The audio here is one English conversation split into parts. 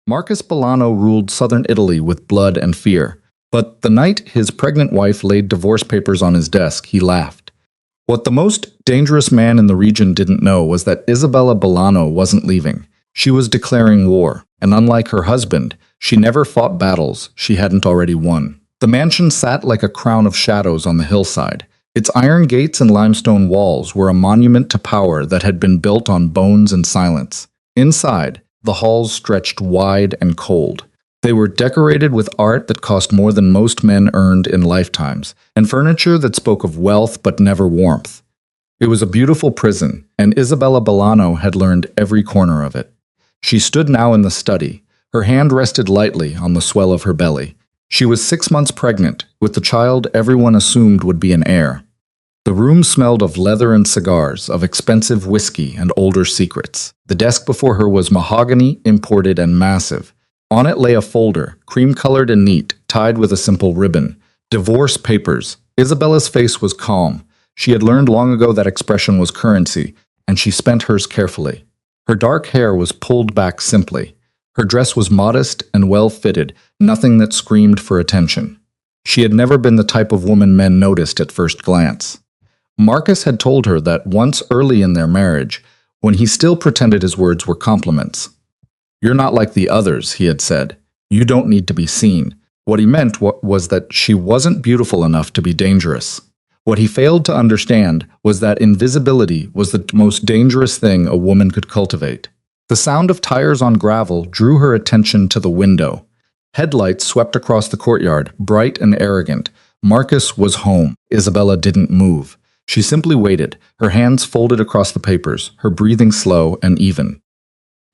Marcus Bolano ruled southern Italy with blood and fear, but the night his pregnant wife laid divorce papers on his desk, he laughed. What the most dangerous man in the region didn't know was that Isabella Bolano wasn't leaving. She was declaring war, and unlike her husband, she never fought battles she hadn't already won. The mansion sat like a crown of shadows on the hillside. Its iron gates and limestone walls were a monument to power that had been built on bones and silence. Inside, the halls stretched wide and cold. They were decorated with art that cost more than most men earned in lifetimes, and furniture that spoke of wealth but never warmth. It was a beautiful prison, and Isabella Bolano had learned every corner of it. She stood now in the study. Her hand rested lightly on the swell of her belly. She was 6 months pregnant, with the child everyone assumed would be an heir. The room smelled of leather and cigars, of expensive whiskey and older secrets. The desk before her was mahogany, imported and massive. On it lay a folder, cream-colored and neat, tied with a simple ribbon. Divorce papers. Isabella's face was calm. She had learned long ago that expression was currency, and she spent hers carefully. Her dark hair was pulled back simply. Her dress was modest and well-fitted, nothing that screamed for attention. She had never been the type of woman men noticed at first glance. Marcus had told her that once early in their marriage, when he still pretended his words were compliments. "You're not like the others," he had said. "You don't need to be seen." What he meant was that she wasn't beautiful enough to be dangerous. What he failed to understand was that invisibility was the most dangerous thing a woman could cultivate. The sound of tires on gravel drew her attention to the window. Headlights swept across the courtyard, bright and arrogant. Marcus was home. Isabella didn't move. She simply waited, her hands folded across the papers, her breathing slow and even.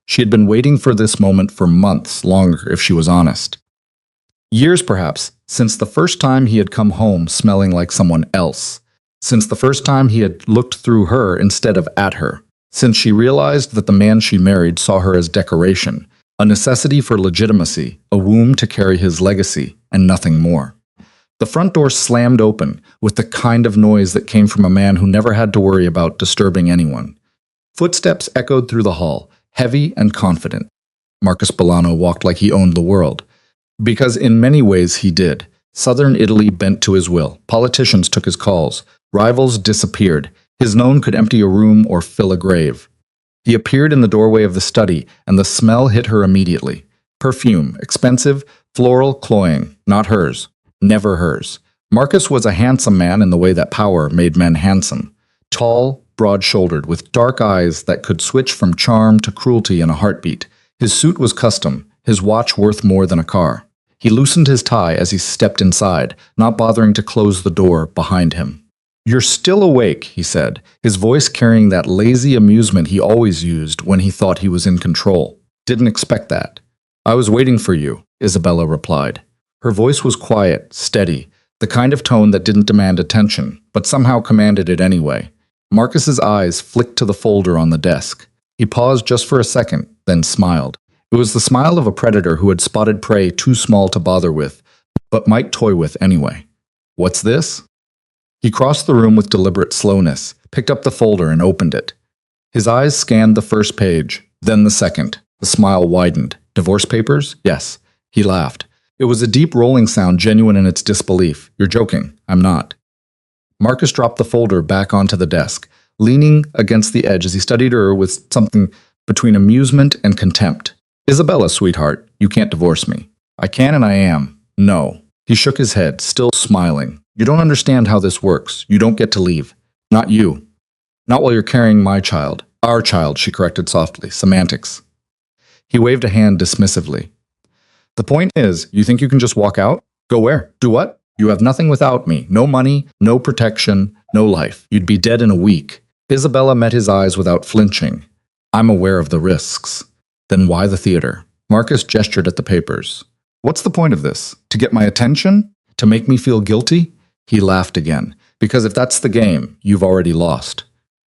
She had been waiting for this moment for months, longer if she was honest. Years, perhaps, since the first time he had come home smelling like someone else. Since the first time he had looked through her instead of at her. Since she realized that the man she married saw her as decoration, a necessity for legitimacy, a womb to carry his legacy, and nothing more. The front door slammed open, with the kind of noise that came from a man who never had to worry about disturbing anyone. Footsteps echoed through the hall, heavy and confident. Marcus Bolano walked like he owned the world. Because in many ways he did. Southern Italy bent to his will. Politicians took his calls. Rivals disappeared. His known could empty a room or fill a grave. He appeared in the doorway of the study, and the smell hit her immediately. Perfume, expensive, floral, cloying, not hers. Never hers. Marcus was a handsome man in the way that power made men handsome. Tall, broad-shouldered, with dark eyes that could switch from charm to cruelty in a heartbeat. His suit was custom, his watch worth more than a car. He loosened his tie as he stepped inside, not bothering to close the door behind him. "You're still awake," he said, his voice carrying that lazy amusement he always used when he thought he was in control. "Didn't expect that." "I was waiting for you," Isabella replied. Her voice was quiet, steady, the kind of tone that didn't demand attention, but somehow commanded it anyway. Marcus's eyes flicked to the folder on the desk. He paused just for a second, then smiled. It was the smile of a predator who had spotted prey too small to bother with, but might toy with anyway. "What's this?" He crossed the room with deliberate slowness, picked up the folder and opened it. His eyes scanned the first page, then the second. The smile widened. "Divorce papers?" "Yes." He laughed. It was a deep rolling sound, genuine in its disbelief. "You're joking. I'm not." Marcus dropped the folder back onto the desk, leaning against the edge as he studied her with something between amusement and contempt. "Isabella, sweetheart, you can't divorce me." "I can and I am." "No." He shook his head, still smiling. "You don't understand how this works. You don't get to leave. Not you. Not while you're carrying my child." "Our child," she corrected softly. "Semantics." He waved a hand dismissively. "The point is, you think you can just walk out? Go where? Do what? You have nothing without me. No money, no protection, no life. You'd be dead in a week." Isabella met his eyes without flinching. "I'm aware of the risks." "Then why the theater?" Marcus gestured at the papers. "What's the point of this? To get my attention? To make me feel guilty?" He laughed again. "Because if that's the game, you've already lost."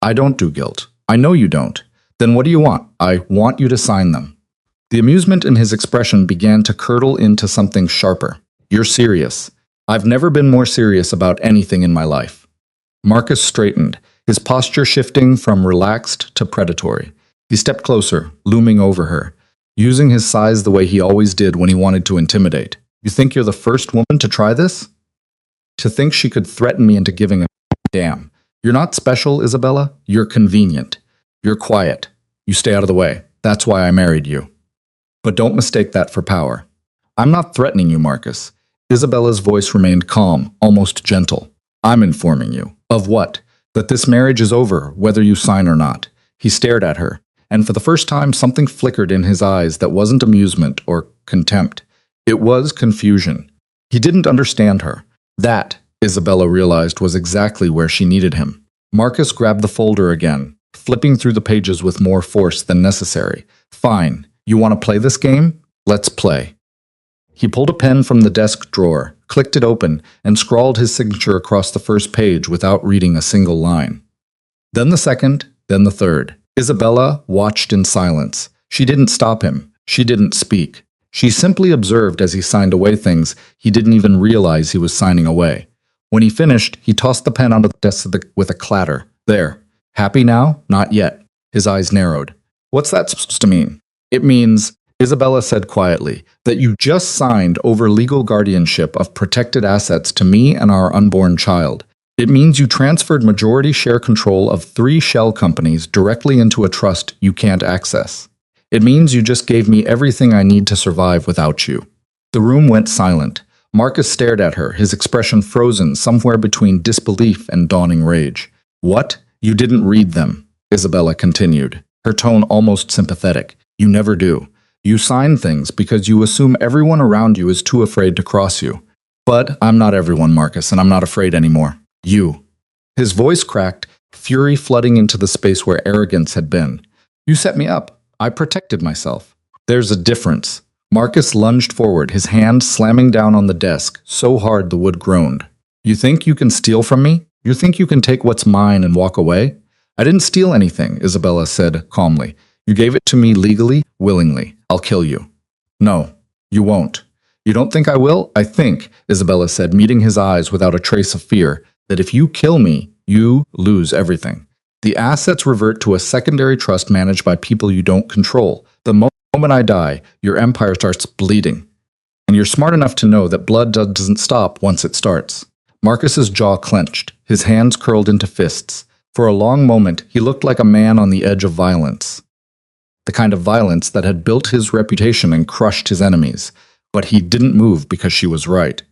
"I don't do guilt." "I know you don't." "Then what do you want?" "I want you to sign them." The amusement in his expression began to curdle into something sharper. "You're serious." "I've never been more serious about anything in my life." Marcus straightened, his posture shifting from relaxed to predatory. He stepped closer, looming over her. using his size the way he always did when he wanted to intimidate. You think you're the first woman to try this? To think she could threaten me into giving a damn. You're not special, Isabella. You're convenient. You're quiet. You stay out of the way. That's why I married you. But don't mistake that for power. I'm not threatening you, Marcus. Isabella's voice remained calm, almost gentle. I'm informing you. Of what? That this marriage is over, whether you sign or not. He stared at her, and for the first time something flickered in his eyes that wasn't amusement or contempt. It was confusion. He didn't understand her. That, Isabella realized, was exactly where she needed him. Marcus grabbed the folder again, flipping through the pages with more force than necessary. Fine. You want to play this game? Let's play. He pulled a pen from the desk drawer, clicked it open, and scrawled his signature across the first page without reading a single line. Then the second, then the third. Isabella watched in silence. She didn't stop him. She didn't speak. She simply observed as he signed away things he didn't even realize he was signing away. When he finished, he tossed the pen onto the desk with a clatter. There. Happy now? Not yet. His eyes narrowed. What's that supposed to mean? It means, Isabella said quietly, that you just signed over legal guardianship of protected assets to me and our unborn child. It means you transferred majority share control of 3 shell companies directly into a trust you can't access. It means you just gave me everything I need to survive without you. The room went silent. Marcus stared at her, his expression frozen somewhere between disbelief and dawning rage. What? You didn't read them, Isabella continued, her tone almost sympathetic. You never do. You sign things because you assume everyone around you is too afraid to cross you. But I'm not everyone, Marcus, and I'm not afraid anymore. You. His voice cracked, fury flooding into the space where arrogance had been. You set me up. I protected myself. There's a difference. Marcus lunged forward, his hand slamming down on the desk, so hard the wood groaned. You think you can steal from me? You think you can take what's mine and walk away? I didn't steal anything, Isabella said calmly. You gave it to me legally, willingly. I'll kill you. No, you won't. You don't think I will? I think, Isabella said, meeting his eyes without a trace of fear, that if you kill me, you lose everything. The assets revert to a secondary trust managed by people you don't control. The moment I die, your empire starts bleeding. And you're smart enough to know that blood doesn't stop once it starts. Marcus's jaw clenched, his hands curled into fists. For a long moment, he looked like a man on the edge of violence. The kind of violence that had built his reputation and crushed his enemies. But he didn't move because she was right.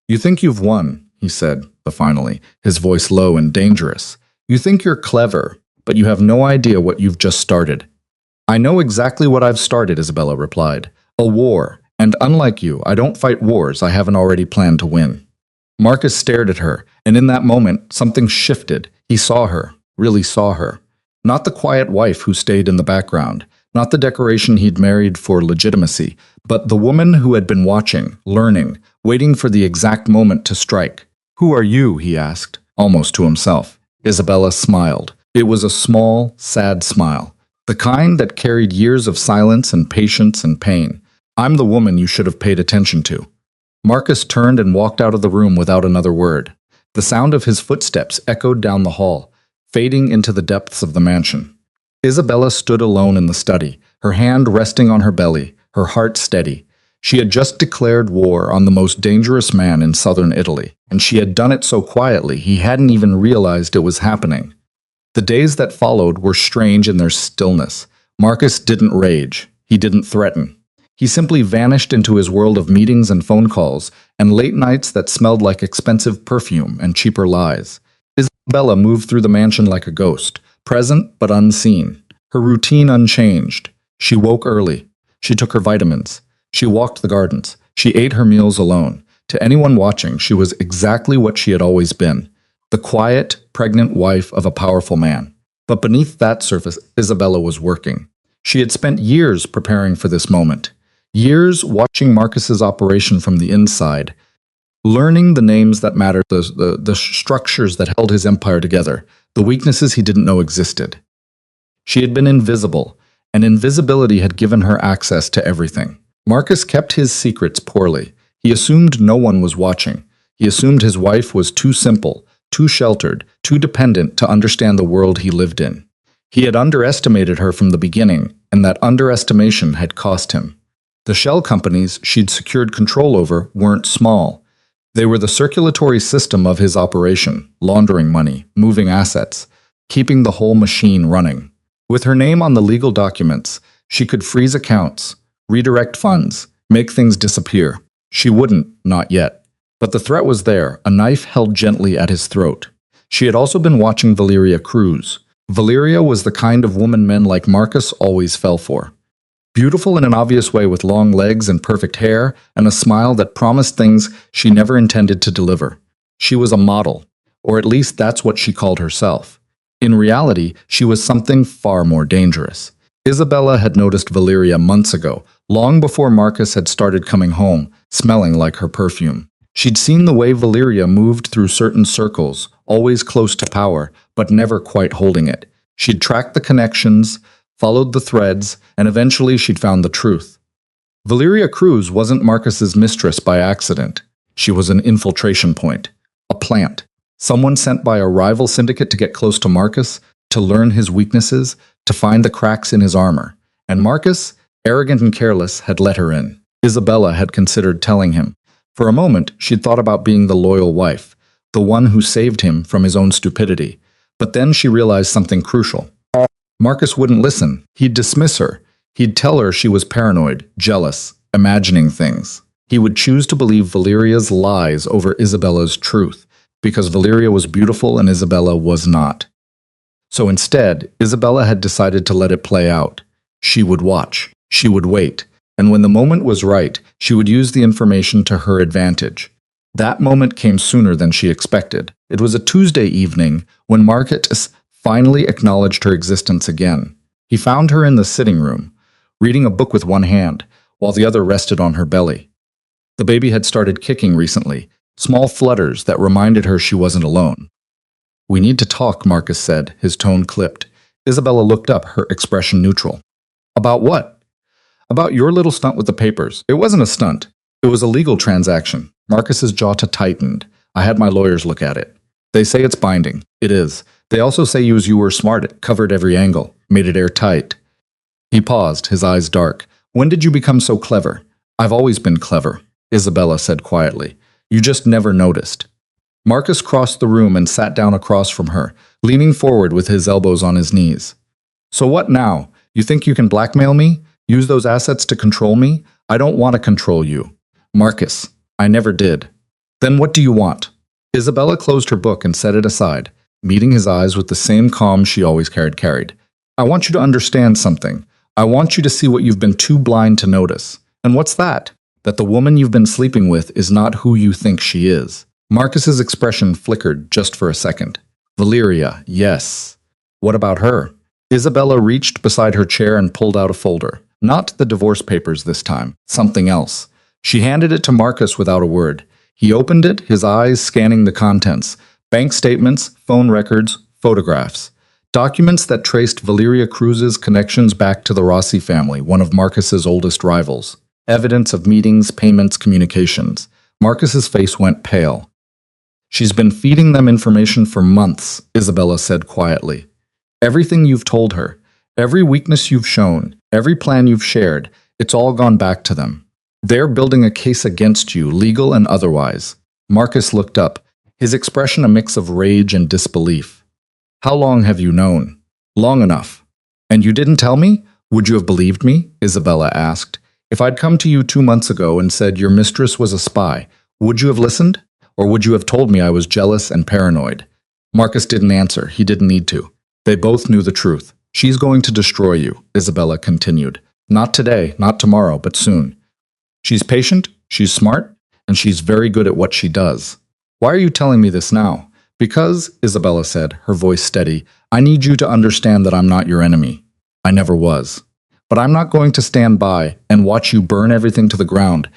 You think you've won, he said, finally, his voice low and dangerous. You think you're clever, but you have no idea what you've just started. I know exactly what I've started, Isabella replied. A war, and unlike you, I don't fight wars I haven't already planned to win. Marcus stared at her, and in that moment, something shifted. He saw her, really saw her. Not the quiet wife who stayed in the background, not the decoration he'd married for legitimacy, but the woman who had been watching, learning, waiting for the exact moment to strike. Who are you? He asked, almost to himself. Isabella smiled. It was a small, sad smile, the kind that carried years of silence and patience and pain. I'm the woman you should have paid attention to. Marcus turned and walked out of the room without another word. The sound of his footsteps echoed down the hall, fading into the depths of the mansion. Isabella stood alone in the study, her hand resting on her belly, her heart steady. She had just declared war on the most dangerous man in southern Italy, and she had done it so quietly he hadn't even realized it was happening. The days that followed were strange in their stillness. Marcus didn't rage. He didn't threaten. He simply vanished into his world of meetings and phone calls, and late nights that smelled like expensive perfume and cheaper lies. Isabella moved through the mansion like a ghost, present but unseen, her routine unchanged. She woke early. She took her vitamins. She walked the gardens. She ate her meals alone. To anyone watching, she was exactly what she had always been, the quiet, pregnant wife of a powerful man. But beneath that surface, Isabella was working. She had spent years preparing for this moment, years watching Marcus's operation from the inside, learning the names that mattered, the structures that held his empire together, the weaknesses he didn't know existed. She had been invisible, and invisibility had given her access to everything. Marcus kept his secrets poorly. He assumed no one was watching. He assumed his wife was too simple, too sheltered, too dependent to understand the world he lived in. He had underestimated her from the beginning, and that underestimation had cost him. The shell companies she'd secured control over weren't small. They were the circulatory system of his operation, laundering money, moving assets, keeping the whole machine running. With her name on the legal documents, she could freeze accounts, redirect funds, make things disappear. She wouldn't, not yet. But the threat was there, a knife held gently at his throat. She had also been watching Valeria Cruz. Valeria was the kind of woman men like Marcus always fell for. Beautiful in an obvious way with long legs and perfect hair and a smile that promised things she never intended to deliver. She was a model, or at least that's what she called herself. In reality, she was something far more dangerous. Isabella had noticed Valeria months ago, long before Marcus had started coming home, smelling like her perfume. She'd seen the way Valeria moved through certain circles, always close to power, but never quite holding it. She'd tracked the connections, followed the threads, and eventually she'd found the truth. Valeria Cruz wasn't Marcus's mistress by accident. She was an infiltration point, a plant, someone sent by a rival syndicate to get close to Marcus, to learn his weaknesses, to find the cracks in his armor. And Marcus, arrogant and careless, had let her in. Isabella had considered telling him. For a moment, she'd thought about being the loyal wife, the one who saved him from his own stupidity. But then she realized something crucial. Marcus wouldn't listen. He'd dismiss her. He'd tell her she was paranoid, jealous, imagining things. He would choose to believe Valeria's lies over Isabella's truth, because Valeria was beautiful and Isabella was not. So instead, Isabella had decided to let it play out. She would watch. She would wait. And when the moment was right, she would use the information to her advantage. That moment came sooner than she expected. It was a Tuesday evening when Marcus finally acknowledged her existence again. He found her in the sitting room, reading a book with one hand, while the other rested on her belly. The baby had started kicking recently, small flutters that reminded her she wasn't alone. "We need to talk," Marcus said, his tone clipped. Isabella looked up, her expression neutral. "About what?" "About your little stunt with the papers." "It wasn't a stunt. It was a legal transaction." Marcus's jaw tightened. "I had my lawyers look at it. They say it's binding." "It is. They also say you were smart. It covered every angle, made it airtight." He paused, his eyes dark. "When did you become so clever?" "I've always been clever," Isabella said quietly. "You just never noticed." Marcus crossed the room and sat down across from her, leaning forward with his elbows on his knees. "So what now? You think you can blackmail me? Use those assets to control me? I don't want to control you." "Marcus, I never did." "Then what do you want?" Isabella closed her book and set it aside, meeting his eyes with the same calm she always carried. "I want you to understand something. I want you to see what you've been too blind to notice." "And what's that?" "That the woman you've been sleeping with is not who you think she is." Marcus's expression flickered just for a second. "Valeria, yes. What about her?" Isabella reached beside her chair and pulled out a folder. Not the divorce papers this time, something else. She handed it to Marcus without a word. He opened it, his eyes scanning the contents. Bank statements, phone records, photographs. Documents that traced Valeria Cruz's connections back to the Rossi family, one of Marcus's oldest rivals. Evidence of meetings, payments, communications. Marcus's face went pale. "She's been feeding them information for months," Isabella said quietly. "Everything you've told her, every weakness you've shown, every plan you've shared, it's all gone back to them. They're building a case against you, legal and otherwise." Marcus looked up, his expression a mix of rage and disbelief. "How long have you known?" "Long enough." "And you didn't tell me? Would you have believed me?" Isabella asked. "If I'd come to you 2 months ago and said your mistress was a spy, would you have listened? Or would you have told me I was jealous and paranoid?" Marcus didn't answer. He didn't need to. They both knew the truth. "She's going to destroy you," Isabella continued. "Not today, not tomorrow, but soon. She's patient, she's smart, and she's very good at what she does." "Why are you telling me this now?" "Because," Isabella said, her voice steady, "I need you to understand that I'm not your enemy. I never was. But I'm not going to stand by and watch you burn everything to the ground.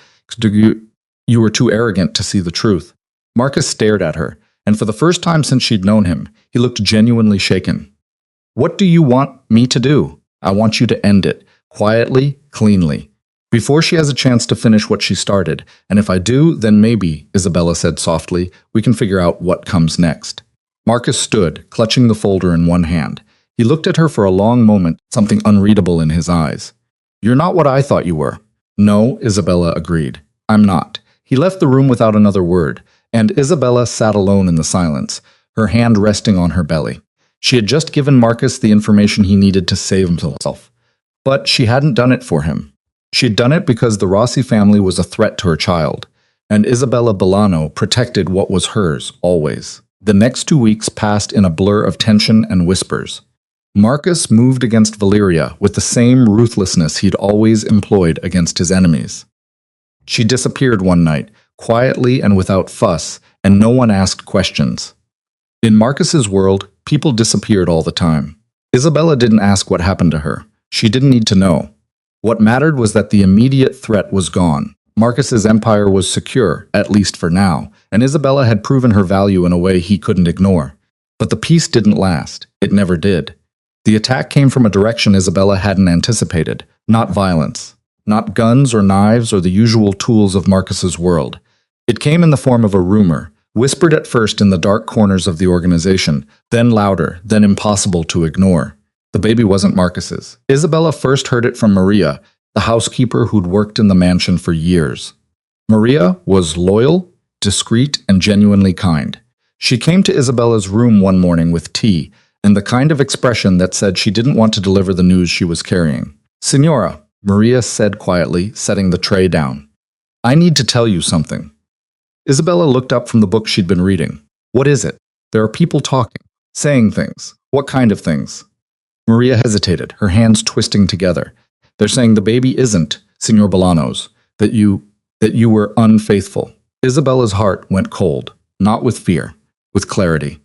You were too arrogant to see the truth." Marcus stared at her, and for the first time since she'd known him, he looked genuinely shaken. "What do you want me to do?" "I want you to end it, quietly, cleanly. Before she has a chance to finish what she started, and if I do, then maybe," Isabella said softly, "we can figure out what comes next." Marcus stood, clutching the folder in one hand. He looked at her for a long moment, something unreadable in his eyes. "You're not what I thought you were." "No," Isabella agreed. "I'm not." He left the room without another word, and Isabella sat alone in the silence, her hand resting on her belly. She had just given Marcus the information he needed to save himself. But she hadn't done it for him. She'd done it because the Rossi family was a threat to her child, and Isabella Bolano protected what was hers, always. The next 2 weeks passed in a blur of tension and whispers. Marcus moved against Valeria with the same ruthlessness he'd always employed against his enemies. She disappeared one night, quietly and without fuss, and no one asked questions. In Marcus's world, people disappeared all the time. Isabella didn't ask what happened to her. She didn't need to know. What mattered was that the immediate threat was gone. Marcus's empire was secure, at least for now, and Isabella had proven her value in a way he couldn't ignore. But the peace didn't last. It never did. The attack came from a direction Isabella hadn't anticipated, not violence, not guns or knives or the usual tools of Marcus's world. It came in the form of a rumor, whispered at first in the dark corners of the organization, then louder, then impossible to ignore. The baby wasn't Marcus's. Isabella first heard it from Maria, the housekeeper who'd worked in the mansion for years. Maria was loyal, discreet, and genuinely kind. She came to Isabella's room one morning with tea, and the kind of expression that said she didn't want to deliver the news she was carrying. "Signora," Maria said quietly, setting the tray down. "I need to tell you something." Isabella looked up from the book she'd been reading. "What is it?" "There are people talking, saying things." "What kind of things?" Maria hesitated, her hands twisting together. "They're saying the baby isn't Signor Bolano's, that you were unfaithful." Isabella's heart went cold, not with fear, with clarity.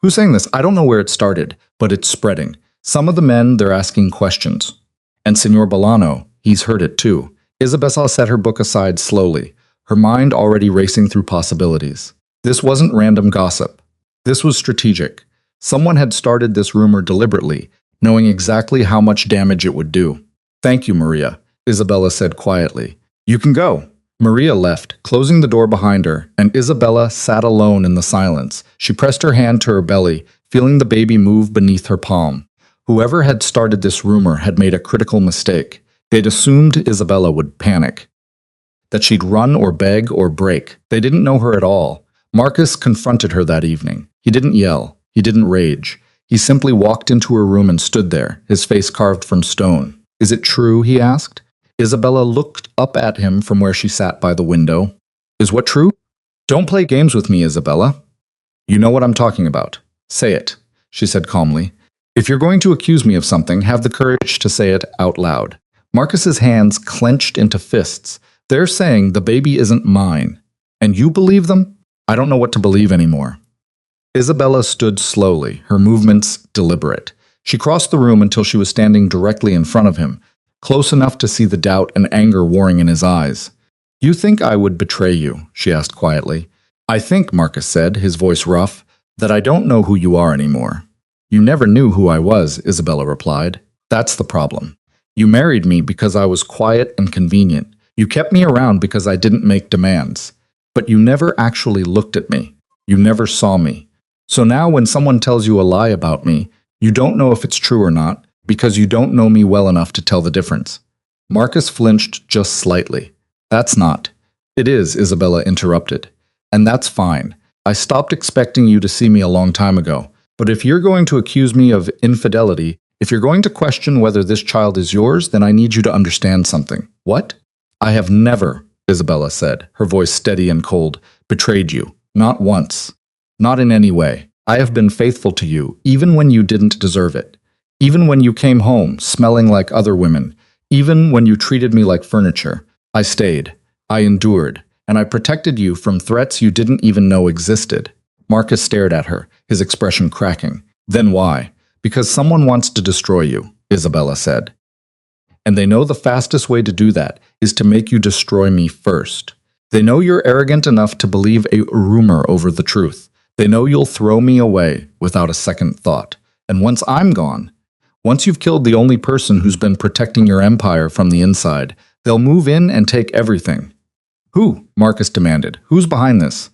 "Who's saying this? I don't know where it started, but it's spreading. Some of the men, they're asking questions. And Signor Bolano, he's heard it too." Isabella set her book aside slowly, her mind already racing through possibilities. This wasn't random gossip. This was strategic. Someone had started this rumor deliberately, knowing exactly how much damage it would do. "Thank you, Maria," Isabella said quietly. "You can go." Maria left, closing the door behind her, and Isabella sat alone in the silence. She pressed her hand to her belly, feeling the baby move beneath her palm. Whoever had started this rumor had made a critical mistake. They'd assumed Isabella would panic, that she'd run or beg or break. They didn't know her at all. Marcus confronted her that evening. He didn't yell. He didn't rage. He simply walked into her room and stood there, his face carved from stone. "Is it true?" he asked. Isabella looked up at him from where she sat by the window. "Is what true?" "Don't play games with me, Isabella. You know what I'm talking about. Say it," she said calmly. "If you're going to accuse me of something, have the courage to say it out loud." Marcus's hands clenched into fists. "They're saying the baby isn't mine. And you believe them? I don't know what to believe anymore." Isabella stood slowly, her movements deliberate. She crossed the room until she was standing directly in front of him, close enough to see the doubt and anger warring in his eyes. "You think I would betray you?" she asked quietly. "I think," Marcus said, his voice rough, "that I don't know who you are anymore." "You never knew who I was," Isabella replied. "That's the problem. You married me because I was quiet and convenient. You kept me around because I didn't make demands. But you never actually looked at me. You never saw me. So now when someone tells you a lie about me, you don't know if it's true or not, because you don't know me well enough to tell the difference." Marcus flinched just slightly. "That's not." "It is," Isabella interrupted. "And that's fine. I stopped expecting you to see me a long time ago. But if you're going to accuse me of infidelity, if you're going to question whether this child is yours, then I need you to understand something." "What?" "I have never," Isabella said, her voice steady and cold, "betrayed you. Not once. Not in any way. I have been faithful to you, even when you didn't deserve it. Even when you came home, smelling like other women. Even when you treated me like furniture. I stayed. I endured. And I protected you from threats you didn't even know existed." Marcus stared at her, his expression cracking. "Then why?" "Because someone wants to destroy you," Isabella said. "And they know the fastest way to do that is to make you destroy me first. They know you're arrogant enough to believe a rumor over the truth. They know you'll throw me away without a second thought. And once I'm gone, once you've killed the only person who's been protecting your empire from the inside, they'll move in and take everything." "Who?" Marcus demanded. "Who's behind this?"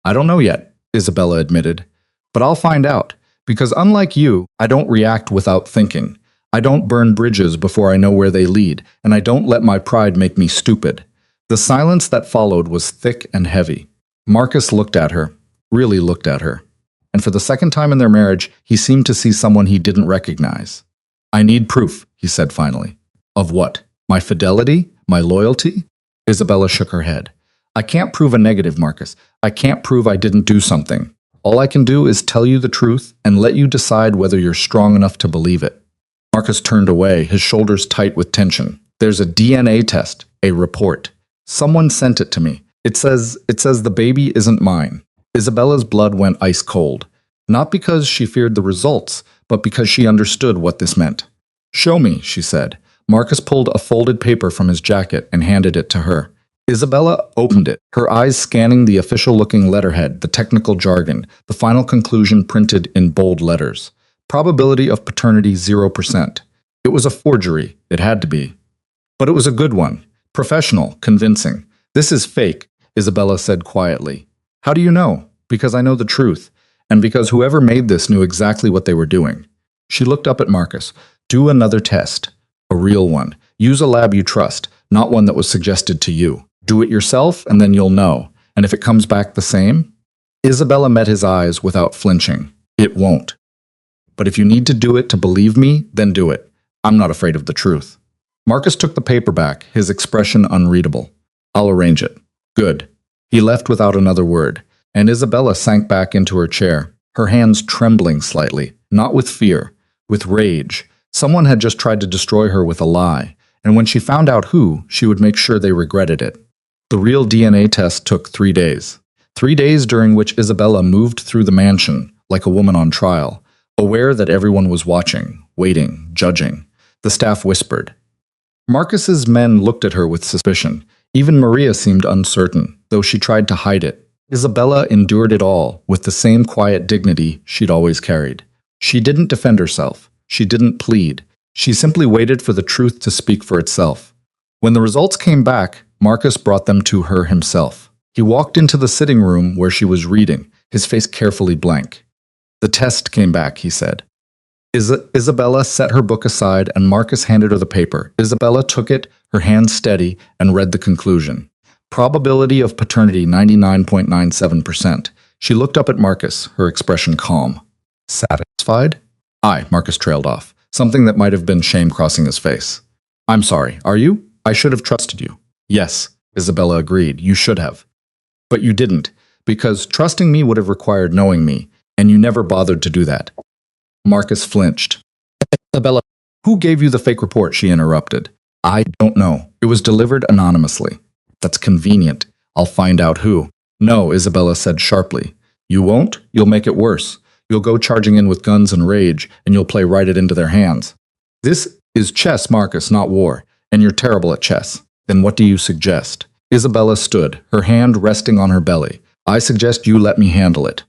"I don't know yet," Isabella admitted. "But I'll find out, Because unlike you, I don't react without thinking. I don't burn bridges before I know where they lead, and I don't let my pride make me stupid. The silence that followed was thick and heavy. Marcus looked at her, really looked at her. And for the second time in their marriage, he seemed to see someone he didn't recognize. I need proof, he said finally. Of what? My fidelity? My loyalty? Isabella shook her head. I can't prove a negative, Marcus. I can't prove I didn't do something. All I can do is tell you the truth and let you decide whether you're strong enough to believe it. Marcus turned away, his shoulders tight with tension. There's a DNA test, a report. Someone sent it to me. It says the baby isn't mine. Isabella's blood went ice cold. Not because she feared the results, but because she understood what this meant. Show me, she said. Marcus pulled a folded paper from his jacket and handed it to her. Isabella opened it, her eyes scanning the official-looking letterhead, the technical jargon, the final conclusion printed in bold letters. Probability of paternity 0%. It was a forgery. It had to be. But it was a good one. Professional, convincing. This is fake, Isabella said quietly. How do you know? Because I know the truth, and because whoever made this knew exactly what they were doing. She looked up at Marcus. Do another test. A real one. Use a lab you trust, not one that was suggested to you. Do it yourself, and then you'll know. And if it comes back the same? Isabella met his eyes without flinching. It won't. But if you need to do it to believe me, then do it. I'm not afraid of the truth. Marcus took the paper back, his expression unreadable. I'll arrange it. Good. He left without another word, and Isabella sank back into her chair, her hands trembling slightly, not with fear, with rage. Someone had just tried to destroy her with a lie, and when she found out who, she would make sure they regretted it. The real DNA test took 3 days. 3 days during which Isabella moved through the mansion, like a woman on trial, aware that everyone was watching, waiting, judging. The staff whispered. Marcus's men looked at her with suspicion. Even Maria seemed uncertain, though she tried to hide it. Isabella endured it all with the same quiet dignity she'd always carried. She didn't defend herself. She didn't plead. She simply waited for the truth to speak for itself. When the results came back, Marcus brought them to her himself. He walked into the sitting room where she was reading, his face carefully blank. The test came back, he said. Isabella set her book aside and Marcus handed her the paper. Isabella took it, her hands steady, and read the conclusion. Probability of paternity 99.97%. She looked up at Marcus, her expression calm. Satisfied? Aye, Marcus trailed off, something that might have been shame crossing his face. I'm sorry, are you? I should have trusted you. Yes, Isabella agreed, you should have. But you didn't, because trusting me would have required knowing me, and you never bothered to do that. Marcus flinched. Isabella, who gave you the fake report? She interrupted. I don't know. It was delivered anonymously. That's convenient. I'll find out who. No, Isabella said sharply. You won't? You'll make it worse. You'll go charging in with guns and rage, and you'll play right it into their hands. This is chess, Marcus, not war, and you're terrible at chess. Then what do you suggest? Isabella stood, her hand resting on her belly. I suggest you let me handle it.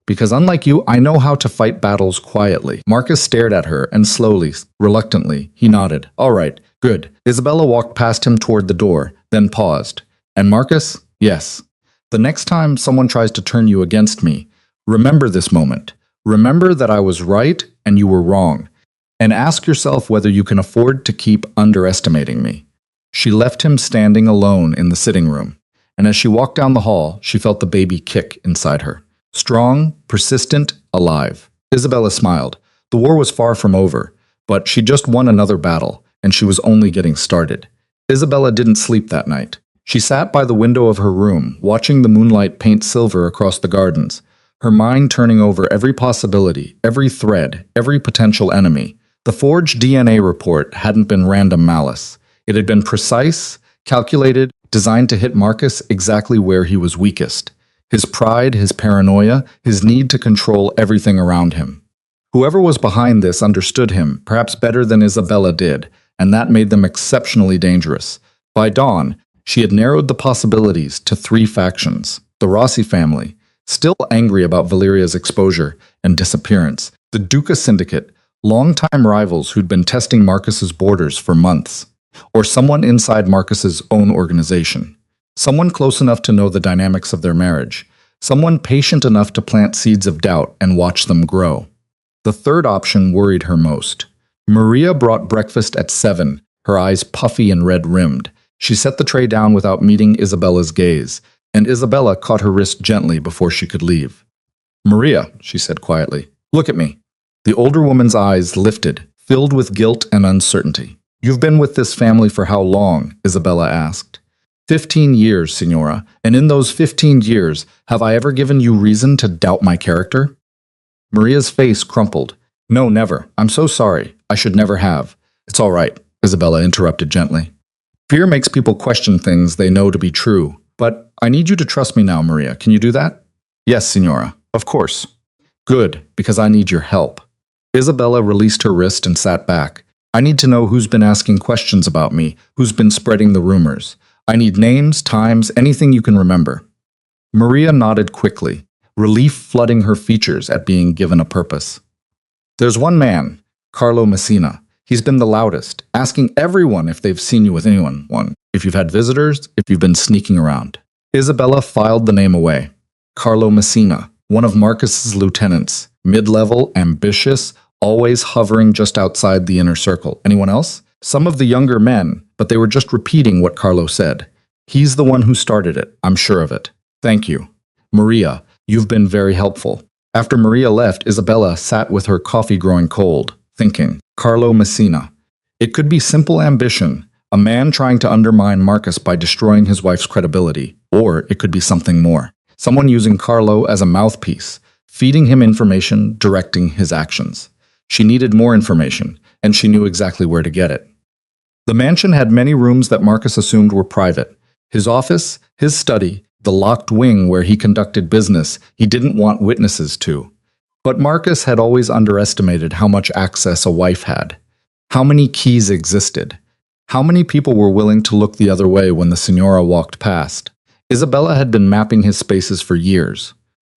Because unlike you, I know how to fight battles quietly. Marcus stared at her, and slowly, reluctantly, he nodded. All right, good. Isabella walked past him toward the door, then paused. And Marcus? Yes. The next time someone tries to turn you against me, remember this moment. Remember that I was right and you were wrong. And ask yourself whether you can afford to keep underestimating me. She left him standing alone in the sitting room. And as she walked down the hall, she felt the baby kick inside her. Strong, persistent, alive. Isabella smiled. The war was far from over, but she just won another battle, and she was only getting started. Isabella didn't sleep that night. She sat by the window of her room, watching the moonlight paint silver across the gardens, her mind turning over every possibility, every thread, every potential enemy. The forged DNA report hadn't been random malice. It had been precise, calculated, designed to hit Marcus exactly where he was weakest. His pride, his paranoia, his need to control everything around him. Whoever was behind this understood him, perhaps better than Isabella did, and that made them exceptionally dangerous. By dawn, she had narrowed the possibilities to 3 factions. The Rossi family, still angry about Valeria's exposure and disappearance. The Duca Syndicate, longtime rivals who'd been testing Marcus's borders for months. Or someone inside Marcus's own organization. Someone close enough to know the dynamics of their marriage. Someone patient enough to plant seeds of doubt and watch them grow. The third option worried her most. Maria brought breakfast at 7, her eyes puffy and red-rimmed. She set the tray down without meeting Isabella's gaze, and Isabella caught her wrist gently before she could leave. "Maria," she said quietly, "look at me." The older woman's eyes lifted, filled with guilt and uncertainty. "You've been with this family for how long?" Isabella asked. 15 years, Signora, and in those 15 years, have I ever given you reason to doubt my character?" Maria's face crumpled. "No, never. I'm so sorry. I should never have." "It's all right," Isabella interrupted gently. "Fear makes people question things they know to be true. But I need you to trust me now, Maria. Can you do that?" "Yes, Signora. Of course." "Good, because I need your help." Isabella released her wrist and sat back. "I need to know who's been asking questions about me, who's been spreading the rumors. I need names, times, anything you can remember." Maria nodded quickly, relief flooding her features at being given a purpose. "There's one man, Carlo Messina. He's been the loudest, asking everyone if they've seen you with anyone, if you've had visitors, if you've been sneaking around." Isabella filed the name away. Carlo Messina, one of Marcus's lieutenants, mid-level, ambitious, always hovering just outside the inner circle. Anyone else? Some of the younger men, but they were just repeating what Carlo said. "He's the one who started it, I'm sure of it." "Thank you." "Maria, you've been very helpful." After Maria left, Isabella sat with her coffee growing cold, thinking, Carlo Messina. It could be simple ambition, a man trying to undermine Marcus by destroying his wife's credibility, or it could be something more. Someone using Carlo as a mouthpiece, feeding him information, directing his actions. She needed more information, and she knew exactly where to get it. The mansion had many rooms that Marcus assumed were private. His office, his study, the locked wing where he conducted business he didn't want witnesses to. But Marcus had always underestimated how much access a wife had. How many keys existed. How many people were willing to look the other way when the Signora walked past. Isabella had been mapping his spaces for years.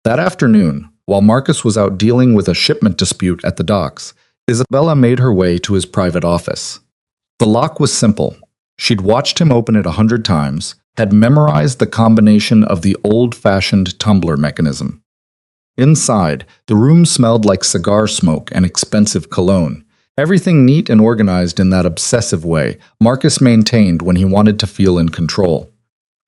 That afternoon, while Marcus was out dealing with a shipment dispute at the docks, Isabella made her way to his private office. The lock was simple. She'd watched him open it 100 times, had memorized the combination of the old-fashioned tumbler mechanism. Inside, the room smelled like cigar smoke and expensive cologne. Everything neat and organized in that obsessive way Marcus maintained when he wanted to feel in control.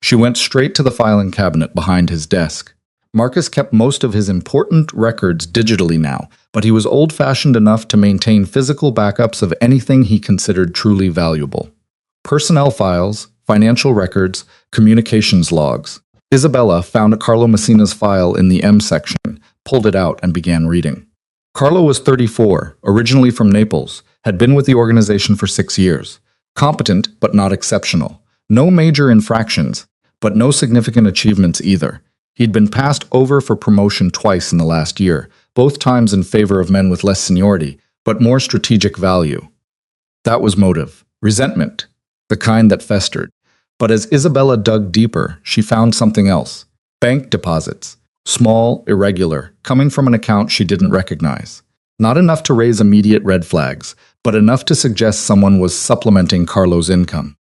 She went straight to the filing cabinet behind his desk. Marcus kept most of his important records digitally now, but he was old-fashioned enough to maintain physical backups of anything he considered truly valuable. Personnel files, financial records, communications logs. Isabella found Carlo Messina's file in the M section, pulled it out, and began reading. Carlo was 34, originally from Naples, had been with the organization for 6 years. Competent, but not exceptional. No major infractions, but no significant achievements either. He'd been passed over for promotion twice in the last year, both times in favor of men with less seniority, but more strategic value. That was motive. Resentment. The kind that festered. But as Isabella dug deeper, she found something else. Bank deposits. Small, irregular, coming from an account she didn't recognize. Not enough to raise immediate red flags, but enough to suggest someone was supplementing Carlo's income.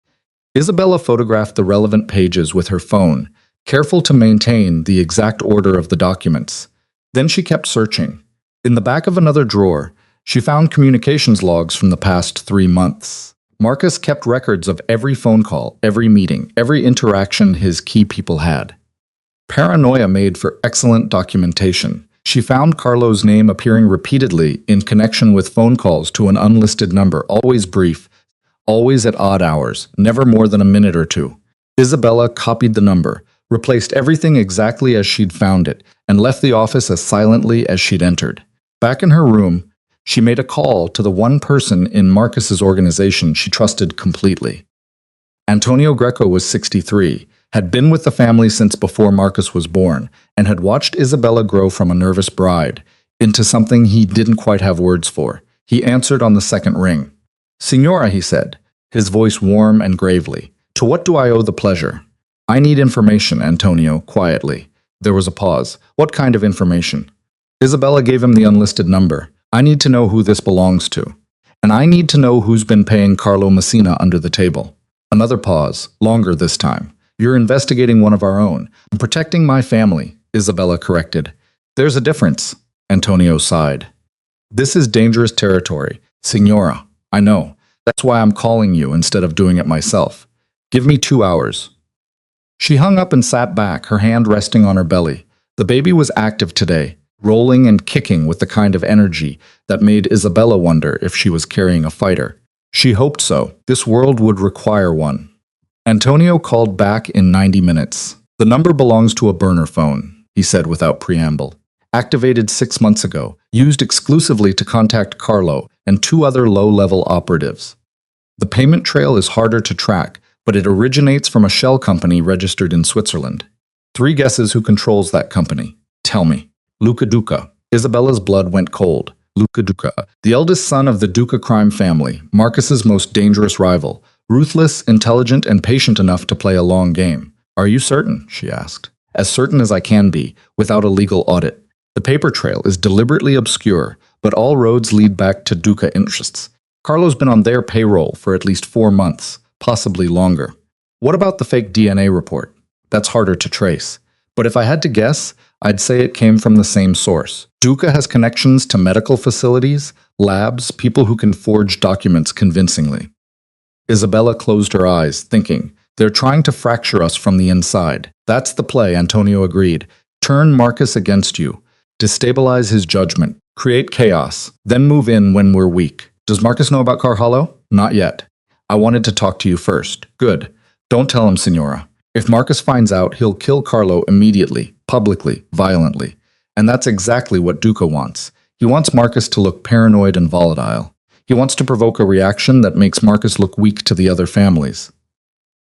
Isabella photographed the relevant pages with her phone, careful to maintain the exact order of the documents. Then she kept searching. In the back of another drawer, she found communications logs from the past 3 months. Marcus kept records of every phone call, every meeting, every interaction his key people had. Paranoia made for excellent documentation. She found Carlo's name appearing repeatedly in connection with phone calls to an unlisted number, always brief, always at odd hours, never more than a minute or two. Isabella copied the number, replaced everything exactly as she'd found it, and left the office as silently as she'd entered. Back in her room, she made a call to the one person in Marcus's organization she trusted completely. Antonio Greco was 63, had been with the family since before Marcus was born, and had watched Isabella grow from a nervous bride into something he didn't quite have words for. He answered on the second ring. "Signora," he said, his voice warm and gravely, "to what do I owe the pleasure?" "I need information," Antonio, quietly. There was a pause. "What kind of information?" Isabella gave him the unlisted number. "I need to know who this belongs to. And I need to know who's been paying Carlo Messina under the table." Another pause, longer this time. "You're investigating one of our own. I'm protecting my family," Isabella corrected. "There's a difference," Antonio sighed. This is dangerous territory. Signora, I know. That's why I'm calling you instead of doing it myself. Give me 2 hours. She hung up and sat back, her hand resting on her belly. The baby was active today, rolling and kicking with the kind of energy that made Isabella wonder if she was carrying a fighter. She hoped so. This world would require one. Antonio called back in 90 minutes. The number belongs to a burner phone, he said without preamble. Activated 6 months ago, used exclusively to contact Carlo and 2 other low-level operatives. The payment trail is harder to track, but it originates from a shell company registered in Switzerland. 3 guesses who controls that company. Tell me. Luca Duca. Isabella's blood went cold. Luca Duca, the eldest son of the Duca crime family, Marcus's most dangerous rival, ruthless, intelligent, and patient enough to play a long game. Are you certain? She asked. As certain as I can be, without a legal audit. The paper trail is deliberately obscure, but all roads lead back to Duca interests. Carlo's been on their payroll for at least 4 months, possibly longer. What about the fake DNA report? That's harder to trace. But if I had to guess, I'd say it came from the same source. Duca has connections to medical facilities, labs, people who can forge documents convincingly. Isabella closed her eyes, thinking, they're trying to fracture us from the inside. That's the play, Antonio agreed. Turn Marcus against you. Destabilize his judgment. Create chaos. Then move in when we're weak. Does Marcus know about Carvalho? Not yet. I wanted to talk to you first. Good. Don't tell him, Signora. If Marcus finds out, he'll kill Carlo immediately, publicly, violently. And that's exactly what Duca wants. He wants Marcus to look paranoid and volatile. He wants to provoke a reaction that makes Marcus look weak to the other families.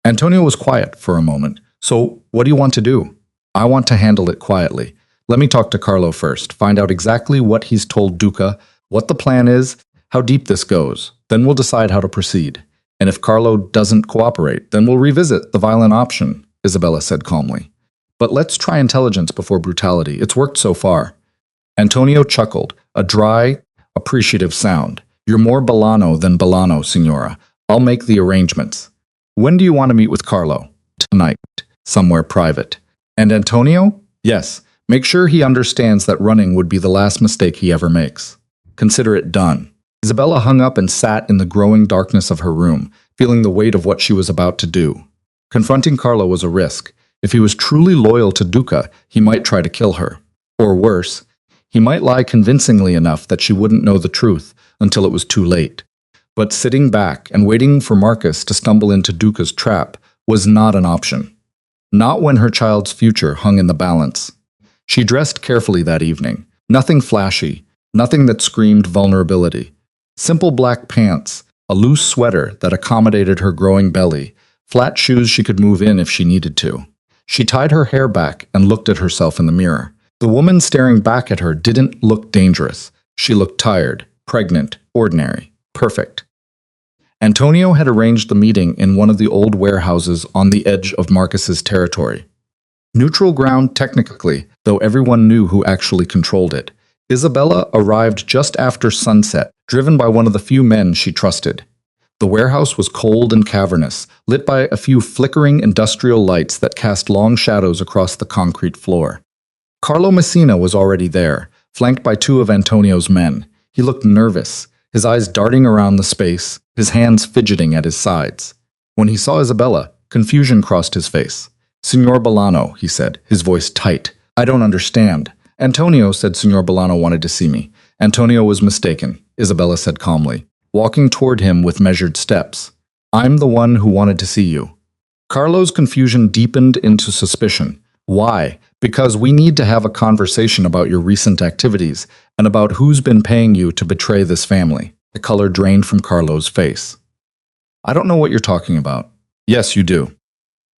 Antonio was quiet for a moment. So, what do you want to do? I want to handle it quietly. Let me talk to Carlo first, find out exactly what he's told Duca, what the plan is, how deep this goes. Then we'll decide how to proceed. And if Carlo doesn't cooperate, then we'll revisit the violent option, Isabella said calmly. But let's try intelligence before brutality. It's worked so far. Antonio chuckled, a dry, appreciative sound. You're more Bolano than Bolano, Signora. I'll make the arrangements. When do you want to meet with Carlo? Tonight. Somewhere private. And Antonio? Yes. Make sure he understands that running would be the last mistake he ever makes. Consider it done. Isabella hung up and sat in the growing darkness of her room, feeling the weight of what she was about to do. Confronting Carlo was a risk. If he was truly loyal to Duca, he might try to kill her. Or worse, he might lie convincingly enough that she wouldn't know the truth until it was too late. But sitting back and waiting for Marcus to stumble into Duca's trap was not an option. Not when her child's future hung in the balance. She dressed carefully that evening. Nothing flashy, nothing that screamed vulnerability. Simple black pants, a loose sweater that accommodated her growing belly, flat shoes she could move in if she needed to. She tied her hair back and looked at herself in the mirror. The woman staring back at her didn't look dangerous. She looked tired, pregnant, ordinary, perfect. Antonio had arranged the meeting in one of the old warehouses on the edge of Marcus's territory. Neutral ground technically, though everyone knew who actually controlled it. Isabella arrived just after sunset, driven by one of the few men she trusted. The warehouse was cold and cavernous, lit by a few flickering industrial lights that cast long shadows across the concrete floor. Carlo Messina was already there, flanked by 2 of Antonio's men. He looked nervous, his eyes darting around the space, his hands fidgeting at his sides. When he saw Isabella, confusion crossed his face. Signor Bolano, he said, his voice tight. I don't understand. Antonio said Signor Bolano wanted to see me. Antonio was mistaken, Isabella said calmly, walking toward him with measured steps. I'm the one who wanted to see you. Carlo's confusion deepened into suspicion. Why? Because we need to have a conversation about your recent activities and about who's been paying you to betray this family. The color drained from Carlo's face. I don't know what you're talking about. Yes, you do.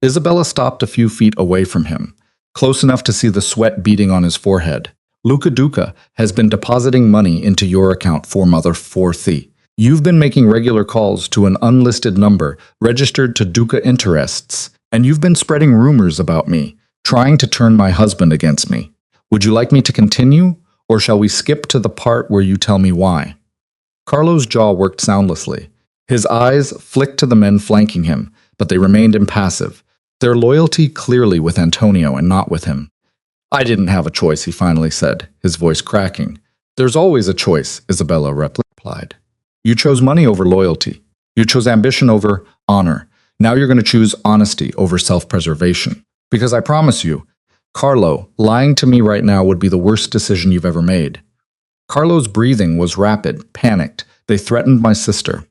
Isabella stopped a few feet away from him, close enough to see the sweat beading on his forehead. Luca Duca has been depositing money into your account for Mother 4th. You've been making regular calls to an unlisted number registered to Duca interests, and you've been spreading rumors about me, trying to turn my husband against me. Would you like me to continue, or shall we skip to the part where you tell me why? Carlo's jaw worked soundlessly. His eyes flicked to the men flanking him, but they remained impassive, their loyalty clearly with Antonio and not with him. I didn't have a choice, he finally said, his voice cracking. There's always a choice, Isabella replied. You chose money over loyalty. You chose ambition over honor. Now you're going to choose honesty over self-preservation. Because I promise you, Carlo, lying to me right now would be the worst decision you've ever made. Carlo's breathing was rapid, panicked. They threatened my sister.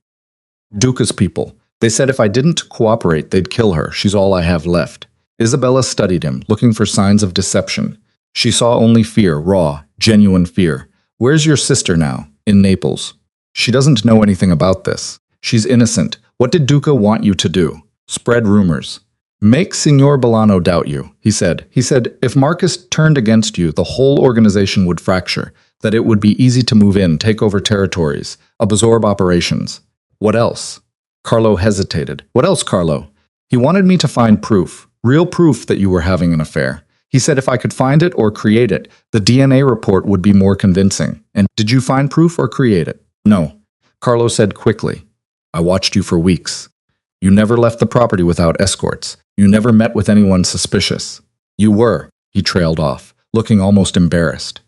Duca's people. They said if I didn't cooperate, they'd kill her. She's all I have left. Isabella studied him, looking for signs of deception. She saw only fear, raw, genuine fear. Where's your sister now? In Naples. She doesn't know anything about this. She's innocent. What did Duca want you to do? Spread rumors. Make Signor Bolano doubt you, he said. He said, if Marcus turned against you, the whole organization would fracture, that it would be easy to move in, take over territories, absorb operations. What else? Carlo hesitated. What else, Carlo? He wanted me to find proof, real proof that you were having an affair. He said if I could find it or create it, the DNA report would be more convincing. And did you find proof or create it? No. Carlo said quickly. I watched you for weeks. You never left the property without escorts. You never met with anyone suspicious. You were, he trailed off, looking almost embarrassed.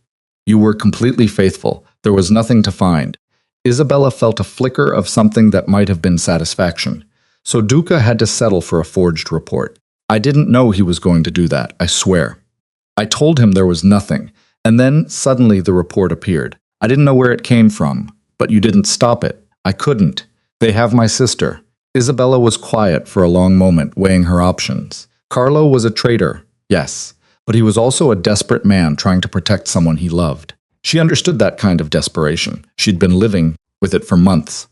You were completely faithful. There was nothing to find. Isabella felt a flicker of something that might have been satisfaction. So Duca had to settle for a forged report. I didn't know he was going to do that, I swear. I told him there was nothing, and then suddenly the report appeared. I didn't know where it came from, but you didn't stop it. I couldn't. They have my sister. Isabella was quiet for a long moment, weighing her options. Carlo was a traitor, yes, but he was also a desperate man trying to protect someone he loved. She understood that kind of desperation. She'd been living with it for months.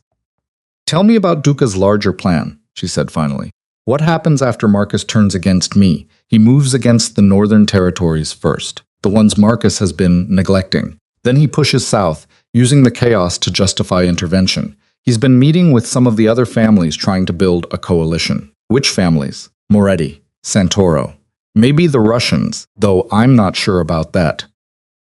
Tell me about Duca's larger plan, she said finally. What happens after Marcus turns against me? He moves against the northern territories first, the ones Marcus has been neglecting. Then he pushes south, using the chaos to justify intervention. He's been meeting with some of the other families trying to build a coalition. Which families? Moretti, Santoro. Maybe the Russians, though I'm not sure about that.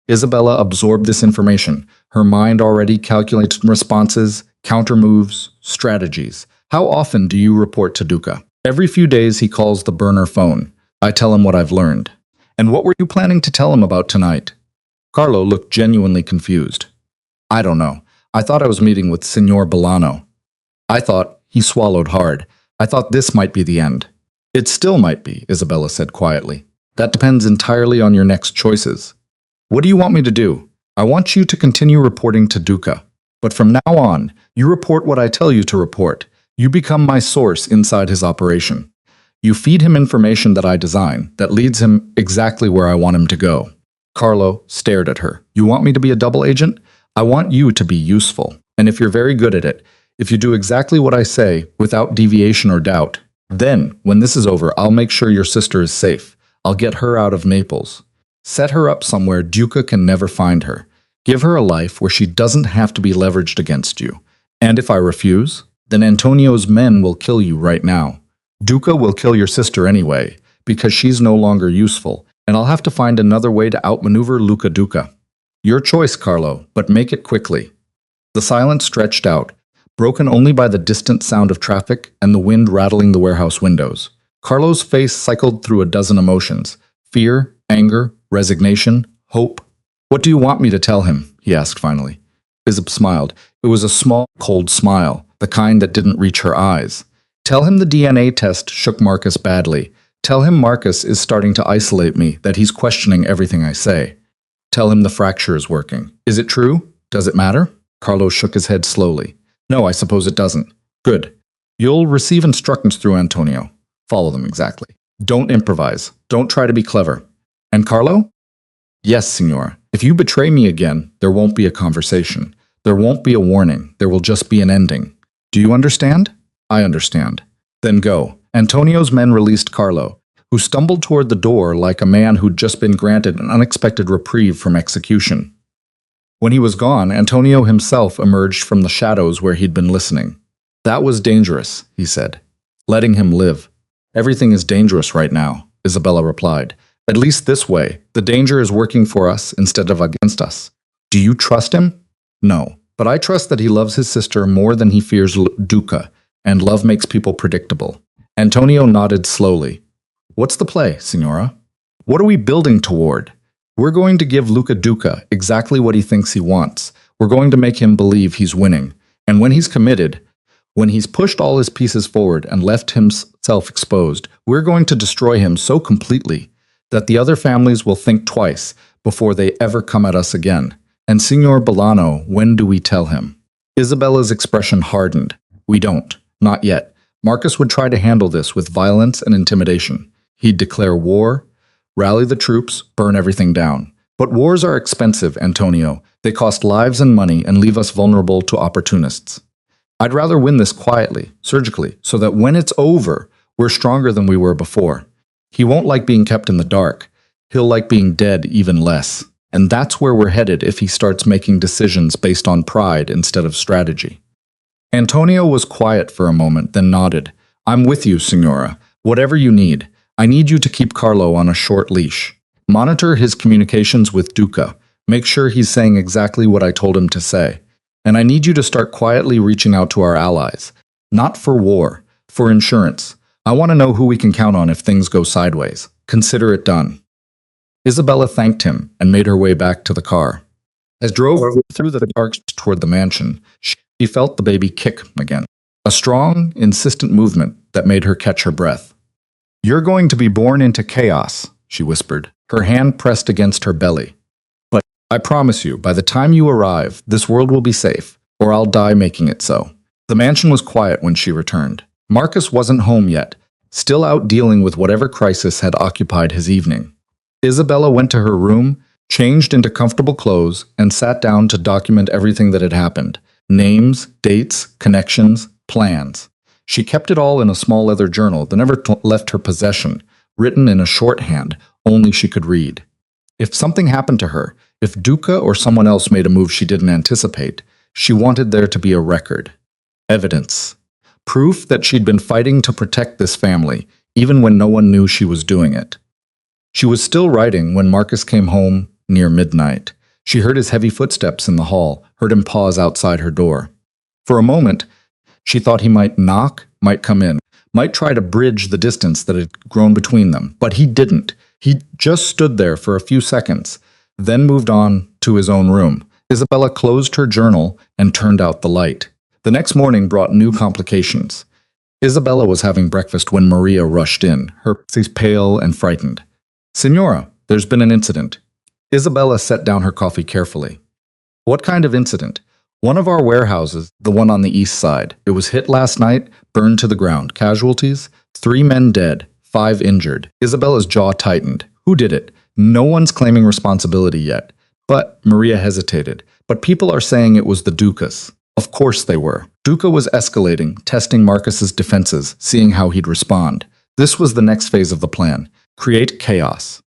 Isabella absorbed this information, her mind already calculated responses, countermoves, strategies. How often do you report to Duca? Every few days he calls the burner phone. I tell him what I've learned. And what were you planning to tell him about tonight? Carlo looked genuinely confused. I don't know. I thought I was meeting with Signor Bolano. I thought, he swallowed hard. I thought this might be the end. It still might be, Isabella said quietly. That depends entirely on your next choices. What do you want me to do? I want you to continue reporting to Duca. But from now on, you report what I tell you to report. You become my source inside his operation. You feed him information that I design, that leads him exactly where I want him to go. Carlo stared at her. You want me to be a double agent? I want you to be useful. And if you're very good at it, if you do exactly what I say, without deviation or doubt, then, when this is over, I'll make sure your sister is safe. I'll get her out of Naples. Set her up somewhere Duca can never find her. Give her a life where she doesn't have to be leveraged against you. And if I refuse, then Antonio's men will kill you right now. Duca will kill your sister anyway, because she's no longer useful, and I'll have to find another way to outmaneuver Luca Duca. Your choice, Carlo, but make it quickly. The silence stretched out, broken only by the distant sound of traffic and the wind rattling the warehouse windows. Carlo's face cycled through a dozen emotions: fear, anger, resignation, hope. What do you want me to tell him? He asked finally. Isab smiled. It was a small, cold smile, the kind that didn't reach her eyes. Tell him the DNA test shook Marcus badly. Tell him Marcus is starting to isolate me, that he's questioning everything I say. Tell him the fracture is working. Is it true? Does it matter? Carlo shook his head slowly. No, I suppose it doesn't. Good. You'll receive instructions through Antonio. Follow them exactly. Don't improvise. Don't try to be clever. And Carlo? Yes, Signora. If you betray me again, there won't be a conversation. There won't be a warning. There will just be an ending. Do you understand? I understand. Then go. Antonio's men released Carlo, who stumbled toward the door like a man who'd just been granted an unexpected reprieve from execution. When he was gone, Antonio himself emerged from the shadows where he'd been listening. That was dangerous, he said. Letting him live. Everything is dangerous right now, Isabella replied. At least this way, the danger is working for us instead of against us. Do you trust him? No, but I trust that he loves his sister more than he fears Duca, and love makes people predictable. Antonio nodded slowly. What's the play, Signora? What are we building toward? We're going to give Luca Duca exactly what he thinks he wants. We're going to make him believe he's winning. And when he's committed, when he's pushed all his pieces forward and left himself exposed, we're going to destroy him so completely that the other families will think twice before they ever come at us again. And Signor Bolano, when do we tell him? Isabella's expression hardened. We don't. Not yet. Marcus would try to handle this with violence and intimidation. He'd declare war, rally the troops, burn everything down. But wars are expensive, Antonio. They cost lives and money and leave us vulnerable to opportunists. I'd rather win this quietly, surgically, so that when it's over, we're stronger than we were before. He won't like being kept in the dark. He'll like being dead even less. And that's where we're headed if he starts making decisions based on pride instead of strategy. Antonio was quiet for a moment, then nodded. I'm with you, Signora. Whatever you need. I need you to keep Carlo on a short leash. Monitor his communications with Duca. Make sure he's saying exactly what I told him to say. And I need you to start quietly reaching out to our allies. Not for war, for insurance. I want to know who we can count on if things go sideways. Consider it done. Isabella thanked him and made her way back to the car. As drove through the dark toward the mansion, she felt the baby kick again. A strong, insistent movement that made her catch her breath. You're going to be born into chaos, she whispered, her hand pressed against her belly. But I promise you, by the time you arrive, this world will be safe, or I'll die making it so. The mansion was quiet when she returned. Marcus wasn't home yet, still out dealing with whatever crisis had occupied his evening. Isabella went to her room, changed into comfortable clothes, and sat down to document everything that had happened. Names, dates, connections, plans. She kept it all in a small leather journal that never left her possession, written in a shorthand only she could read. If something happened to her, if Duca or someone else made a move she didn't anticipate, she wanted there to be a record. Evidence. Proof that she'd been fighting to protect this family, even when no one knew she was doing it. She was still writing when Marcus came home near midnight. She heard his heavy footsteps in the hall, heard him pause outside her door. For a moment, she thought he might knock, might come in, might try to bridge the distance that had grown between them, but he didn't. He just stood there for a few seconds, then moved on to his own room. Isabella closed her journal and turned out the light. The next morning brought new complications. Isabella was having breakfast when Maria rushed in, her face pale and frightened. Signora, there's been an incident. Isabella set down her coffee carefully. What kind of incident? One of our warehouses, the one on the east side. It was hit last night, burned to the ground. Casualties? 3 men dead, 5 injured. Isabella's jaw tightened. Who did it? No one's claiming responsibility yet. But Maria hesitated. But people are saying it was the Ducas. Of course they were. Duca was escalating, testing Marcus's defenses, seeing how he'd respond. This was the next phase of the plan. Create chaos.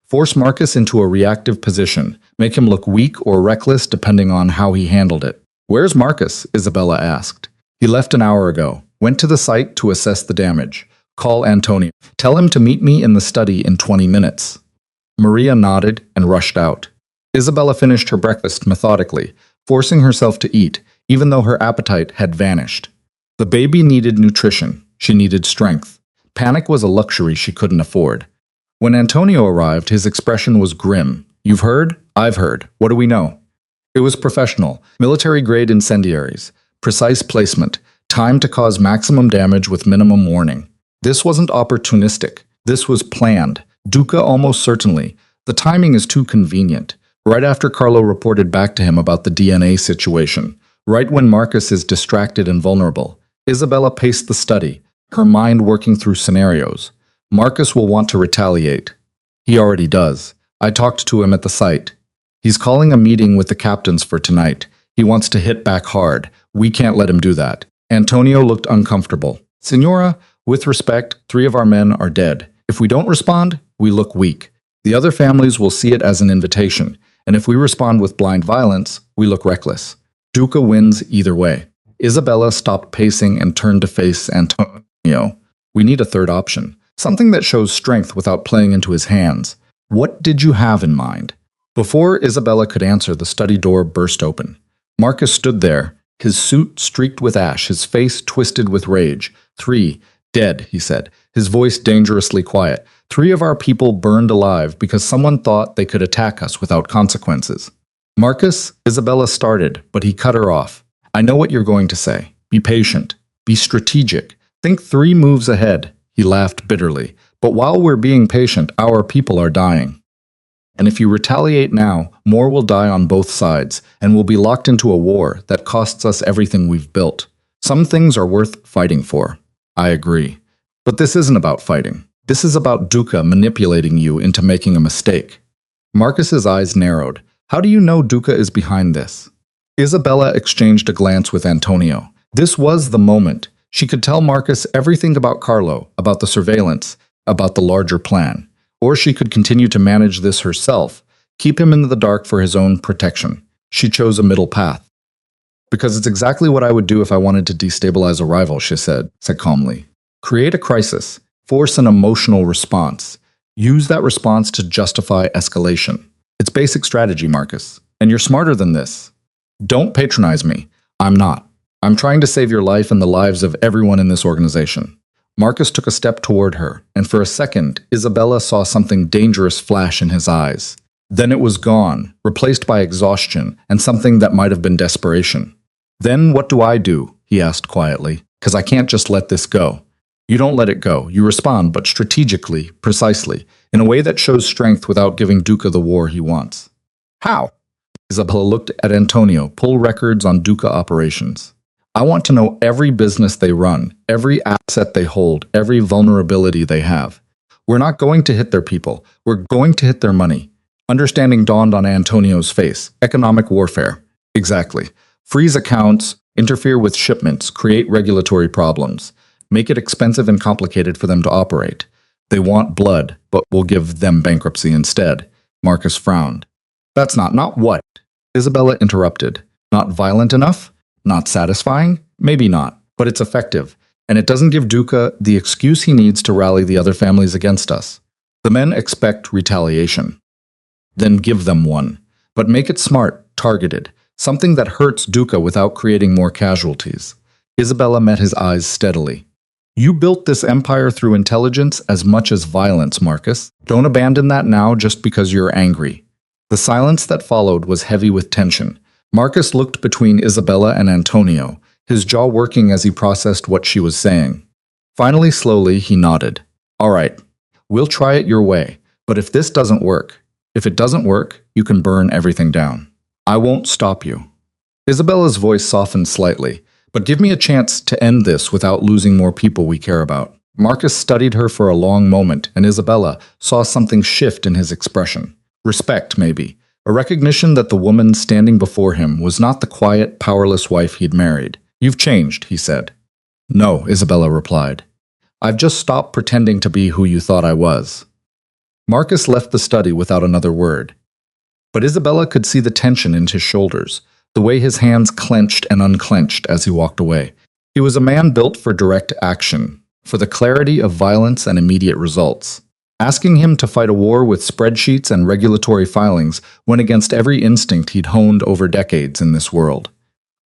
Force Marcus into a reactive position. Make him look weak or reckless depending on how he handled it. Where's Marcus? Isabella asked. He left an hour ago. Went to the site to assess the damage. Call Antonio. Tell him to meet me in the study in 20 minutes. Maria nodded and rushed out. Isabella finished her breakfast methodically, forcing herself to eat, even though her appetite had vanished. The baby needed nutrition. She needed strength. Panic was a luxury she couldn't afford. When Antonio arrived, his expression was grim. You've heard? I've heard. What do we know? It was professional, military-grade incendiaries, precise placement, time to cause maximum damage with minimum warning. This wasn't opportunistic. This was planned. Duca almost certainly. The timing is too convenient. Right after Carlo reported back to him about the DNA situation. Right when Marcus is distracted and vulnerable. Isabella paced the study, her mind working through scenarios. Marcus will want to retaliate. He already does. I talked to him at the site. He's calling a meeting with the captains for tonight. He wants to hit back hard. We can't let him do that. Antonio looked uncomfortable. Signora, with respect, 3 of our men are dead. If we don't respond, we look weak. The other families will see it as an invitation, and if we respond with blind violence, we look reckless. Duca wins either way. Isabella stopped pacing and turned to face Antonio. We need a third option. Something that shows strength without playing into his hands. What did you have in mind? Before Isabella could answer, the study door burst open. Marcus stood there, his suit streaked with ash, his face twisted with rage. 3, dead, he said. his voice dangerously quiet. 3 of our people burned alive because someone thought they could attack us without consequences. Marcus, Isabella started, but he cut her off. I know what you're going to say. Be patient. Be strategic. Think 3 moves ahead. He laughed bitterly. But while we're being patient, our people are dying. And if you retaliate now, more will die on both sides, and we'll be locked into a war that costs us everything we've built. Some things are worth fighting for. I agree. But this isn't about fighting. This is about Duca manipulating you into making a mistake. Marcus's eyes narrowed. How do you know Duca is behind this? Isabella exchanged a glance with Antonio. This was the moment. She could tell Marcus everything about Carlo, about the surveillance, about the larger plan. Or she could continue to manage this herself, keep him in the dark for his own protection. She chose a middle path. Because it's exactly what I would do if I wanted to destabilize a rival, she said calmly. Create a crisis. Force an emotional response. Use that response to justify escalation. It's basic strategy, Marcus. And you're smarter than this. Don't patronize me. I'm not. I'm trying to save your life and the lives of everyone in this organization. Marcus took a step toward her, and for a second, Isabella saw something dangerous flash in his eyes. Then it was gone, replaced by exhaustion and something that might have been desperation. Then what do I do? He asked quietly. Because I can't just let this go. You don't let it go. You respond, but strategically, precisely, in a way that shows strength without giving Duca the war he wants. How? Isabella looked at Antonio, pull records on Duca operations. I want to know every business they run, every asset they hold, every vulnerability they have. We're not going to hit their people. We're going to hit their money. Understanding dawned on Antonio's face. Economic warfare. Exactly. Freeze accounts, interfere with shipments, create regulatory problems. Make it expensive and complicated for them to operate. They want blood, but we'll give them bankruptcy instead. Marcus frowned. That's not what? Isabella interrupted. Not violent enough? Not satisfying? Maybe not, but it's effective. And it doesn't give Duca the excuse he needs to rally the other families against us. The men expect retaliation. Then give them one. But make it smart, targeted. Something that hurts Duca without creating more casualties. Isabella met his eyes steadily. You built this empire through intelligence as much as violence, Marcus. Don't abandon that now just because you're angry. The silence that followed was heavy with tension. Marcus looked between Isabella and Antonio, his jaw working as he processed what she was saying. Finally, slowly, he nodded. All right, we'll try it your way, but if this doesn't work, you can burn everything down. I won't stop you. Isabella's voice softened slightly. But give me a chance to end this without losing more people we care about. Marcus studied her for a long moment, and Isabella saw something shift in his expression. Respect, maybe. A recognition that the woman standing before him was not the quiet, powerless wife he'd married. You've changed, he said. No, Isabella replied. I've just stopped pretending to be who you thought I was. Marcus left the study without another word. But Isabella could see the tension in his shoulders. The way his hands clenched and unclenched as he walked away. He was a man built for direct action, for the clarity of violence and immediate results. Asking him to fight a war with spreadsheets and regulatory filings went against every instinct he'd honed over decades in this world.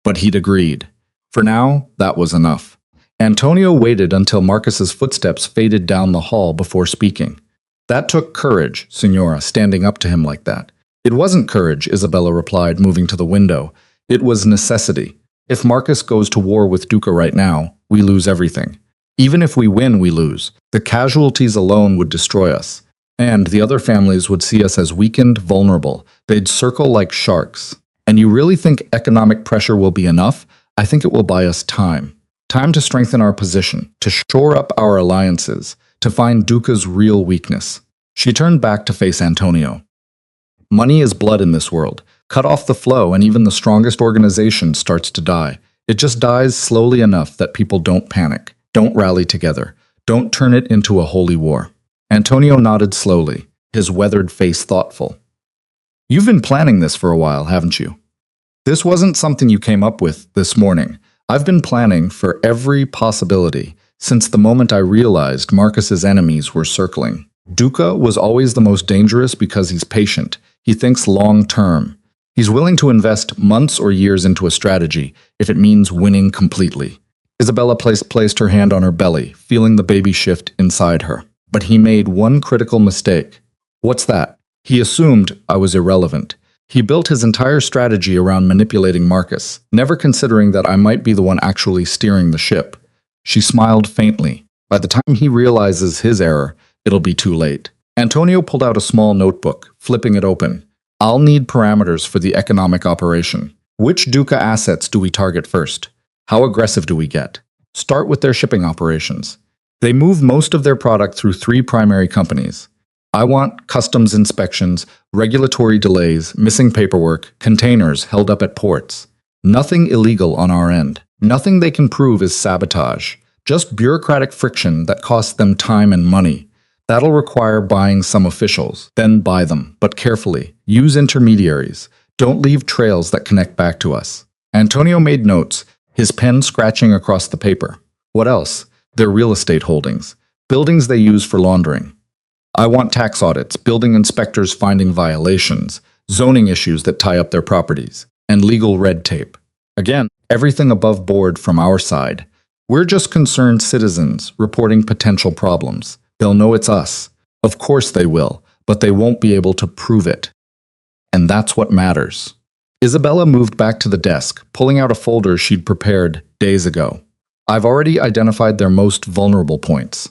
But he'd agreed. For now, that was enough. Antonio waited until Marcus's footsteps faded down the hall before speaking. That took courage, Signora, standing up to him like that. It wasn't courage, Isabella replied, moving to the window. It was necessity. If Marcus goes to war with Duca right now, we lose everything. Even if we win, we lose. The casualties alone would destroy us. And the other families would see us as weakened, vulnerable. They'd circle like sharks. And you really think economic pressure will be enough? I think it will buy us time. Time to strengthen our position, to shore up our alliances, to find Duca's real weakness. She turned back to face Antonio. Money is blood in this world. Cut off the flow and even the strongest organization starts to die. It just dies slowly enough that people don't panic, don't rally together, don't turn it into a holy war. Antonio nodded slowly, his weathered face thoughtful. You've been planning this for a while, haven't you? This wasn't something you came up with this morning. I've been planning for every possibility since the moment I realized Marcus's enemies were circling. Duca was always the most dangerous because he's patient. He thinks long-term. He's willing to invest months or years into a strategy if it means winning completely. Isabella placed her hand on her belly, feeling the baby shift inside her. But he made one critical mistake. What's that? He assumed I was irrelevant. He built his entire strategy around manipulating Marcus, never considering that I might be the one actually steering the ship. She smiled faintly. By the time he realizes his error, it'll be too late. Antonio pulled out a small notebook, flipping it open. I'll need parameters for the economic operation. Which Duca assets do we target first? How aggressive do we get? Start with their shipping operations. They move most of their product through 3 primary companies. I want customs inspections, regulatory delays, missing paperwork, containers held up at ports. Nothing illegal on our end. Nothing they can prove is sabotage. Just bureaucratic friction that costs them time and money. That'll require buying some officials. Then buy them, but carefully. Use intermediaries. Don't leave trails that connect back to us. Antonio made notes, his pen scratching across the paper. What else? Their real estate holdings. Buildings they use for laundering. I want tax audits, building inspectors finding violations, zoning issues that tie up their properties, and legal red tape. Again, everything above board from our side. We're just concerned citizens reporting potential problems. They'll know it's us. Of course they will, but they won't be able to prove it. And that's what matters. Isabella moved back to the desk, pulling out a folder she'd prepared days ago. I've already identified their most vulnerable points.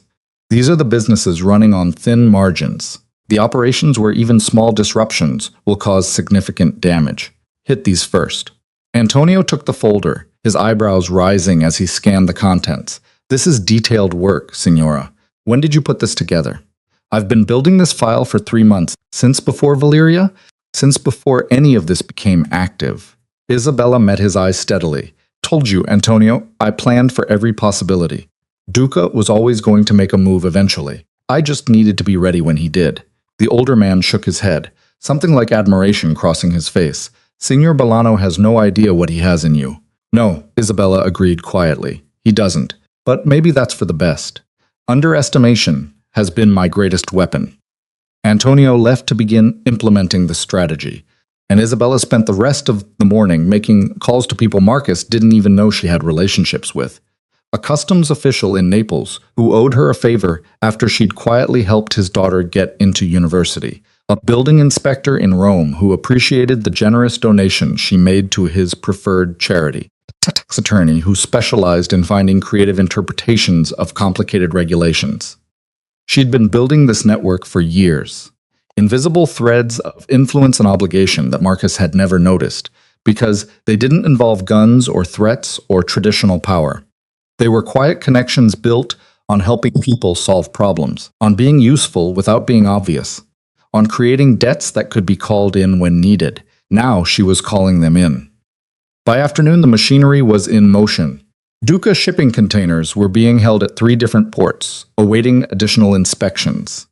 These are the businesses running on thin margins. The operations where even small disruptions will cause significant damage. Hit these first. Antonio took the folder, his eyebrows rising as he scanned the contents. This is detailed work, Signora. When did you put this together? I've been building this file for 3 months. Since before Valeria? Since before any of this became active. Isabella met his eyes steadily. Told you, Antonio, I planned for every possibility. Duca was always going to make a move eventually. I just needed to be ready when he did. The older man shook his head, something like admiration crossing his face. Signor Bolano has no idea what he has in you. No, Isabella agreed quietly. He doesn't. But maybe that's for the best. Underestimation has been my greatest weapon. Antonio left to begin implementing the strategy, and Isabella spent the rest of the morning making calls to people Marcus didn't even know she had relationships with. A customs official in Naples who owed her a favor after she'd quietly helped his daughter get into university. A building inspector in Rome who appreciated the generous donation she made to his preferred charity. A tax attorney who specialized in finding creative interpretations of complicated regulations. She'd been building this network for years. Invisible threads of influence and obligation that Marcus had never noticed, because they didn't involve guns or threats or traditional power. They were quiet connections built on helping people solve problems, on being useful without being obvious, on creating debts that could be called in when needed. Now she was calling them in. By afternoon, the machinery was in motion. Duca shipping containers were being held at 3 different ports, awaiting additional inspections.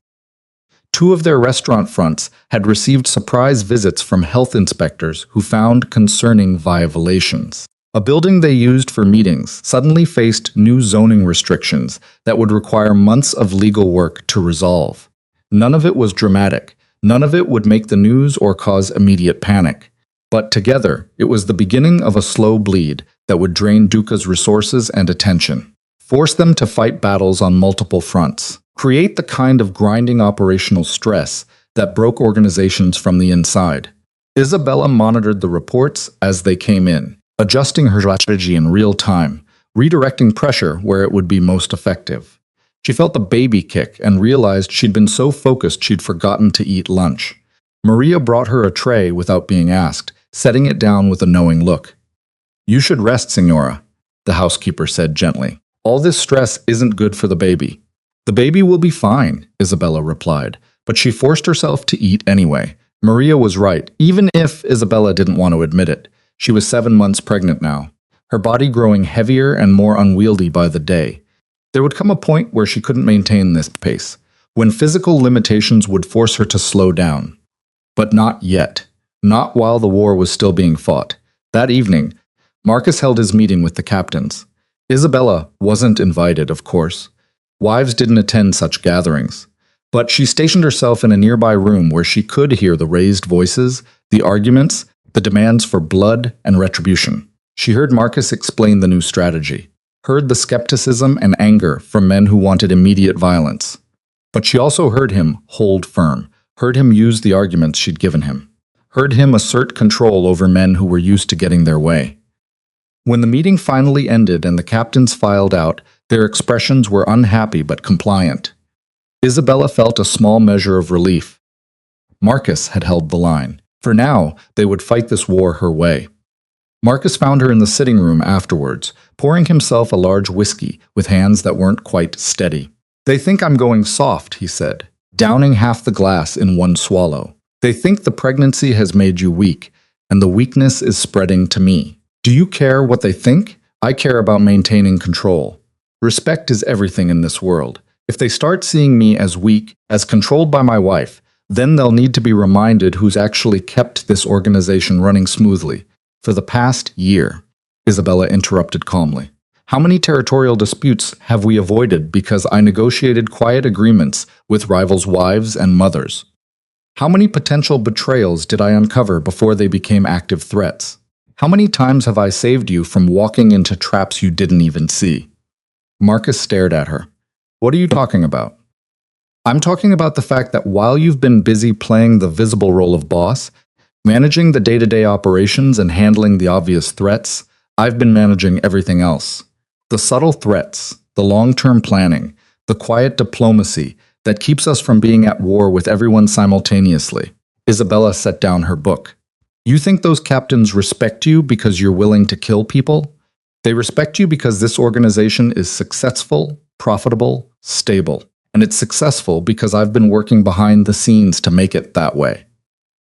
2 of their restaurant fronts had received surprise visits from health inspectors who found concerning violations. A building they used for meetings suddenly faced new zoning restrictions that would require months of legal work to resolve. None of it was dramatic. None of it would make the news or cause immediate panic. But together, it was the beginning of a slow bleed that would drain Duca's resources and attention, force them to fight battles on multiple fronts, create the kind of grinding operational stress that broke organizations from the inside. Isabella monitored the reports as they came in, adjusting her strategy in real time, redirecting pressure where it would be most effective. She felt the baby kick and realized she'd been so focused she'd forgotten to eat lunch. Maria brought her a tray without being asked, setting it down with a knowing look. You should rest, Signora, the housekeeper said gently. All this stress isn't good for the baby. The baby will be fine, Isabella replied, but she forced herself to eat anyway. Maria was right, even if Isabella didn't want to admit it. She was 7 months pregnant now, her body growing heavier and more unwieldy by the day. There would come a point where she couldn't maintain this pace, when physical limitations would force her to slow down. But not yet. Not while the war was still being fought. That evening, Marcus held his meeting with the captains. Isabella wasn't invited, of course. Wives didn't attend such gatherings. But she stationed herself in a nearby room where she could hear the raised voices, the arguments, the demands for blood and retribution. She heard Marcus explain the new strategy. heard the skepticism and anger from men who wanted immediate violence. But she also heard him hold firm, heard him use the arguments she'd given him, heard him assert control over men who were used to getting their way. When the meeting finally ended and the captains filed out, their expressions were unhappy but compliant. Isabella felt a small measure of relief. Marcus had held the line. For now, they would fight this war her way. Marcus found her in the sitting room afterwards, pouring himself a large whiskey with hands that weren't quite steady. "They think I'm going soft," he said, downing half the glass in one swallow. "They think the pregnancy has made you weak, and the weakness is spreading to me. Do you care what they think? I care about maintaining control. Respect is everything in this world. If they start seeing me as weak, as controlled by my wife, then they'll need to be reminded who's actually kept this organization running smoothly for the past year." Isabella interrupted calmly. "How many territorial disputes have we avoided because I negotiated quiet agreements with rivals' wives and mothers? How many potential betrayals did I uncover before they became active threats? How many times have I saved you from walking into traps you didn't even see?" Marcus stared at her. "What are you talking about?" "I'm talking about the fact that while you've been busy playing the visible role of boss, managing the day-to-day operations and handling the obvious threats, I've been managing everything else. The subtle threats, the long-term planning, the quiet diplomacy that keeps us from being at war with everyone simultaneously." Isabella set down her book. "You think those captains respect you because you're willing to kill people? They respect you because this organization is successful, profitable, stable. And it's successful because I've been working behind the scenes to make it that way.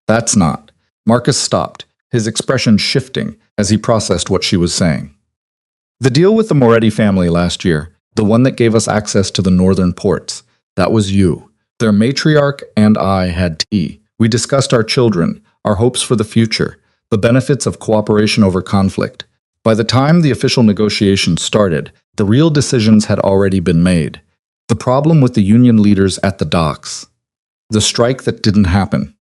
That's not." Marcus stopped, his expression shifting as he processed what she was saying. "The deal with the Moretti family last year, the one that gave us access to the northern ports, that was you. Their matriarch and I had tea. We discussed our children, our hopes for the future, the benefits of cooperation over conflict. By the time the official negotiations started, the real decisions had already been made. The problem with the union leaders at the docks. The strike that didn't happen.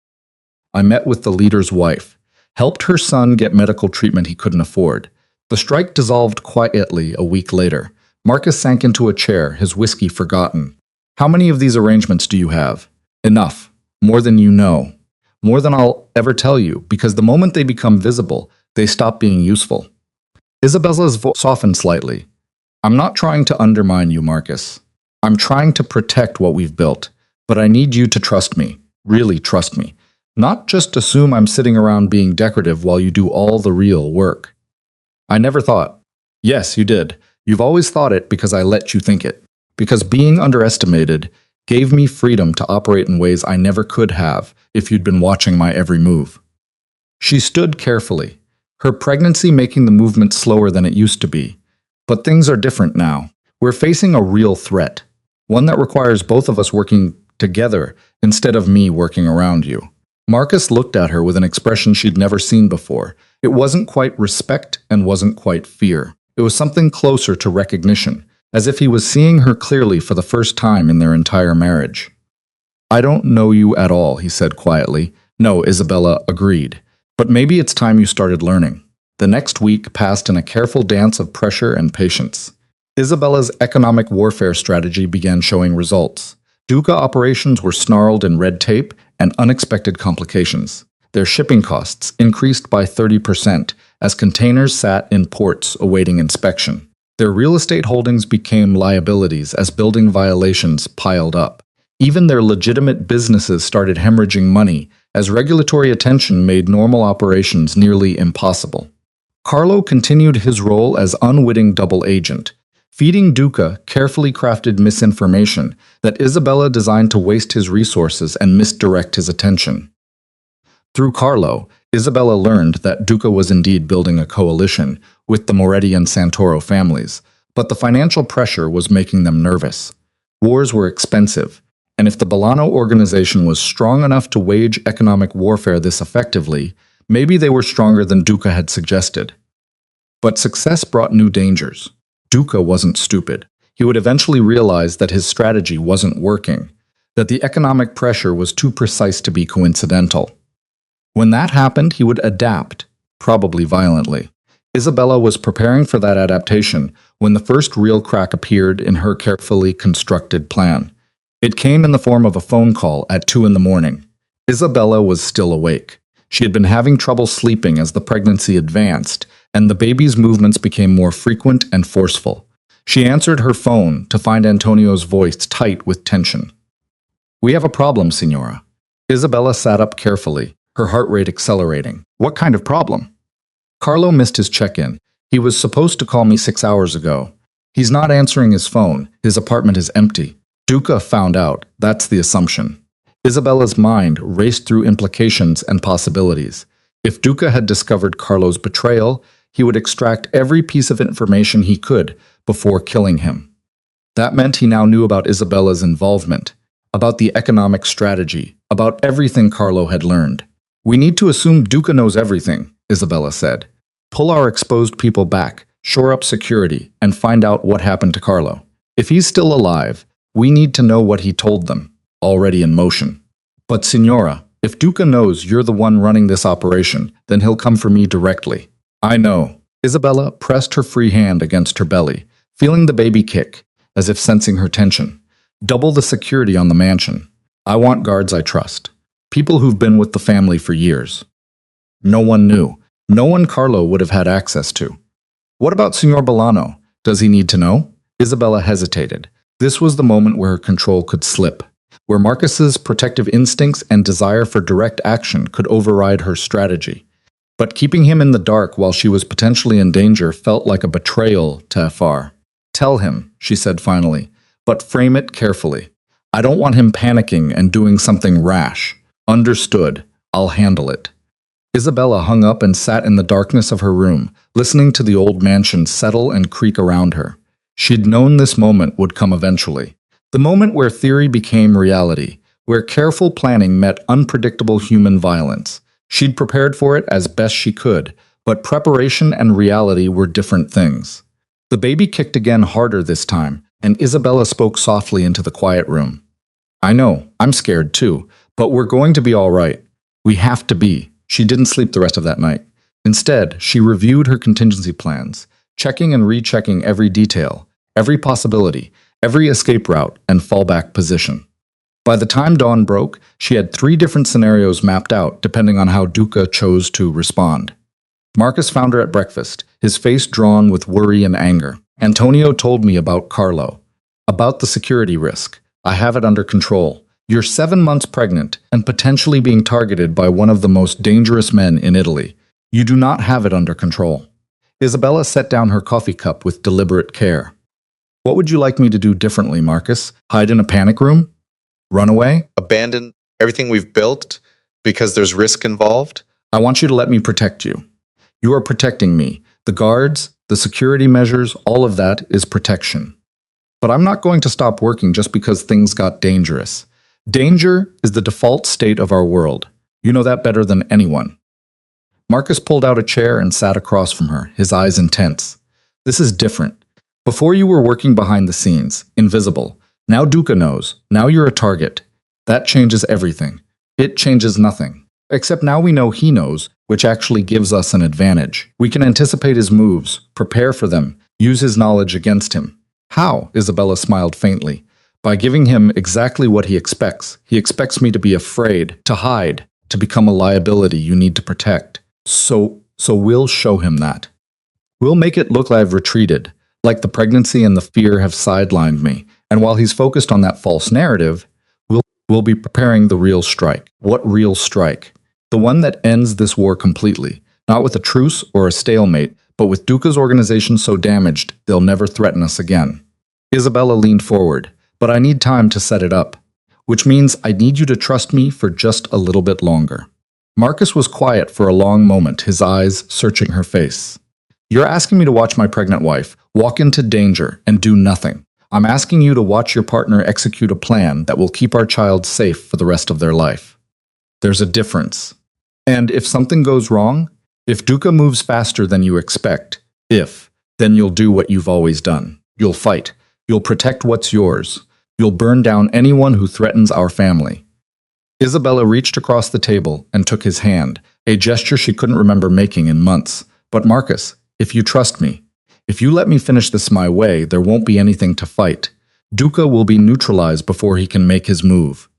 I met with the leader's wife, helped her son get medical treatment he couldn't afford. The strike dissolved quietly a week later. Marcus sank into a chair, his whiskey forgotten. "How many of these arrangements do you have?" "Enough. More than you know. More than I'll ever tell you, because the moment they become visible, they stop being useful." Isabella's voice softened slightly. "I'm not trying to undermine you, Marcus. I'm trying to protect what we've built, but I need you to trust me, really trust me. Not just assume I'm sitting around being decorative while you do all the real work." "I never thought." "Yes, you did. You've always thought it because I let you think it. Because being underestimated gave me freedom to operate in ways I never could have if you'd been watching my every move." She stood carefully, her pregnancy making the movement slower than it used to be. "But things are different now. We're facing a real threat, one that requires both of us working together instead of me working around you." Marcus looked at her with an expression she'd never seen before. It wasn't quite respect and wasn't quite fear. It was something closer to recognition, as if he was seeing her clearly for the first time in their entire marriage. "I don't know you at all," he said quietly. "No," Isabella agreed. "But maybe it's time you started learning." The next week passed in a careful dance of pressure and patience. Isabella's economic warfare strategy began showing results. Duca operations were snarled in red tape and unexpected complications. Their shipping costs increased by 30% as containers sat in ports awaiting inspection. Their real estate holdings became liabilities as building violations piled up. Even their legitimate businesses started hemorrhaging money as regulatory attention made normal operations nearly impossible. Carlo continued his role as unwitting double agent, feeding Duca carefully crafted misinformation that Isabella designed to waste his resources and misdirect his attention. Through Carlo, Isabella learned that Duca was indeed building a coalition with the Moretti and Santoro families, but the financial pressure was making them nervous. Wars were expensive, and if the Bolano organization was strong enough to wage economic warfare this effectively, maybe they were stronger than Duca had suggested. But success brought new dangers. Duca wasn't stupid. He would eventually realize that his strategy wasn't working, that the economic pressure was too precise to be coincidental. When that happened, he would adapt, probably violently. Isabella was preparing for that adaptation when the first real crack appeared in her carefully constructed plan. It came in the form of a phone call at 2 in the morning. Isabella was still awake. She had been having trouble sleeping as the pregnancy advanced, and the baby's movements became more frequent and forceful. She answered her phone to find Antonio's voice tight with tension. "We have a problem, Signora." Isabella sat up carefully, her heart rate accelerating. "What kind of problem?" "Carlo missed his check-in. He was supposed to call me 6 hours ago. He's not answering his phone. His apartment is empty. Duca found out. That's the assumption." Isabella's mind raced through implications and possibilities. If Duca had discovered Carlo's betrayal, he would extract every piece of information he could before killing him. That meant he now knew about Isabella's involvement, about the economic strategy, about everything Carlo had learned. "We need to assume Duca knows everything," Isabella said. "Pull our exposed people back, shore up security, and find out what happened to Carlo. If he's still alive, we need to know what he told them, already in motion." "But Signora, if Duca knows you're the one running this operation, then he'll come for me directly." "I know." Isabella pressed her free hand against her belly, feeling the baby kick, as if sensing her tension. "Double the security on the mansion. I want guards I trust. People who've been with the family for years." No one knew. No one Carlo would have had access to. "What about Signor Bolano? Does he need to know?" Isabella hesitated. This was the moment where her control could slip, where Marcus's protective instincts and desire for direct action could override her strategy. But keeping him in the dark while she was potentially in danger felt like a betrayal to Fr. "Tell him," she said finally, "but frame it carefully. I don't want him panicking and doing something rash." "Understood. I'll handle it." Isabella hung up and sat in the darkness of her room, listening to the old mansion settle and creak around her. She'd known this moment would come eventually. The moment where theory became reality, where careful planning met unpredictable human violence. She'd prepared for it as best she could, but preparation and reality were different things. The baby kicked again harder this time, and Isabella spoke softly into the quiet room. "I know, I'm scared too, but we're going to be all right. We have to be." She didn't sleep the rest of that night. Instead, she reviewed her contingency plans, checking and rechecking every detail, every possibility, every escape route and fallback position. By the time dawn broke, she had 3 different scenarios mapped out depending on how Duca chose to respond. Marcus found her at breakfast, his face drawn with worry and anger. "Antonio told me about Carlo. About the security risk. I have it under control. You're 7 months pregnant and potentially being targeted by one of the most dangerous men in Italy. You do not have it under control." Isabella set down her coffee cup with deliberate care. "What would you like me to do differently, Marcus? Hide in a panic room? Run away? Abandon everything we've built because there's risk involved?" I want you to let me protect you. You are protecting me. The guards, the security measures, all of that is protection. But I'm not going to stop working just because things got dangerous. Danger is the default state of our world. You know that better than anyone." Marcus pulled out a chair and sat across from her, his eyes intense. "This is different. Before you were working behind the scenes, invisible. Now Duca knows. Now you're a target. That changes everything. It changes nothing. Except now we know he knows, which actually gives us an advantage. We can anticipate his moves, prepare for them, use his knowledge against him." "How?" Isabella smiled faintly. "By giving him exactly what he expects. He expects me to be afraid, to hide, to become a liability you need to protect. So we'll show him that. We'll make it look like I've retreated, like the pregnancy and the fear have sidelined me. And while he's focused on that false narrative, we'll be preparing the real strike." "What real strike?" "The one that ends this war completely. Not with a truce or a stalemate, but with Duca's organization so damaged they'll never threaten us again." Isabella leaned forward. "But I need time to set it up. Which means I need you to trust me for just a little bit longer." Marcus was quiet for a long moment, his eyes searching her face. "You're asking me to watch my pregnant wife walk into danger and do nothing. I'm asking you to watch your partner execute a plan that will keep our child safe for the rest of their life. There's a difference. And if something goes wrong, if Duca moves faster than you expect, then you'll do what you've always done. You'll fight. You'll protect what's yours. You'll burn down anyone who threatens our family." Isabella reached across the table and took his hand, a gesture she couldn't remember making in months. "But Marcus, If you trust me. If you let me finish this my way, there won't be anything to fight. Duca will be neutralized before he can make his move.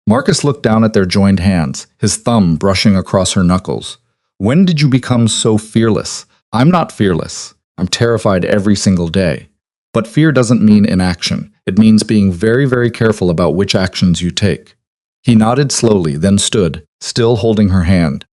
Marcus looked down at their joined hands, his thumb brushing across her knuckles. When did you become so fearless? I'm not fearless. I'm terrified every single day. But fear doesn't mean inaction. It means being very, very careful about which actions you take. He nodded slowly, then stood, still holding her hand.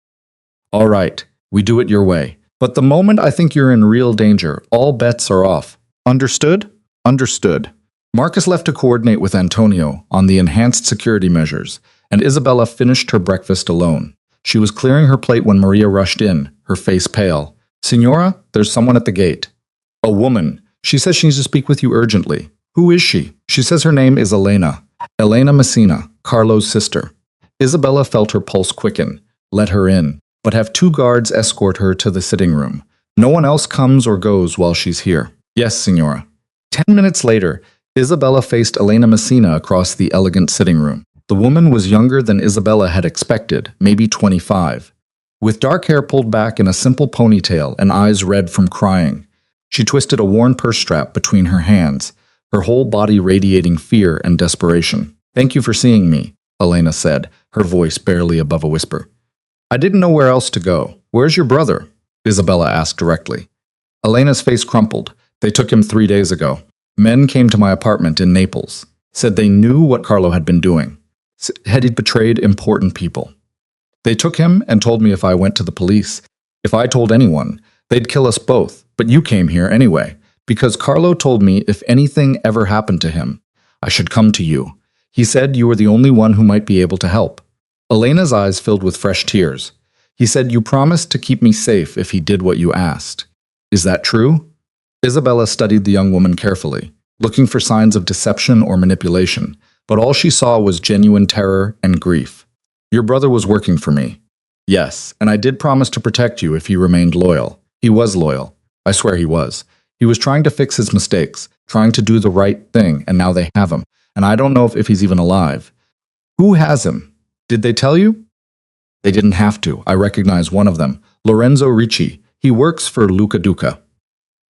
All right, we do it your way. But the moment I think you're in real danger, all bets are off. Understood? Understood. Marcus left to coordinate with Antonio on the enhanced security measures, and Isabella finished her breakfast alone. She was clearing her plate when Maria rushed in, her face pale. Signora, there's someone at the gate. A woman. She says she needs to speak with you urgently. Who is she? She says her name is Elena. Elena Messina, Carlo's sister. Isabella felt her pulse quicken. Let her in, but have 2 guards escort her to the sitting room. No one else comes or goes while she's here. Yes, Signora. 10 minutes later, Isabella faced Elena Messina across the elegant sitting room. The woman was younger than Isabella had expected, maybe 25. With dark hair pulled back in a simple ponytail and eyes red from crying, she twisted a worn purse strap between her hands, her whole body radiating fear and desperation. Thank you for seeing me, Elena said, her voice barely above a whisper. I didn't know where else to go. Where's your brother? Isabella asked directly. Elena's face crumpled. They took him 3 days ago. Men came to my apartment in Naples, said they knew what Carlo had been doing. Had he betrayed important people. They took him and told me if I went to the police, if I told anyone, they'd kill us both, but you came here anyway, because Carlo told me if anything ever happened to him, I should come to you. He said you were the only one who might be able to help. Elena's eyes filled with fresh tears. He said you promised to keep me safe if he did what you asked. Is that true? Isabella studied the young woman carefully, looking for signs of deception or manipulation, but all she saw was genuine terror and grief. Your brother was working for me. Yes, and I did promise to protect you if he remained loyal. He was loyal. I swear he was. He was trying to fix his mistakes, trying to do the right thing, and now they have him. And I don't know if he's even alive. Who has him? Did they tell you? They didn't have to. I recognize one of them. Lorenzo Ricci. He works for Luca Duca.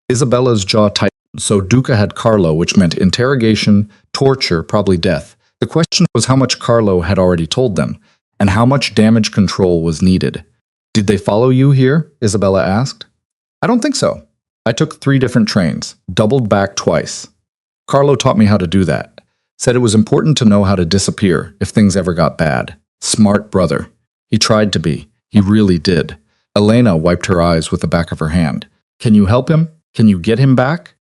Isabella's jaw tightened, so Duca had Carlo, which meant interrogation, torture, probably death. The question was how much Carlo had already told them, and how much damage control was needed. Did they follow you here? Isabella asked. I don't think so. I took 3 different trains, doubled back twice. Carlo taught me how to do that. Said it was important to know how to disappear if things ever got bad. Smart brother. He tried to be. He really did. Elena wiped her eyes with the back of her hand. Can you help him? Can you get him back?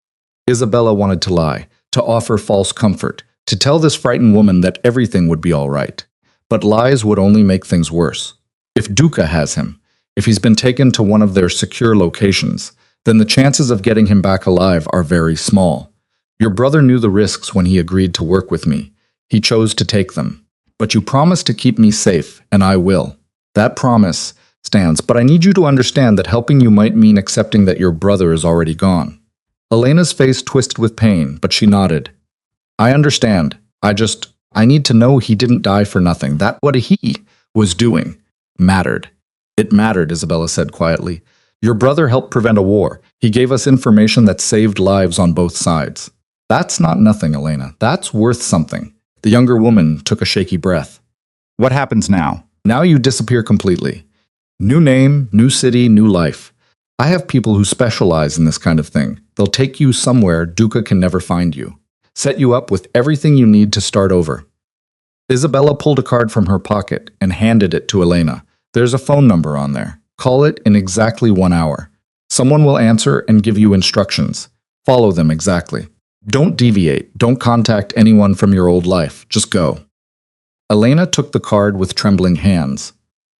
Isabella wanted to lie, to offer false comfort, to tell this frightened woman that everything would be all right. But lies would only make things worse. If Duca has him, if he's been taken to one of their secure locations, then the chances of getting him back alive are very small. Your brother knew the risks when he agreed to work with me. He chose to take them. But you promised to keep me safe, and I will. That promise stands, but I need you to understand that helping you might mean accepting that your brother is already gone. Elena's face twisted with pain, but she nodded. I understand. I need to know he didn't die for nothing. That what he was doing mattered. It mattered, Isabella said quietly. Your brother helped prevent a war. He gave us information that saved lives on both sides. That's not nothing, Elena. That's worth something. The younger woman took a shaky breath. What happens now? Now you disappear completely. New name, new city, new life. I have people who specialize in this kind of thing. They'll take you somewhere Duca can never find you. Set you up with everything you need to start over. Isabella pulled a card from her pocket and handed it to Elena. There's a phone number on there. Call it in exactly 1 hour. Someone will answer and give you instructions. Follow them exactly. Don't deviate. Don't contact anyone from your old life. Just go. Elena took the card with trembling hands.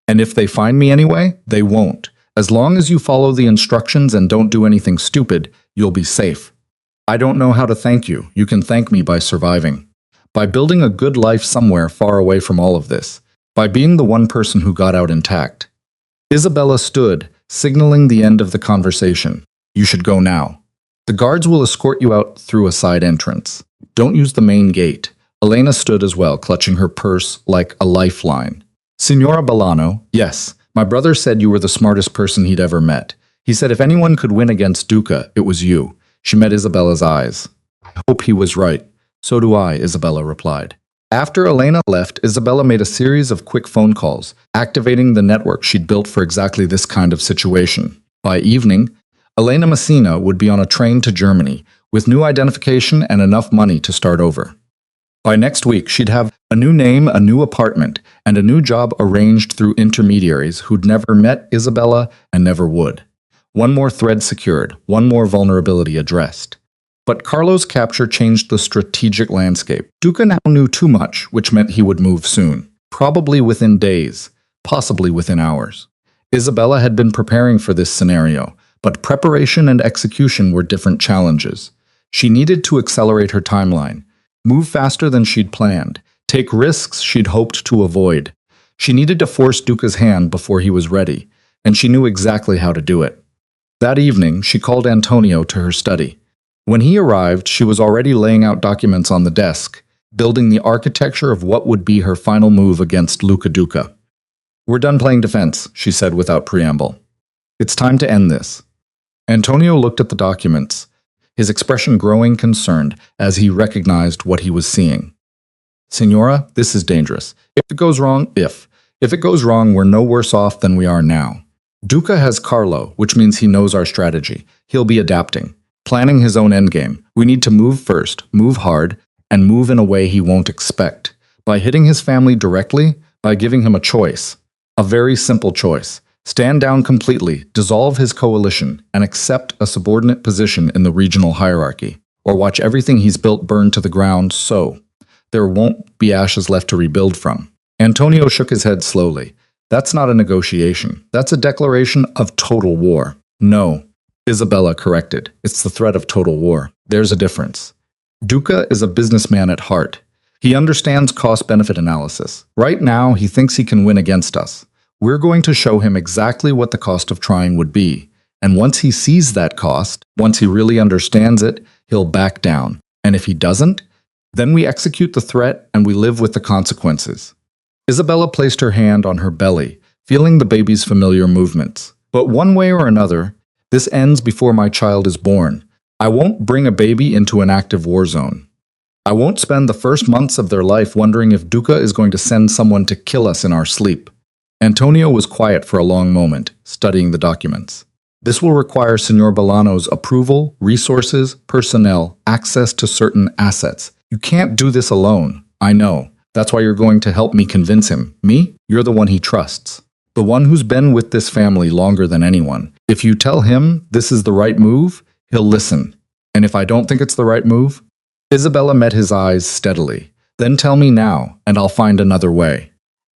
And if they find me anyway, they won't. As long as you follow the instructions and don't do anything stupid, you'll be safe. I don't know how to thank you. You can thank me by surviving. By building a good life somewhere far away from all of this. By being the one person who got out intact. Isabella stood, signaling the end of the conversation. You should go now. The guards will escort you out through a side entrance. Don't use the main gate. Elena stood as well, clutching her purse like a lifeline. Signora Bellano, yes, my brother said you were the smartest person he'd ever met. He said if anyone could win against Duca, it was you. She met Isabella's eyes. I hope he was right. So do I, Isabella replied. After Elena left, Isabella made a series of quick phone calls, activating the network she'd built for exactly this kind of situation. By evening, Elena Messina would be on a train to Germany, with new identification and enough money to start over. By next week, she'd have a new name, a new apartment, and a new job arranged through intermediaries who'd never met Isabella and never would. One more thread secured, one more vulnerability addressed. But Carlo's capture changed the strategic landscape. Duca now knew too much, which meant he would move soon. Probably within days, possibly within hours. Isabella had been preparing for this scenario, but preparation and execution were different challenges. She needed to accelerate her timeline, move faster than she'd planned, take risks she'd hoped to avoid. She needed to force Duca's hand before he was ready, and she knew exactly how to do it. That evening, she called Antonio to her study. When he arrived, she was already laying out documents on the desk, building the architecture of what would be her final move against Luca Duca. "We're done playing defense," she said without preamble. "It's time to end this." Antonio looked at the documents, his expression growing concerned as he recognized what he was seeing. "Signora, this is dangerous. If it goes wrong, we're no worse off than we are now. Duca has Carlo, which means he knows our strategy. He'll be adapting, planning his own endgame. We need to move first, move hard, and move in a way he won't expect. By hitting his family directly, by giving him a choice. A very simple choice. Stand down completely, dissolve his coalition, and accept a subordinate position in the regional hierarchy. Or watch everything he's built burn to the ground so there won't be ashes left to rebuild from." Antonio shook his head slowly. "That's not a negotiation. That's a declaration of total war." "No," Isabella corrected. "It's the threat of total war. There's a difference. Duca is a businessman at heart. He understands cost-benefit analysis. Right now, he thinks he can win against us. We're going to show him exactly what the cost of trying would be. And once he sees that cost, once he really understands it, he'll back down. And if he doesn't, then we execute the threat and we live with the consequences." Isabella placed her hand on her belly, feeling the baby's familiar movements. "But one way or another, this ends before my child is born. I won't bring a baby into an active war zone. I won't spend the first months of their life wondering if Duca is going to send someone to kill us in our sleep." Antonio was quiet for a long moment, studying the documents. "This will require Signor Bolano's approval, resources, personnel, access to certain assets. You can't do this alone. I know. That's why you're going to help me convince him. Me? You're the one he trusts. The one who's been with this family longer than anyone. If you tell him this is the right move, he'll listen. And if I don't think it's the right move?" Isabella met his eyes steadily. "Then tell me now, and I'll find another way.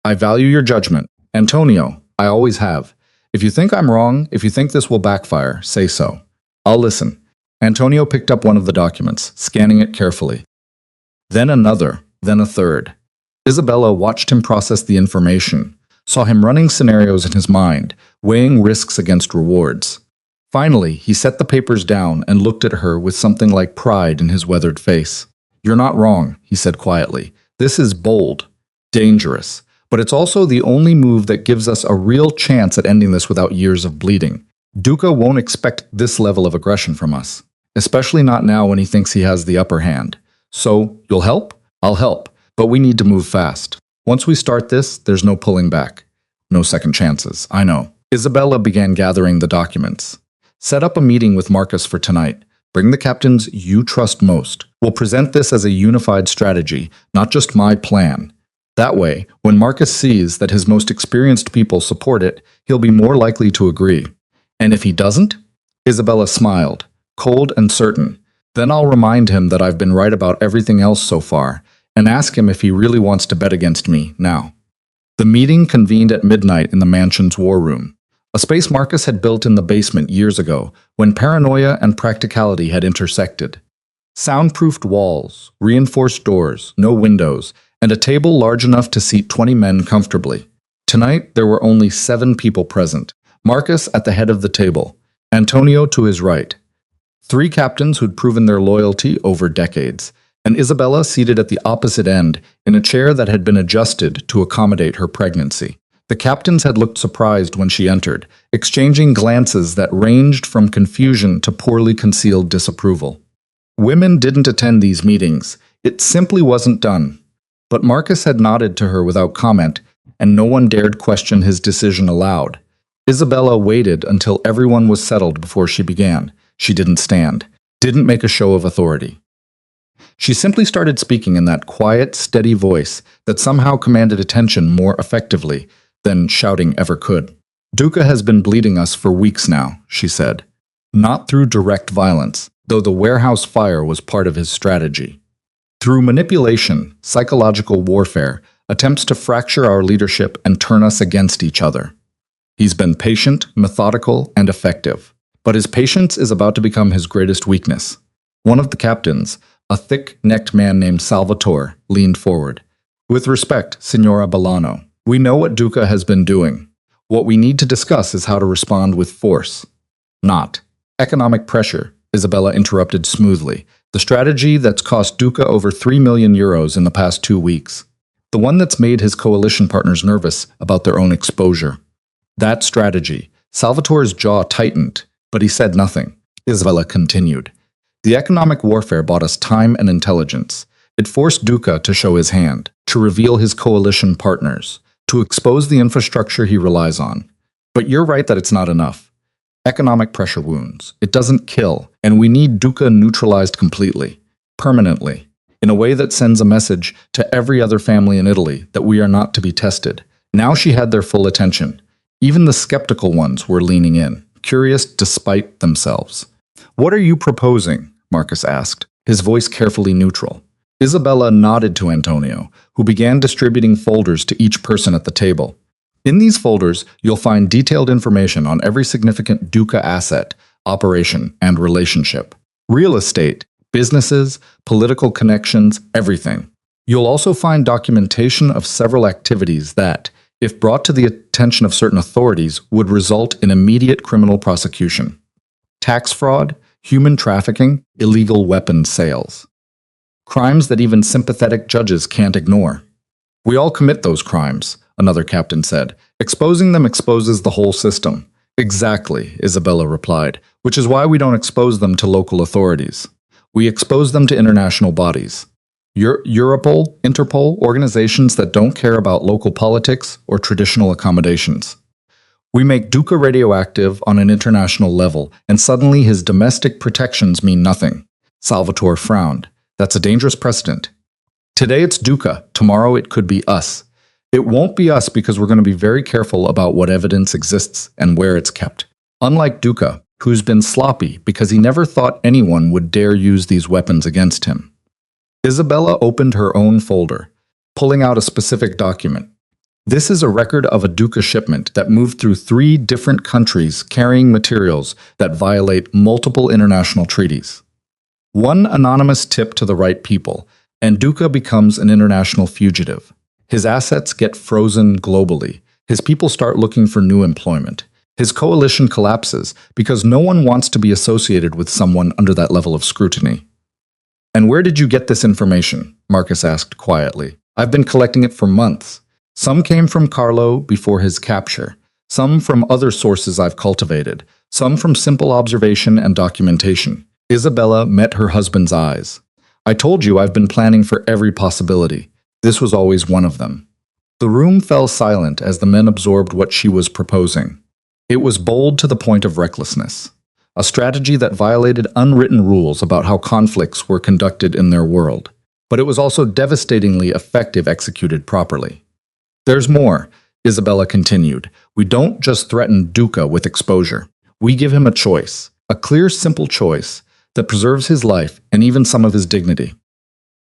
I value your judgment. Antonio, I always have. If you think I'm wrong, if you think this will backfire, say so. I'll listen." Antonio picked up one of the documents, scanning it carefully. Then another, then a third. Isabella watched him process the information, saw him running scenarios in his mind, weighing risks against rewards. Finally, he set the papers down and looked at her with something like pride in his weathered face. "You're not wrong," he said quietly. "This is bold, dangerous, but it's also the only move that gives us a real chance at ending this without years of bleeding. Duca won't expect this level of aggression from us, especially not now when he thinks he has the upper hand. So, you'll help? I'll help, but we need to move fast. Once we start this, there's no pulling back. No second chances, I know." Isabella began gathering the documents. "Set up a meeting with Marcus for tonight. Bring the captains you trust most. We'll present this as a unified strategy, not just my plan. That way, when Marcus sees that his most experienced people support it, he'll be more likely to agree. And if he doesn't?" Isabella smiled, cold and certain. "Then I'll remind him that I've been right about everything else so far, and ask him if he really wants to bet against me now." The meeting convened at midnight in the mansion's war room, a space Marcus had built in the basement years ago when paranoia and practicality had intersected. Soundproofed walls, reinforced doors, no windows, and a table large enough to seat 20 men comfortably. Tonight, there were only 7 people present. Marcus at the head of the table, Antonio to his right, 3 captains who'd proven their loyalty over decades, and Isabella seated at the opposite end in a chair that had been adjusted to accommodate her pregnancy. The captains had looked surprised when she entered, exchanging glances that ranged from confusion to poorly concealed disapproval. Women didn't attend these meetings. It simply wasn't done. But Marcus had nodded to her without comment, and no one dared question his decision aloud. Isabella waited until everyone was settled before she began. She didn't stand, didn't make a show of authority. She simply started speaking in that quiet, steady voice that somehow commanded attention more effectively than shouting ever could. Duca has been bleeding us for weeks now, she said. Not through direct violence, though the warehouse fire was part of his strategy. Through manipulation, psychological warfare, attempts to fracture our leadership and turn us against each other. He's been patient, methodical, and effective. But his patience is about to become his greatest weakness. One of the captains, a thick-necked man named Salvatore, leaned forward. With respect, Signora Bolano, we know what Duca has been doing. What we need to discuss is how to respond with force. Not economic pressure, Isabella interrupted smoothly. The strategy that's cost Duca over 3 million euros in the past 2 weeks. The one that's made his coalition partners nervous about their own exposure. That strategy. Salvatore's jaw tightened, but he said nothing. Isabella continued. The economic warfare bought us time and intelligence. It forced Duca to show his hand, to reveal his coalition partners, to expose the infrastructure he relies on. But you're right that it's not enough. Economic pressure wounds. It doesn't kill, and we need Duca neutralized completely, permanently, in a way that sends a message to every other family in Italy that we are not to be tested. Now she had their full attention. Even the skeptical ones were leaning in, curious despite themselves. What are you proposing? Marcus asked, his voice carefully neutral. Isabella nodded to Antonio, who began distributing folders to each person at the table. In these folders, you'll find detailed information on every significant Duca asset, operation, and relationship. Real estate, businesses, political connections, everything. You'll also find documentation of several activities that, if brought to the attention of certain authorities, would result in immediate criminal prosecution. Tax fraud, human trafficking, illegal weapons sales. Crimes that even sympathetic judges can't ignore. We all commit those crimes, another captain said. Exposing them exposes the whole system. Exactly, Isabella replied, which is why we don't expose them to local authorities. We expose them to international bodies. Europol, Interpol, organizations that don't care about local politics or traditional accommodations. We make Duca radioactive on an international level, and suddenly his domestic protections mean nothing. Salvatore frowned. That's a dangerous precedent. Today it's Duca, tomorrow it could be us. It won't be us because we're going to be very careful about what evidence exists and where it's kept. Unlike Duca, who's been sloppy because he never thought anyone would dare use these weapons against him. Isabella opened her own folder, pulling out a specific document. This is a record of a Duca shipment that moved through 3 different countries carrying materials that violate multiple international treaties. One anonymous tip to the right people, and Duca becomes an international fugitive. His assets get frozen globally. His people start looking for new employment. His coalition collapses because no one wants to be associated with someone under that level of scrutiny. And where did you get this information? Marcus asked quietly. I've been collecting it for months. Some came from Carlo before his capture. Some from other sources I've cultivated. Some from simple observation and documentation. Isabella met her husband's eyes. I told you I've been planning for every possibility. This was always one of them. The room fell silent as the men absorbed what she was proposing. It was bold to the point of recklessness. A strategy that violated unwritten rules about how conflicts were conducted in their world. But it was also devastatingly effective executed properly. There's more, Isabella continued. We don't just threaten Duca with exposure. We give him a choice, a clear, simple choice that preserves his life and even some of his dignity.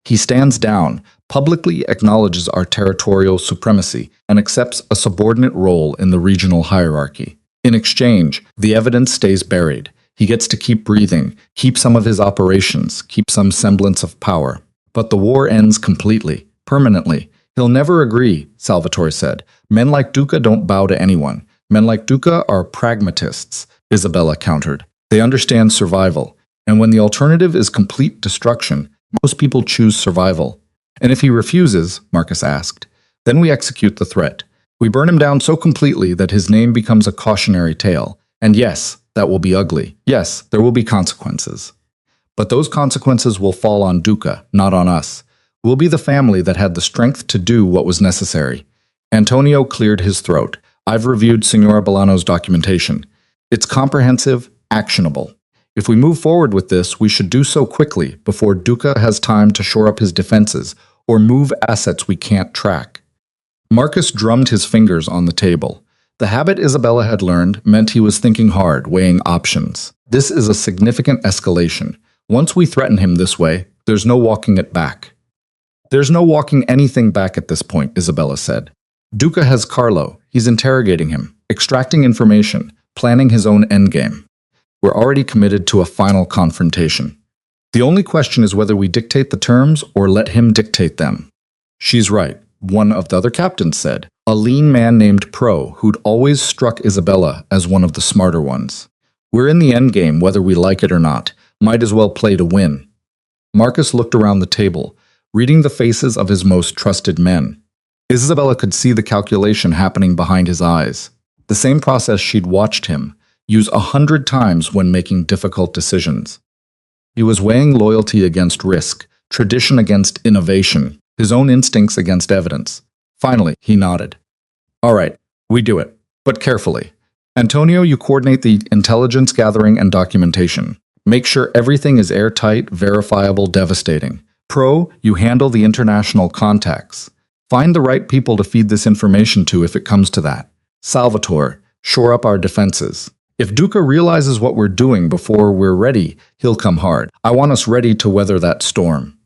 He stands down, publicly acknowledges our territorial supremacy, and accepts a subordinate role in the regional hierarchy. In exchange, the evidence stays buried. He gets to keep breathing, keep some of his operations, keep some semblance of power. But the war ends completely, permanently. He'll never agree, Salvatore said. Men like Duca don't bow to anyone. Men like Duca are pragmatists, Isabella countered. They understand survival. And when the alternative is complete destruction, most people choose survival. And if he refuses, Marcus asked, then we execute the threat. We burn him down so completely that his name becomes a cautionary tale. And yes, that will be ugly. Yes, there will be consequences. But those consequences will fall on Duca, not on us. We'll be the family that had the strength to do what was necessary. Antonio cleared his throat. I've reviewed Signora Bolano's documentation. It's comprehensive, actionable. If we move forward with this, we should do so quickly before Duca has time to shore up his defenses or move assets we can't track. Marcus drummed his fingers on the table. The habit Isabella had learned meant he was thinking hard, weighing options. This is a significant escalation. Once we threaten him this way, there's no walking it back. There's no walking anything back at this point, Isabella said. Duca has Carlo. He's interrogating him, extracting information, planning his own endgame. We're already committed to a final confrontation. The only question is whether we dictate the terms or let him dictate them. She's right, one of the other captains said. A lean man named Pro, who'd always struck Isabella as one of the smarter ones. We're in the endgame whether we like it or not. Might as well play to win. Marcus looked around the table, reading the faces of his most trusted men. Isabella could see the calculation happening behind his eyes. The same process she'd watched him use 100 times when making difficult decisions. He was weighing loyalty against risk, tradition against innovation, his own instincts against evidence. Finally, he nodded. All right, we do it, but carefully. Antonio, you coordinate the intelligence gathering and documentation. Make sure everything is airtight, verifiable, devastating. Pro, you handle the international contacts. Find the right people to feed this information to if it comes to that. Salvatore, shore up our defenses. If Duca realizes what we're doing before we're ready, he'll come hard. I want us ready to weather that storm.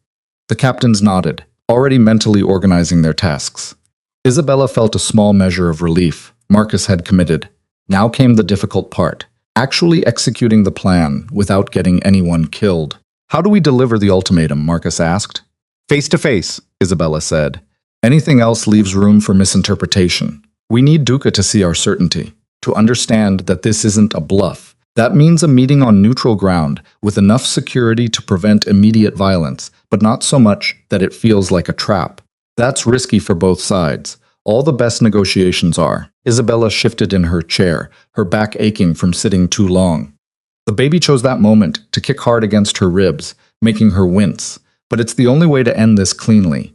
The captains nodded, already mentally organizing their tasks. Isabella felt a small measure of relief. Marcus had committed. Now came the difficult part, actually executing the plan without getting anyone killed. How do we deliver the ultimatum? Marcus asked. Face to face, Isabella said. Anything else leaves room for misinterpretation. We need Duca to see our certainty, to understand that this isn't a bluff. That means a meeting on neutral ground with enough security to prevent immediate violence, but not so much that it feels like a trap. That's risky for both sides. All the best negotiations are. Isabella shifted in her chair, her back aching from sitting too long. The baby chose that moment to kick hard against her ribs, making her wince. But it's the only way to end this cleanly.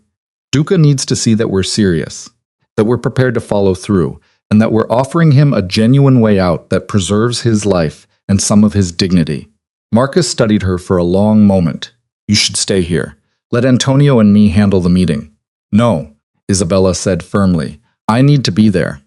Duca needs to see that we're serious, that we're prepared to follow through, and that we're offering him a genuine way out that preserves his life and some of his dignity. Marcus studied her for a long moment. You should stay here. Let Antonio and me handle the meeting. No, Isabella said firmly. I need to be there.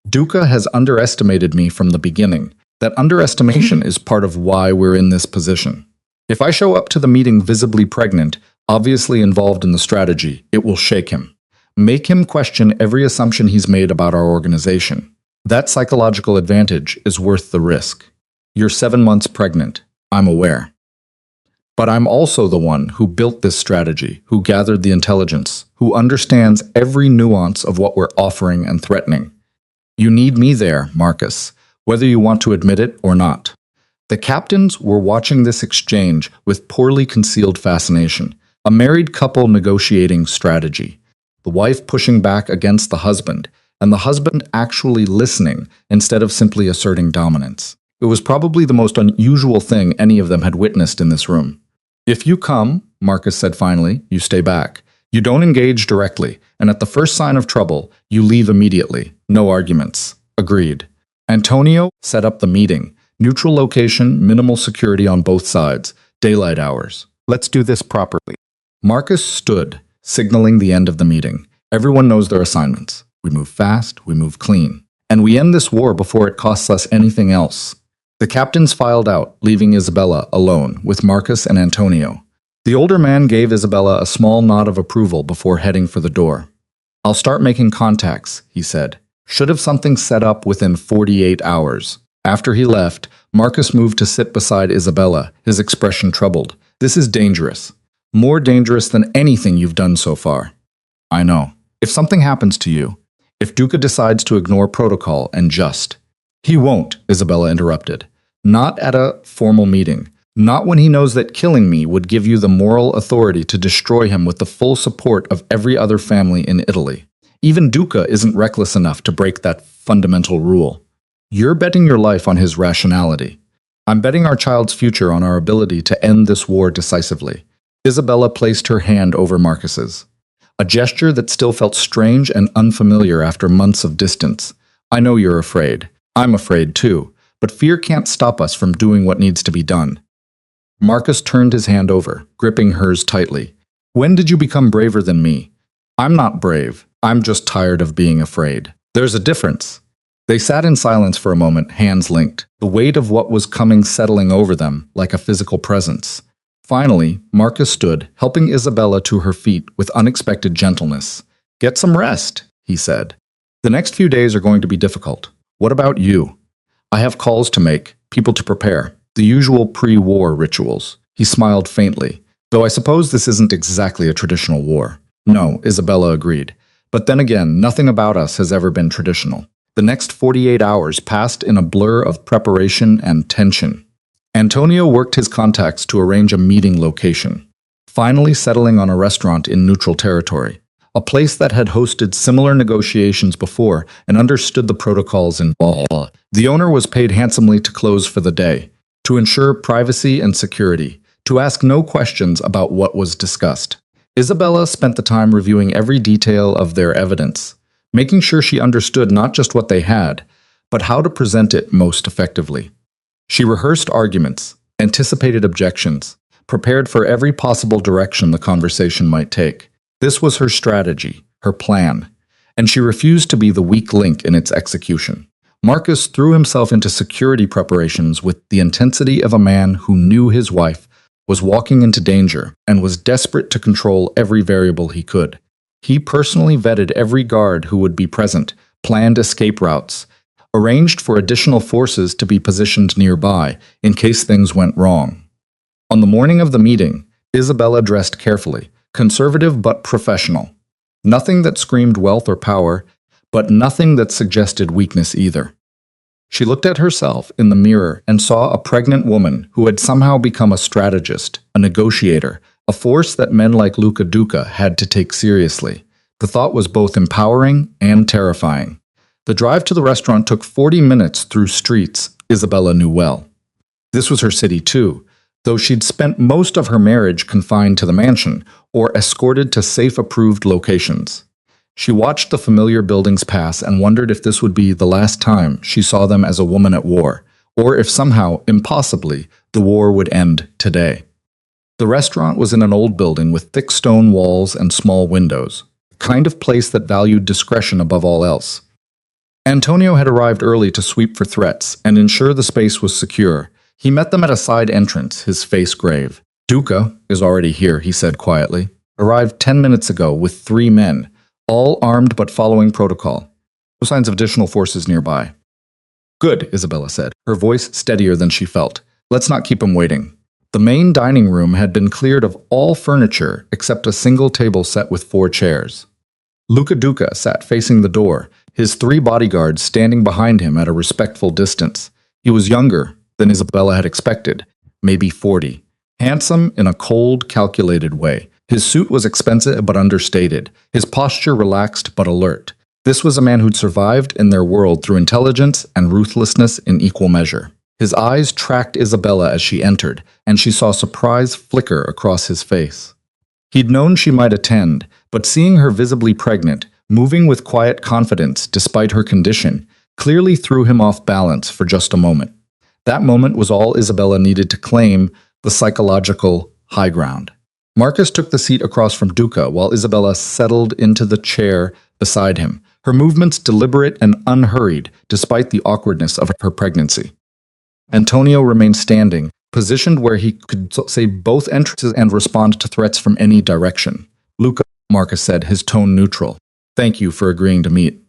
Duca has underestimated me from the beginning. That underestimation is part of why we're in this position. If I show up to the meeting visibly pregnant, obviously involved in the strategy, it will shake him. Make him question every assumption he's made about our organization. That psychological advantage is worth the risk. You're 7 months pregnant, I'm aware. But I'm also the one who built this strategy, who gathered the intelligence, who understands every nuance of what we're offering and threatening. You need me there, Marcus, whether you want to admit it or not. The captains were watching this exchange with poorly concealed fascination, a married couple negotiating strategy. The wife pushing back against the husband, and the husband actually listening instead of simply asserting dominance. It was probably the most unusual thing any of them had witnessed in this room. If you come, Marcus said finally, you stay back. You don't engage directly, and at the first sign of trouble, you leave immediately. No arguments. Agreed. Antonio set up the meeting. Neutral location, minimal security on both sides. Daylight hours. Let's do this properly. Marcus stood, signaling the end of the meeting. Everyone knows their assignments. We move fast, we move clean. And we end this war before it costs us anything else. The captains filed out, leaving Isabella alone with Marcus and Antonio. The older man gave Isabella a small nod of approval before heading for the door. I'll start making contacts, he said. Should have something set up within 48 hours. After he left, Marcus moved to sit beside Isabella, his expression troubled. This is dangerous. More dangerous than anything you've done so far. I know. If something happens to you, if Duca decides to ignore protocol and just... He won't, Isabella interrupted. Not at a formal meeting. Not when he knows that killing me would give you the moral authority to destroy him with the full support of every other family in Italy. Even Duca isn't reckless enough to break that fundamental rule. You're betting your life on his rationality. I'm betting our child's future on our ability to end this war decisively. Isabella placed her hand over Marcus's. A gesture that still felt strange and unfamiliar after months of distance. I know you're afraid. I'm afraid too. But fear can't stop us from doing what needs to be done. Marcus turned his hand over, gripping hers tightly. When did you become braver than me? I'm not brave. I'm just tired of being afraid. There's a difference. They sat in silence for a moment, hands linked, the weight of what was coming settling over them like a physical presence. Finally, Marcus stood, helping Isabella to her feet with unexpected gentleness. Get some rest, he said. The next few days are going to be difficult. What about you? I have calls to make, people to prepare, the usual pre-war rituals. He smiled faintly, though I suppose this isn't exactly a traditional war. No, Isabella agreed. But then again, nothing about us has ever been traditional. The next 48 hours passed in a blur of preparation and tension. Antonio worked his contacts to arrange a meeting location, finally settling on a restaurant in neutral territory, a place that had hosted similar negotiations before and understood the protocols involved. The owner was paid handsomely to close for the day, to ensure privacy and security, to ask no questions about what was discussed. Isabella spent the time reviewing every detail of their evidence, making sure she understood not just what they had, but how to present it most effectively. She rehearsed arguments, anticipated objections, prepared for every possible direction the conversation might take. This was her strategy, her plan, and she refused to be the weak link in its execution. Marcus threw himself into security preparations with the intensity of a man who knew his wife was walking into danger and was desperate to control every variable he could. He personally vetted every guard who would be present, planned escape routes, arranged for additional forces to be positioned nearby in case things went wrong. On the morning of the meeting, Isabella dressed carefully, conservative but professional. Nothing that screamed wealth or power, but nothing that suggested weakness either. She looked at herself in the mirror and saw a pregnant woman who had somehow become a strategist, a negotiator, a force that men like Luca Duca had to take seriously. The thought was both empowering and terrifying. The drive to the restaurant took 40 minutes through streets Isabella knew well. This was her city too, though she'd spent most of her marriage confined to the mansion or escorted to safe-approved locations. She watched the familiar buildings pass and wondered if this would be the last time she saw them as a woman at war, or if somehow, impossibly, the war would end today. The restaurant was in an old building with thick stone walls and small windows, the kind of place that valued discretion above all else. Antonio had arrived early to sweep for threats and ensure the space was secure. He met them at a side entrance, his face grave. Duca is already here, he said quietly. Arrived 10 minutes ago with 3 men, all armed but following protocol. No signs of additional forces nearby. Good, Isabella said, her voice steadier than she felt. Let's not keep him waiting. The main dining room had been cleared of all furniture except a single table set with 4 chairs. Luca Duca sat facing the door, his 3 bodyguards standing behind him at a respectful distance. He was younger than Isabella had expected, maybe 40. Handsome in a cold, calculated way. His suit was expensive but understated, his posture relaxed but alert. This was a man who'd survived in their world through intelligence and ruthlessness in equal measure. His eyes tracked Isabella as she entered, and she saw surprise flicker across his face. He'd known she might attend, but seeing her visibly pregnant, moving with quiet confidence despite her condition, clearly threw him off balance for just a moment. That moment was all Isabella needed to claim the psychological high ground. Marcus took the seat across from Duca while Isabella settled into the chair beside him, her movements deliberate and unhurried despite the awkwardness of her pregnancy. Antonio remained standing, positioned where he could save both entrances and respond to threats from any direction. Luca, Marcus said, his tone neutral. Thank you for agreeing to meet.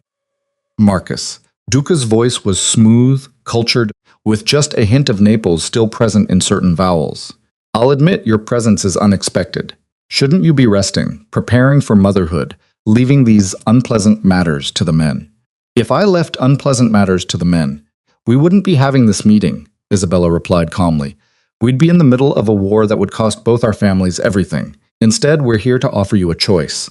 Marcus. Duca's voice was smooth, cultured, with just a hint of Naples still present in certain vowels. I'll admit your presence is unexpected. Shouldn't you be resting, preparing for motherhood, leaving these unpleasant matters to the men? If I left unpleasant matters to the men, we wouldn't be having this meeting, Isabella replied calmly. We'd be in the middle of a war that would cost both our families everything. Instead, we're here to offer you a choice.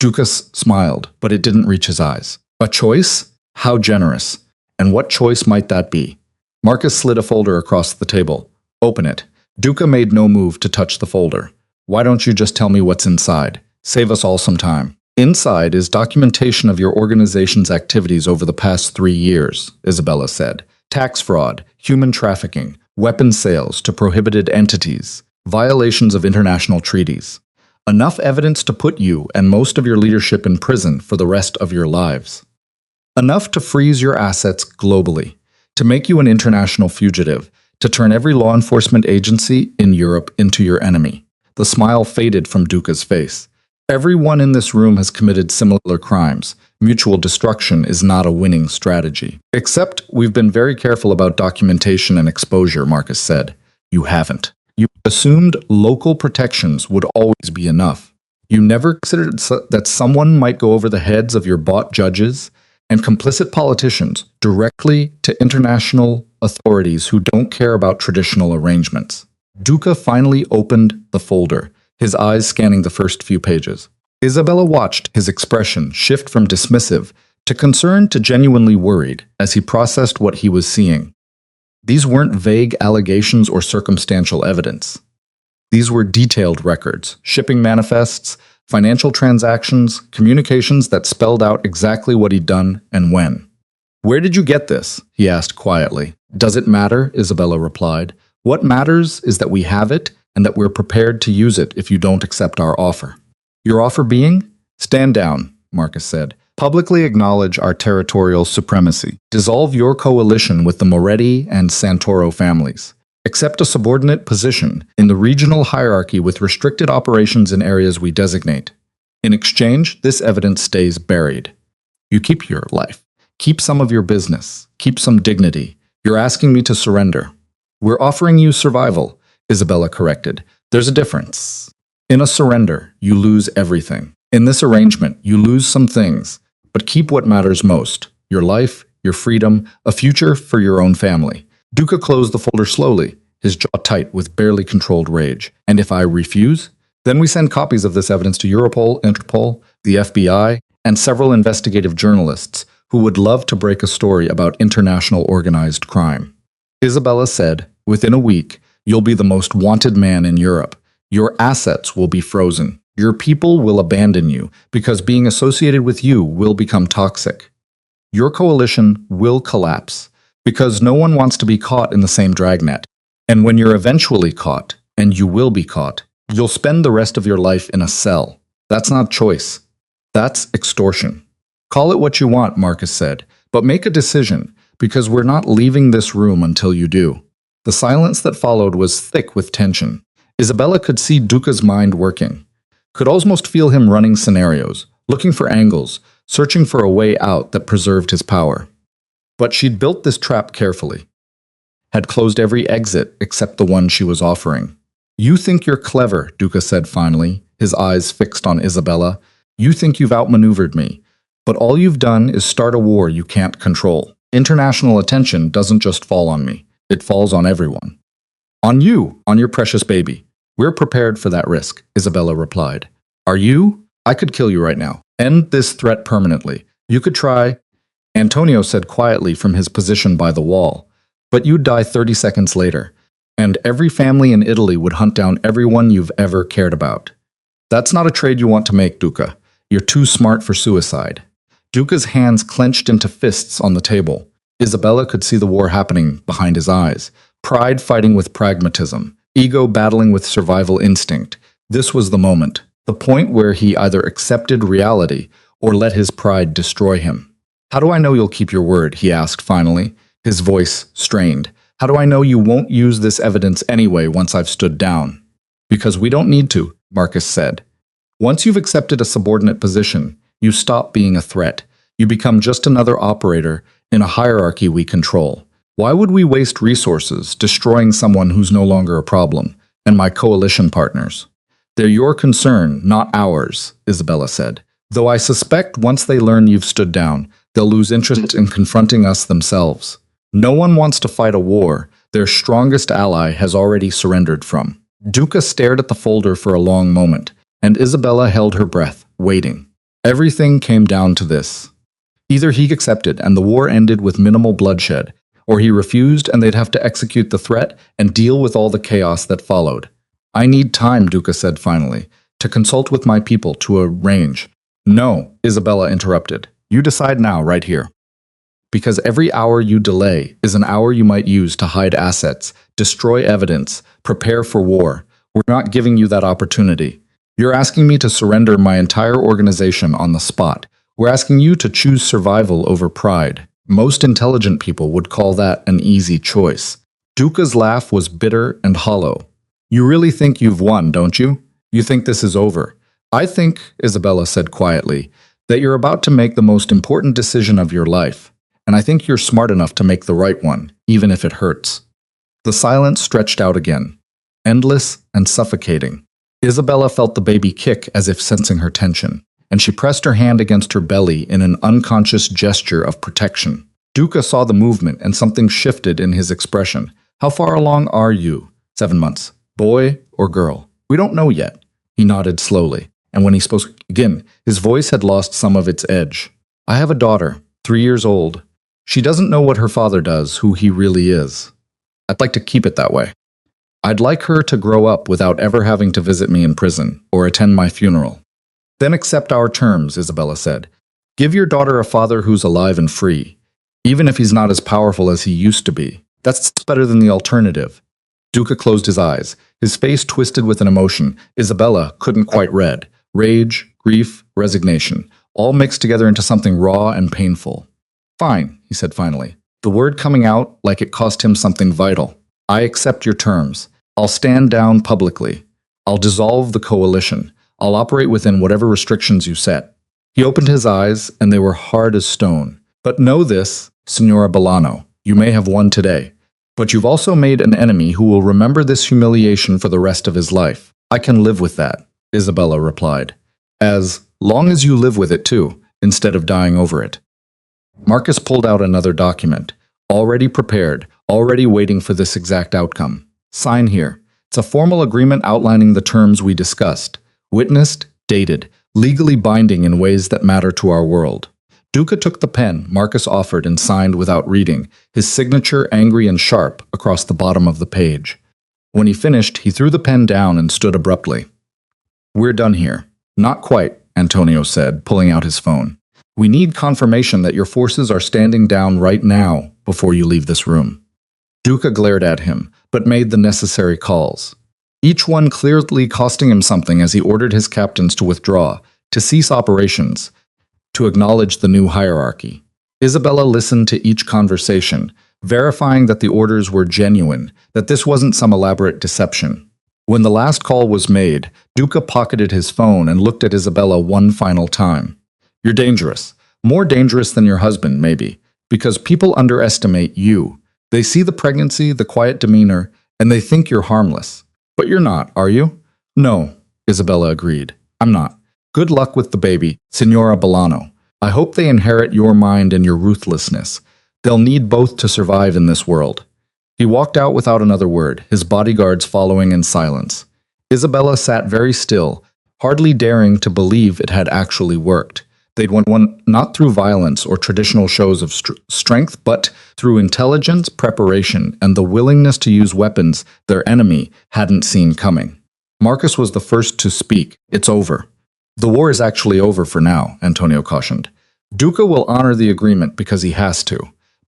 Dukas smiled, but it didn't reach his eyes. A choice? How generous. And what choice might that be? Marcus slid a folder across the table. Open it. Duca made no move to touch the folder. Why don't you just tell me what's inside? Save us all some time. Inside is documentation of your organization's activities over the past 3 years, Isabella said. Tax fraud, human trafficking, weapons sales to prohibited entities, violations of international treaties. Enough evidence to put you and most of your leadership in prison for the rest of your lives. Enough to freeze your assets globally, to make you an international fugitive, to turn every law enforcement agency in Europe into your enemy. The smile faded from Duca's face. Everyone in this room has committed similar crimes. Mutual destruction is not a winning strategy. Except we've been very careful about documentation and exposure, Marcus said. You haven't. You assumed local protections would always be enough. You never considered that someone might go over the heads of your bought judges and complicit politicians directly to international authorities who don't care about traditional arrangements. Duca finally opened the folder, his eyes scanning the first few pages. Isabella watched his expression shift from dismissive to concerned to genuinely worried as he processed what he was seeing. These weren't vague allegations or circumstantial evidence. These were detailed records, shipping manifests, financial transactions, communications that spelled out exactly what he'd done and when. Where did you get this? He asked quietly. Does it matter? Isabella replied. What matters is that we have it and that we're prepared to use it if you don't accept our offer. Your offer being? Stand down, Marcus said. Publicly acknowledge our territorial supremacy. Dissolve your coalition with the Moretti and Santoro families. Accept a subordinate position in the regional hierarchy with restricted operations in areas we designate. In exchange, this evidence stays buried. You keep your life. Keep some of your business. Keep some dignity. You're asking me to surrender. We're offering you survival, Isabella corrected. There's a difference. In a surrender, you lose everything. In this arrangement, you lose some things, but keep what matters most. Your life, your freedom, a future for your own family. Duca closed the folder slowly, his jaw tight with barely controlled rage. And if I refuse? Then we send copies of this evidence to Europol, Interpol, the FBI, and several investigative journalists who would love to break a story about international organized crime. Isabella said, within a week, you'll be the most wanted man in Europe. Your assets will be frozen. Your people will abandon you because being associated with you will become toxic. Your coalition will collapse because no one wants to be caught in the same dragnet. And when you're eventually caught, and you will be caught, you'll spend the rest of your life in a cell. That's not choice. That's extortion. Call it what you want, Marcus said, but make a decision, because we're not leaving this room until you do. The silence that followed was thick with tension. Isabella could see Duca's mind working, could almost feel him running scenarios, looking for angles, searching for a way out that preserved his power. But she'd built this trap carefully, had closed every exit except the one she was offering. You think you're clever, Duca said finally, his eyes fixed on Isabella. You think you've outmaneuvered me, but all you've done is start a war you can't control. International attention doesn't just fall on me, it falls on everyone. On you, on your precious baby. We're prepared for that risk, Isabella replied. Are you? I could kill you right now. End this threat permanently. You could try, Antonio said quietly from his position by the wall, but you'd die 30 seconds later, and every family in Italy would hunt down everyone you've ever cared about. That's not a trade you want to make, Duca. You're too smart for suicide. Duca's hands clenched into fists on the table. Isabella could see the war happening behind his eyes. Pride fighting with pragmatism. Ego battling with survival instinct. This was the moment. The point where he either accepted reality or let his pride destroy him. How do I know you'll keep your word? He asked finally, his voice strained. How do I know you won't use this evidence anyway once I've stood down? Because we don't need to, Marcus said. Once you've accepted a subordinate position, you stop being a threat. You become just another operator in a hierarchy we control. Why would we waste resources destroying someone who's no longer a problem? And my coalition partners. They're your concern, not ours, Isabella said. Though I suspect once they learn you've stood down, they'll lose interest in confronting us themselves. No one wants to fight a war their strongest ally has already surrendered from. Duca stared at the folder for a long moment, and Isabella held her breath, waiting. Everything came down to this. Either he accepted and the war ended with minimal bloodshed, or he refused and they'd have to execute the threat and deal with all the chaos that followed. I need time, Duca said finally, to consult with my people to arrange. No, Isabella interrupted. You decide now, right here. Because every hour you delay is an hour you might use to hide assets, destroy evidence, prepare for war. We're not giving you that opportunity. You're asking me to surrender my entire organization on the spot. We're asking you to choose survival over pride. Most intelligent people would call that an easy choice. Duca's laugh was bitter and hollow. You really think you've won, don't you? You think this is over. I think, Isabella said quietly, that you're about to make the most important decision of your life. And I think you're smart enough to make the right one, even if it hurts. The silence stretched out again, endless and suffocating. Isabella felt the baby kick as if sensing her tension, and she pressed her hand against her belly in an unconscious gesture of protection. Duca saw the movement and something shifted in his expression. How far along are you? 7 months. Boy or girl? We don't know yet. He nodded slowly, and when he spoke again, his voice had lost some of its edge. I have a daughter, 3 years old. She doesn't know what her father does, who he really is. I'd like to keep it that way. I'd like her to grow up without ever having to visit me in prison or attend my funeral. Then accept our terms, Isabella said. Give your daughter a father who's alive and free, even if he's not as powerful as he used to be. That's better than the alternative. Duca closed his eyes, his face twisted with an emotion Isabella couldn't quite read. Rage, grief, resignation, all mixed together into something raw and painful. Fine, he said finally, the word coming out like it cost him something vital. I accept your terms. I'll stand down publicly. I'll dissolve the coalition. I'll operate within whatever restrictions you set. He opened his eyes, and they were hard as stone. But know this, Signora Bolano, you may have won today. But you've also made an enemy who will remember this humiliation for the rest of his life. I can live with that, Isabella replied. As long as you live with it too, instead of dying over it. Marcus pulled out another document, already prepared, already waiting for this exact outcome. Sign here. It's a formal agreement outlining the terms we discussed. Witnessed, dated, legally binding in ways that matter to our world. Duca took the pen Marcus offered and signed without reading, his signature angry and sharp across the bottom of the page. When he finished, he threw the pen down and stood abruptly. We're done here. Not quite, Antonio said, pulling out his phone. We need confirmation that your forces are standing down right now before you leave this room. Duca glared at him, but made the necessary calls. Each one clearly costing him something as he ordered his captains to withdraw, to cease operations, to acknowledge the new hierarchy. Isabella listened to each conversation, verifying that the orders were genuine, that this wasn't some elaborate deception. When the last call was made, Duca pocketed his phone and looked at Isabella one final time. You're dangerous. More dangerous than your husband, maybe, because people underestimate you. They see the pregnancy, the quiet demeanor, and they think you're harmless. But you're not, are you? No, Isabella agreed. I'm not. Good luck with the baby, Signora Bolano. I hope they inherit your mind and your ruthlessness. They'll need both to survive in this world. He walked out without another word, his bodyguards following in silence. Isabella sat very still, hardly daring to believe it had actually worked. They'd won not through violence or traditional shows of strength, but through intelligence, preparation, and the willingness to use weapons their enemy hadn't seen coming. Marcus was the first to speak. It's over. The war is actually over for now, Antonio cautioned. Duca will honor the agreement because he has to,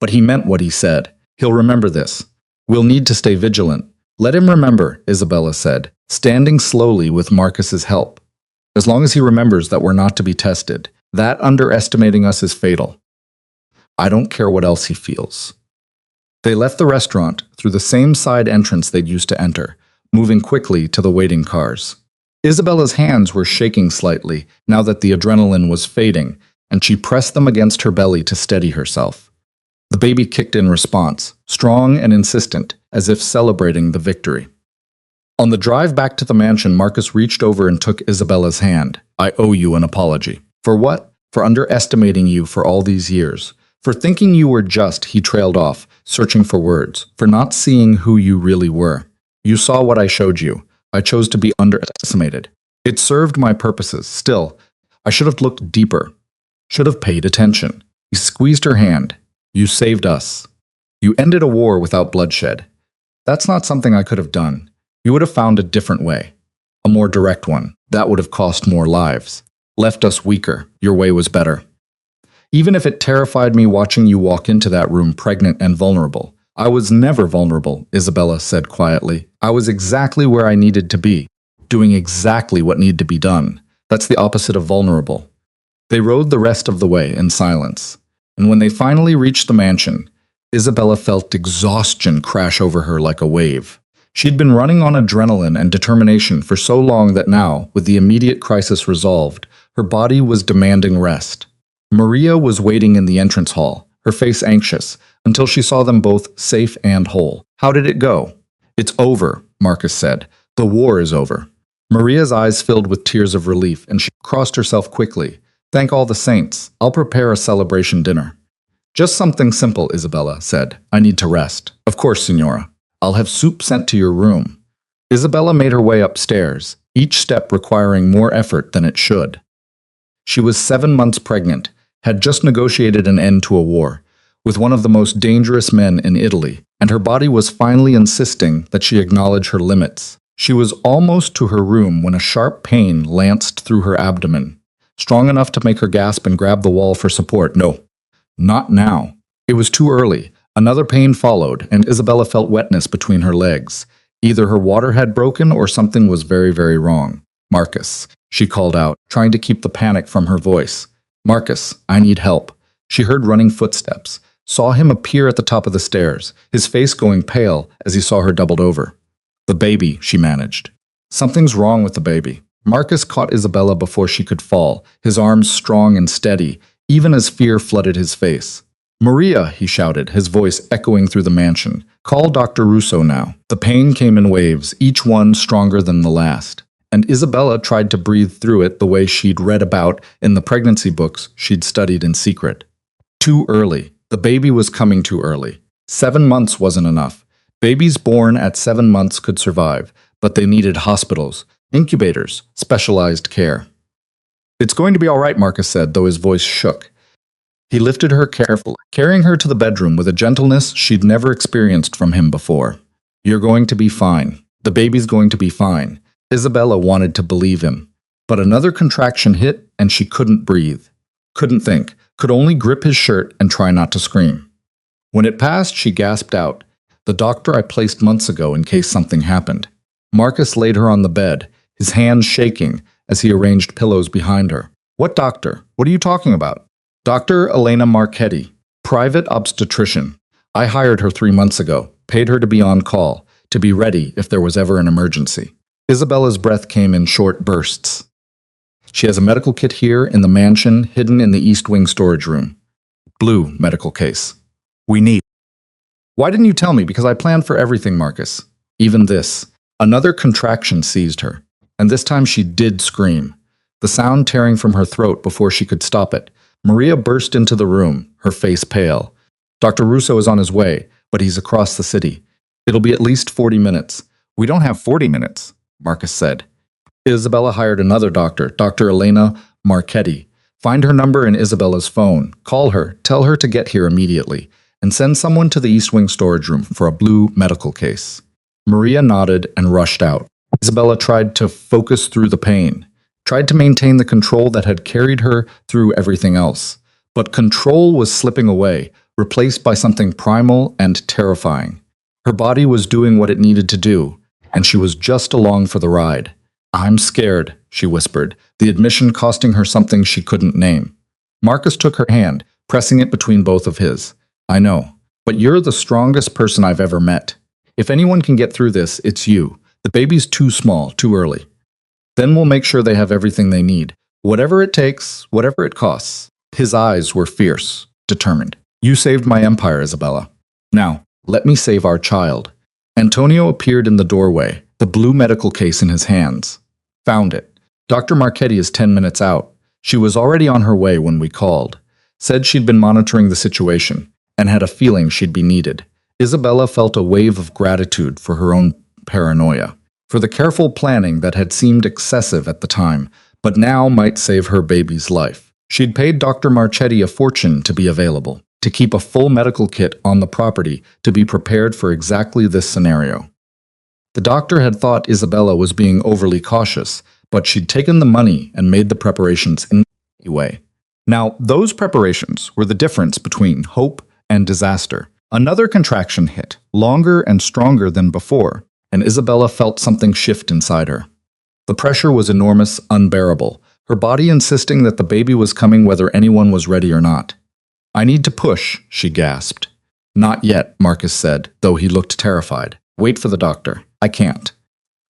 but he meant what he said. He'll remember this. We'll need to stay vigilant. Let him remember, Isabella said, standing slowly with Marcus's help. As long as he remembers that we're not to be tested, that underestimating us is fatal. I don't care what else he feels. They left the restaurant through the same side entrance they'd used to enter, moving quickly to the waiting cars. Isabella's hands were shaking slightly now that the adrenaline was fading, and she pressed them against her belly to steady herself. The baby kicked in response, strong and insistent, as if celebrating the victory. On the drive back to the mansion, Marcus reached over and took Isabella's hand. I owe you an apology. For what? For underestimating you for all these years. For thinking you were just, he trailed off, searching for words. For not seeing who you really were. You saw what I showed you. I chose to be underestimated. It served my purposes. Still, I should have looked deeper. Should have paid attention. He squeezed her hand. You saved us. You ended a war without bloodshed. That's not something I could have done. You would have found a different way. A more direct one. That would have cost more lives. Left us weaker. Your way was better. Even if it terrified me watching you walk into that room pregnant and vulnerable. I was never vulnerable, Isabella said quietly. I was exactly where I needed to be, doing exactly what needed to be done. That's the opposite of vulnerable. They rode the rest of the way in silence. And when they finally reached the mansion, Isabella felt exhaustion crash over her like a wave. She'd been running on adrenaline and determination for so long that now, with the immediate crisis resolved, her body was demanding rest. Maria was waiting in the entrance hall, her face anxious, until she saw them both safe and whole. How did it go? It's over, Marcus said. The war is over. Maria's eyes filled with tears of relief, and she crossed herself quickly. Thank all the saints. I'll prepare a celebration dinner. Just something simple, Isabella said. I need to rest. Of course, Signora. I'll have soup sent to your room. Isabella made her way upstairs, each step requiring more effort than it should. She was 7 months pregnant, had just negotiated an end to a war, with one of the most dangerous men in Italy, and her body was finally insisting that she acknowledge her limits. She was almost to her room when a sharp pain lanced through her abdomen, strong enough to make her gasp and grab the wall for support. No, not now. It was too early. Another pain followed, and Isabella felt wetness between her legs. Either her water had broken or something was very, very wrong. Marcus, she called out, trying to keep the panic from her voice. Marcus, I need help. She heard running footsteps, saw him appear at the top of the stairs, his face going pale as he saw her doubled over. The baby, she managed. Something's wrong with the baby. Marcus caught Isabella before she could fall, his arms strong and steady, even as fear flooded his face. Maria, he shouted, his voice echoing through the mansion. Call Dr. Russo now. The pain came in waves, each one stronger than the last. And Isabella tried to breathe through it the way she'd read about in the pregnancy books she'd studied in secret. Too early. The baby was coming too early. 7 months wasn't enough. Babies born at 7 months could survive, but they needed hospitals, incubators, specialized care. It's going to be all right, Marcus said, though his voice shook. He lifted her carefully, carrying her to the bedroom with a gentleness she'd never experienced from him before. You're going to be fine. The baby's going to be fine. Isabella wanted to believe him. But another contraction hit, and she couldn't breathe. Couldn't think. Could only grip his shirt and try not to scream. When it passed, she gasped out, "The doctor I placed months ago in case something happened." Marcus laid her on the bed, his hands shaking as he arranged pillows behind her. What doctor? What are you talking about? Dr. Elena Marchetti, private obstetrician. I hired her 3 months ago, paid her to be on call, to be ready if there was ever an emergency. Isabella's breath came in short bursts. She has a medical kit here in the mansion, hidden in the East Wing storage room. Blue medical case. We need. Why didn't you tell me? Because I planned for everything, Marcus. Even this. Another contraction seized her, and this time she did scream, the sound tearing from her throat before she could stop it. Maria burst into the room, her face pale. Dr. Russo is on his way, but he's across the city. It'll be at least 40 minutes. We don't have 40 minutes, Marcus said. Isabella hired another doctor, Dr. Elena Marchetti. Find her number in Isabella's phone. Call her, tell her to get here immediately, and send someone to the East Wing storage room for a blue medical case. Maria nodded and rushed out. Isabella tried to focus through the pain, tried to maintain the control that had carried her through everything else. But control was slipping away, replaced by something primal and terrifying. Her body was doing what it needed to do, and she was just along for the ride. I'm scared, she whispered, the admission costing her something she couldn't name. Marcus took her hand, pressing it between both of his. I know, but you're the strongest person I've ever met. If anyone can get through this, it's you. The baby's too small, too early. Then we'll make sure they have everything they need. Whatever it takes, whatever it costs. His eyes were fierce, determined. You saved my empire, Isabella. Now, let me save our child. Antonio appeared in the doorway, the blue medical case in his hands. Found it. Dr. Marchetti is 10 minutes out. She was already on her way when we called. Said she'd been monitoring the situation and had a feeling she'd be needed. Isabella felt a wave of gratitude for her own paranoia, for the careful planning that had seemed excessive at the time, but now might save her baby's life. She'd paid Dr. Marchetti a fortune to be available, to keep a full medical kit on the property to be prepared for exactly this scenario. The doctor had thought Isabella was being overly cautious, but she'd taken the money and made the preparations in a way. Now, those preparations were the difference between hope and disaster. Another contraction hit, longer and stronger than before, and Isabella felt something shift inside her. The pressure was enormous, unbearable, her body insisting that the baby was coming whether anyone was ready or not. "I need to push," she gasped. "Not yet," Marcus said, though he looked terrified. "Wait for the doctor. I can't."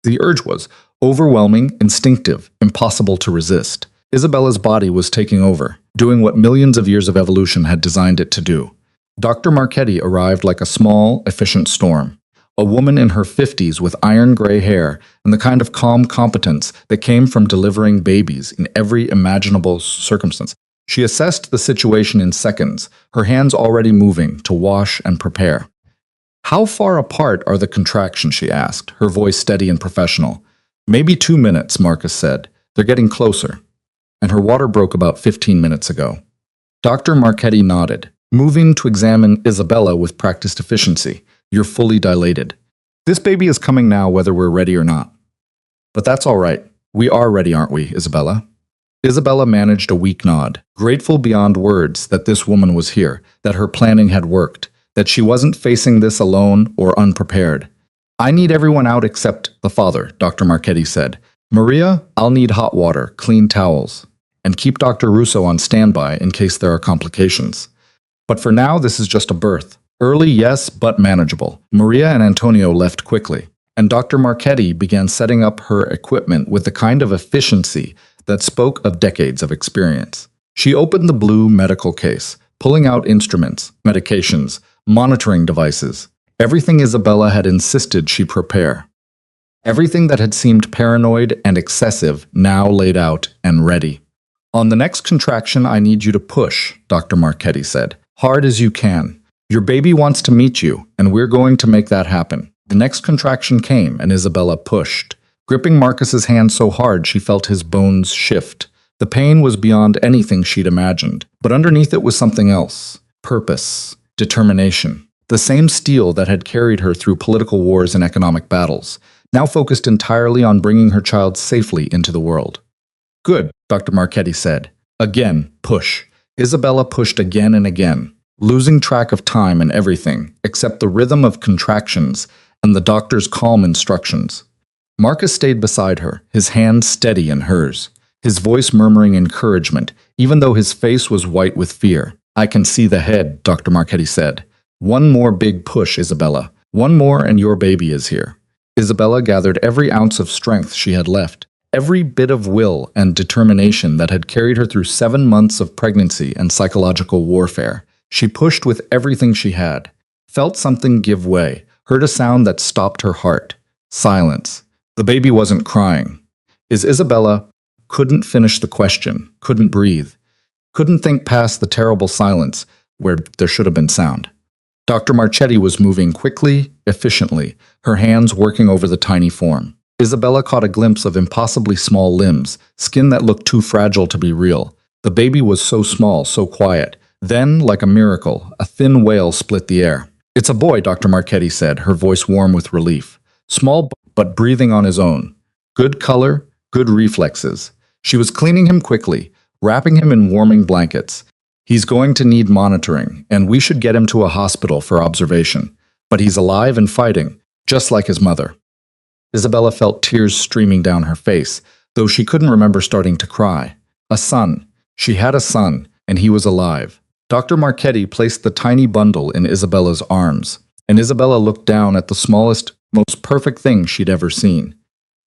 The urge was overwhelming, instinctive, impossible to resist. Isabella's body was taking over, doing what millions of years of evolution had designed it to do. Dr. Marchetti arrived like a small, efficient storm. A woman in her 50s with iron-gray hair and the kind of calm competence that came from delivering babies in every imaginable circumstance. She assessed the situation in seconds, her hands already moving to wash and prepare. "How far apart are the contractions?" she asked, her voice steady and professional. "Maybe 2 minutes," Marcus said. "They're getting closer." And her water broke about 15 minutes ago. Dr. Marchetti nodded, moving to examine Isabella with practiced efficiency. "You're fully dilated. This baby is coming now whether we're ready or not." "But that's all right. We are ready, aren't we, Isabella?" Isabella managed a weak nod, grateful beyond words that this woman was here, that her planning had worked, that she wasn't facing this alone or unprepared. "I need everyone out except the father," Dr. Marchetti said. "Maria, I'll need hot water, clean towels, and keep Dr. Russo on standby in case there are complications. But for now, this is just a birth. Early, yes, but manageable." Maria and Antonio left quickly, and Dr. Marchetti began setting up her equipment with the kind of efficiency that spoke of decades of experience. She opened the blue medical case, pulling out instruments, medications, monitoring devices, everything Isabella had insisted she prepare. Everything that had seemed paranoid and excessive now laid out and ready. "On the next contraction, I need you to push," Dr. Marchetti said. "Hard as you can. Your baby wants to meet you, and we're going to make that happen." The next contraction came, and Isabella pushed, gripping Marcus's hand so hard she felt his bones shift. The pain was beyond anything she'd imagined, but underneath it was something else. Purpose, determination. The same steel that had carried her through political wars and economic battles, now focused entirely on bringing her child safely into the world. "Good," Dr. Marchetti said. "Again, push." Isabella pushed again and again, losing track of time and everything, except the rhythm of contractions and the doctor's calm instructions. Marcus stayed beside her, his hand steady in hers, his voice murmuring encouragement, even though his face was white with fear. "I can see the head," Dr. Marchetti said. "One more big push, Isabella. One more and your baby is here." Isabella gathered every ounce of strength she had left, every bit of will and determination that had carried her through 7 months of pregnancy and psychological warfare. She pushed with everything she had, felt something give way, heard a sound that stopped her heart. Silence. The baby wasn't crying. Isabella couldn't finish the question, couldn't breathe, couldn't think past the terrible silence where there should have been sound. Dr. Marchetti was moving quickly, efficiently, her hands working over the tiny form. Isabella caught a glimpse of impossibly small limbs, skin that looked too fragile to be real. The baby was so small, so quiet. Then, like a miracle, a thin wail split the air. "It's a boy," Dr. Marchetti said, her voice warm with relief. Small but breathing on his own. Good color, good reflexes. She was cleaning him quickly, wrapping him in warming blankets. "He's going to need monitoring, and we should get him to a hospital for observation. But he's alive and fighting, just like his mother." Isabella felt tears streaming down her face, though she couldn't remember starting to cry. A son. She had a son, and he was alive. Dr. Marchetti placed the tiny bundle in Isabella's arms, and Isabella looked down at the smallest, most perfect thing she'd ever seen.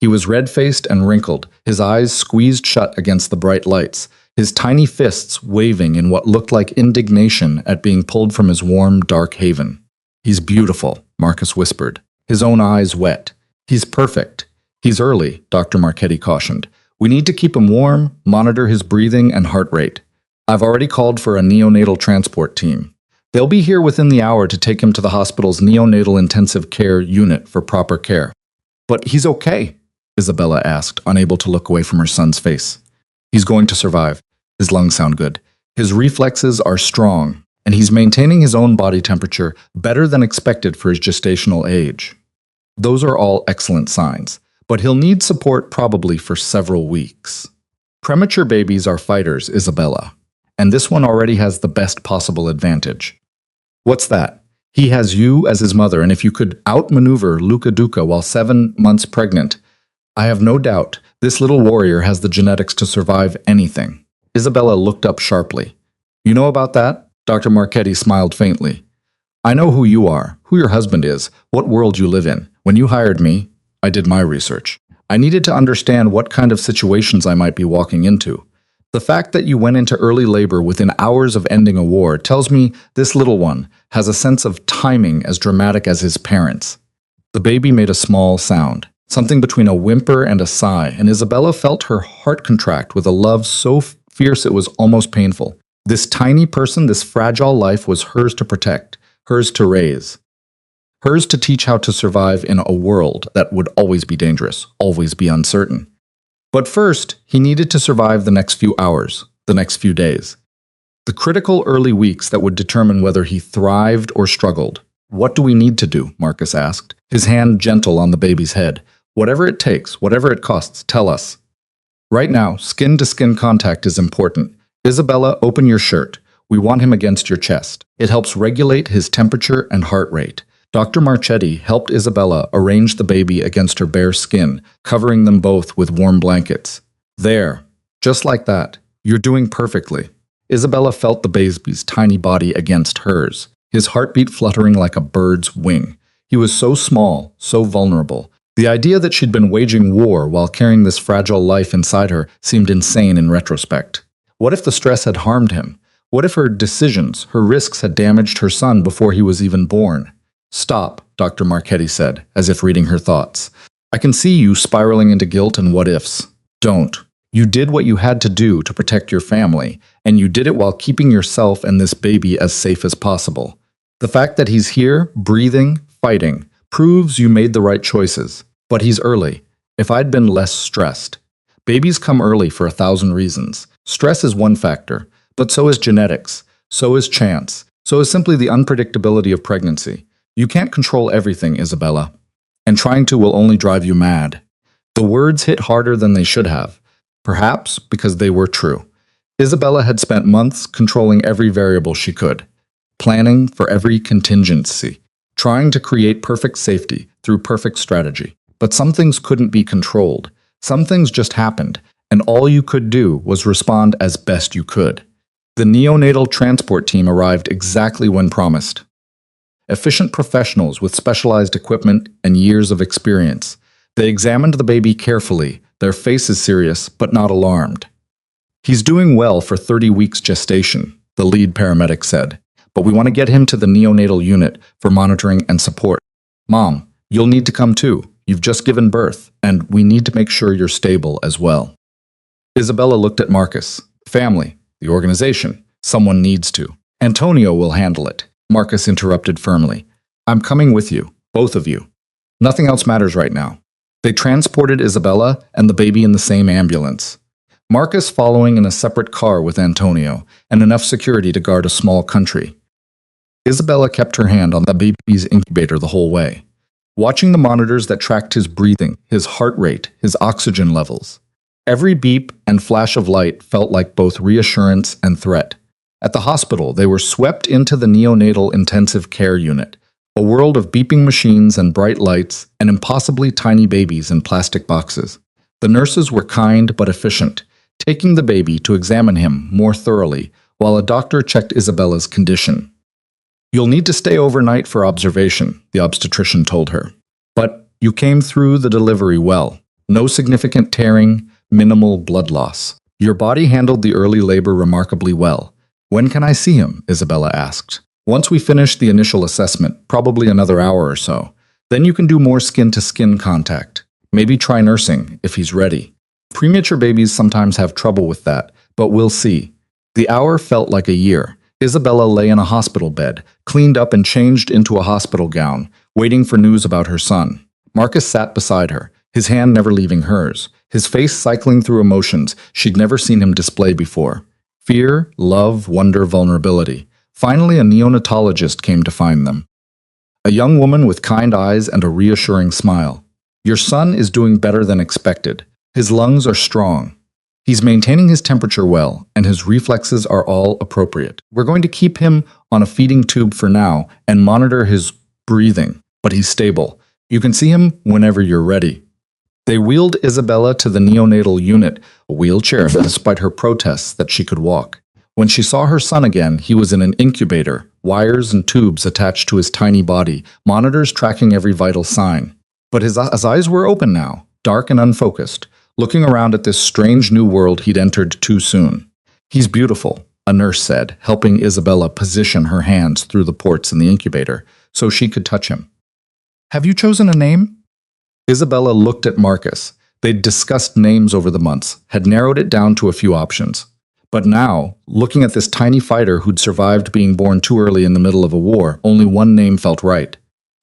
He was red-faced and wrinkled, his eyes squeezed shut against the bright lights, his tiny fists waving in what looked like indignation at being pulled from his warm, dark haven. "He's beautiful," Marcus whispered, his own eyes wet. "He's perfect. He's early," Dr. Marchetti cautioned. "We need to keep him warm, monitor his breathing and heart rate. I've already called for a neonatal transport team. They'll be here within the hour to take him to the hospital's neonatal intensive care unit for proper care." "But he's okay," Isabella asked, unable to look away from her son's face. He's going to survive. His lungs sound good. His reflexes are strong, and he's maintaining his own body temperature better than expected for his gestational age. Those are all excellent signs, but he'll need support probably for several weeks. Premature babies are fighters, Isabella, and this one already has the best possible advantage. What's that? He has you as his mother, and if you could outmaneuver Luca Duca while 7 months pregnant, I have no doubt this little warrior has the genetics to survive anything. Isabella looked up sharply. You know about that? Dr. Marchetti smiled faintly. I know who you are, who your husband is, what world you live in. When you hired me, I did my research. I needed to understand what kind of situations I might be walking into. The fact that you went into early labor within hours of ending a war tells me this little one has a sense of timing as dramatic as his parents. The baby made a small sound, something between a whimper and a sigh, and Isabella felt her heart contract with a love so fierce it was almost painful. This tiny person, this fragile life was hers to protect, hers to raise, hers to teach how to survive in a world that would always be dangerous, always be uncertain. But first, he needed to survive the next few hours, the next few days. The critical early weeks that would determine whether he thrived or struggled. What do we need to do? Marcus asked, his hand gentle on the baby's head. Whatever it takes, whatever it costs, tell us. Right now, skin-to-skin contact is important. Isabella, open your shirt. We want him against your chest. It helps regulate his temperature and heart rate. Dr. Marchetti helped Isabella arrange the baby against her bare skin, covering them both with warm blankets. There, just like that. You're doing perfectly. Isabella felt the baby's tiny body against hers, his heartbeat fluttering like a bird's wing. He was so small, so vulnerable. The idea that she'd been waging war while carrying this fragile life inside her seemed insane in retrospect. What if the stress had harmed him? What if her decisions, her risks had damaged her son before he was even born? Stop, Dr. Marchetti said, as if reading her thoughts. I can see you spiraling into guilt and what-ifs. Don't. You did what you had to do to protect your family, and you did it while keeping yourself and this baby as safe as possible. The fact that he's here, breathing, fighting, proves you made the right choices. But he's early. If I'd been less stressed. Babies come early for 1,000 reasons. Stress is one factor, but so is genetics, so is chance, so is simply the unpredictability of pregnancy. You can't control everything, Isabella, and trying to will only drive you mad. The words hit harder than they should have, perhaps because they were true. Isabella had spent months controlling every variable she could, planning for every contingency, trying to create perfect safety through perfect strategy. But some things couldn't be controlled. Some things just happened, and all you could do was respond as best you could. The neonatal transport team arrived exactly when promised. Efficient professionals with specialized equipment and years of experience. They examined the baby carefully, their faces serious but not alarmed. He's doing well for 30 weeks gestation, the lead paramedic said, but we want to get him to the neonatal unit for monitoring and support. Mom, you'll need to come too. You've just given birth, and we need to make sure you're stable as well. Isabella looked at Marcus. Family, the organization, someone needs to. Antonio will handle it. Marcus interrupted firmly. I'm coming with you, both of you. Nothing else matters right now. They transported Isabella and the baby in the same ambulance. Marcus following in a separate car with Antonio, and enough security to guard a small country. Isabella kept her hand on the baby's incubator the whole way, watching the monitors that tracked his breathing, his heart rate, his oxygen levels. Every beep and flash of light felt like both reassurance and threat. At the hospital, they were swept into the neonatal intensive care unit, a world of beeping machines and bright lights and impossibly tiny babies in plastic boxes. The nurses were kind but efficient, taking the baby to examine him more thoroughly, while a doctor checked Isabella's condition. You'll need to stay overnight for observation, the obstetrician told her. But you came through the delivery well. No significant tearing, minimal blood loss. Your body handled the early labor remarkably well. When can I see him? Isabella asked. Once we finish the initial assessment, probably another hour or so. Then you can do more skin-to-skin contact. Maybe try nursing, if he's ready. Premature babies sometimes have trouble with that, but we'll see. The hour felt like a year. Isabella lay in a hospital bed, cleaned up and changed into a hospital gown, waiting for news about her son. Marcus sat beside her, his hand never leaving hers, his face cycling through emotions she'd never seen him display before. Fear, love, wonder, vulnerability. Finally, a neonatologist came to find them. A young woman with kind eyes and a reassuring smile. Your son is doing better than expected. His lungs are strong. He's maintaining his temperature well, and his reflexes are all appropriate. We're going to keep him on a feeding tube for now and monitor his breathing, but he's stable. You can see him whenever you're ready. They wheeled Isabella to the neonatal unit, a wheelchair, despite her protests that she could walk. When she saw her son again, he was in an incubator, wires and tubes attached to his tiny body, monitors tracking every vital sign. But his eyes were open now, dark and unfocused, looking around at this strange new world he'd entered too soon. He's beautiful, a nurse said, helping Isabella position her hands through the ports in the incubator so she could touch him. Have you chosen a name? Isabella looked at Marcus. They'd discussed names over the months, had narrowed it down to a few options. But now, looking at this tiny fighter who'd survived being born too early in the middle of a war, only one name felt right.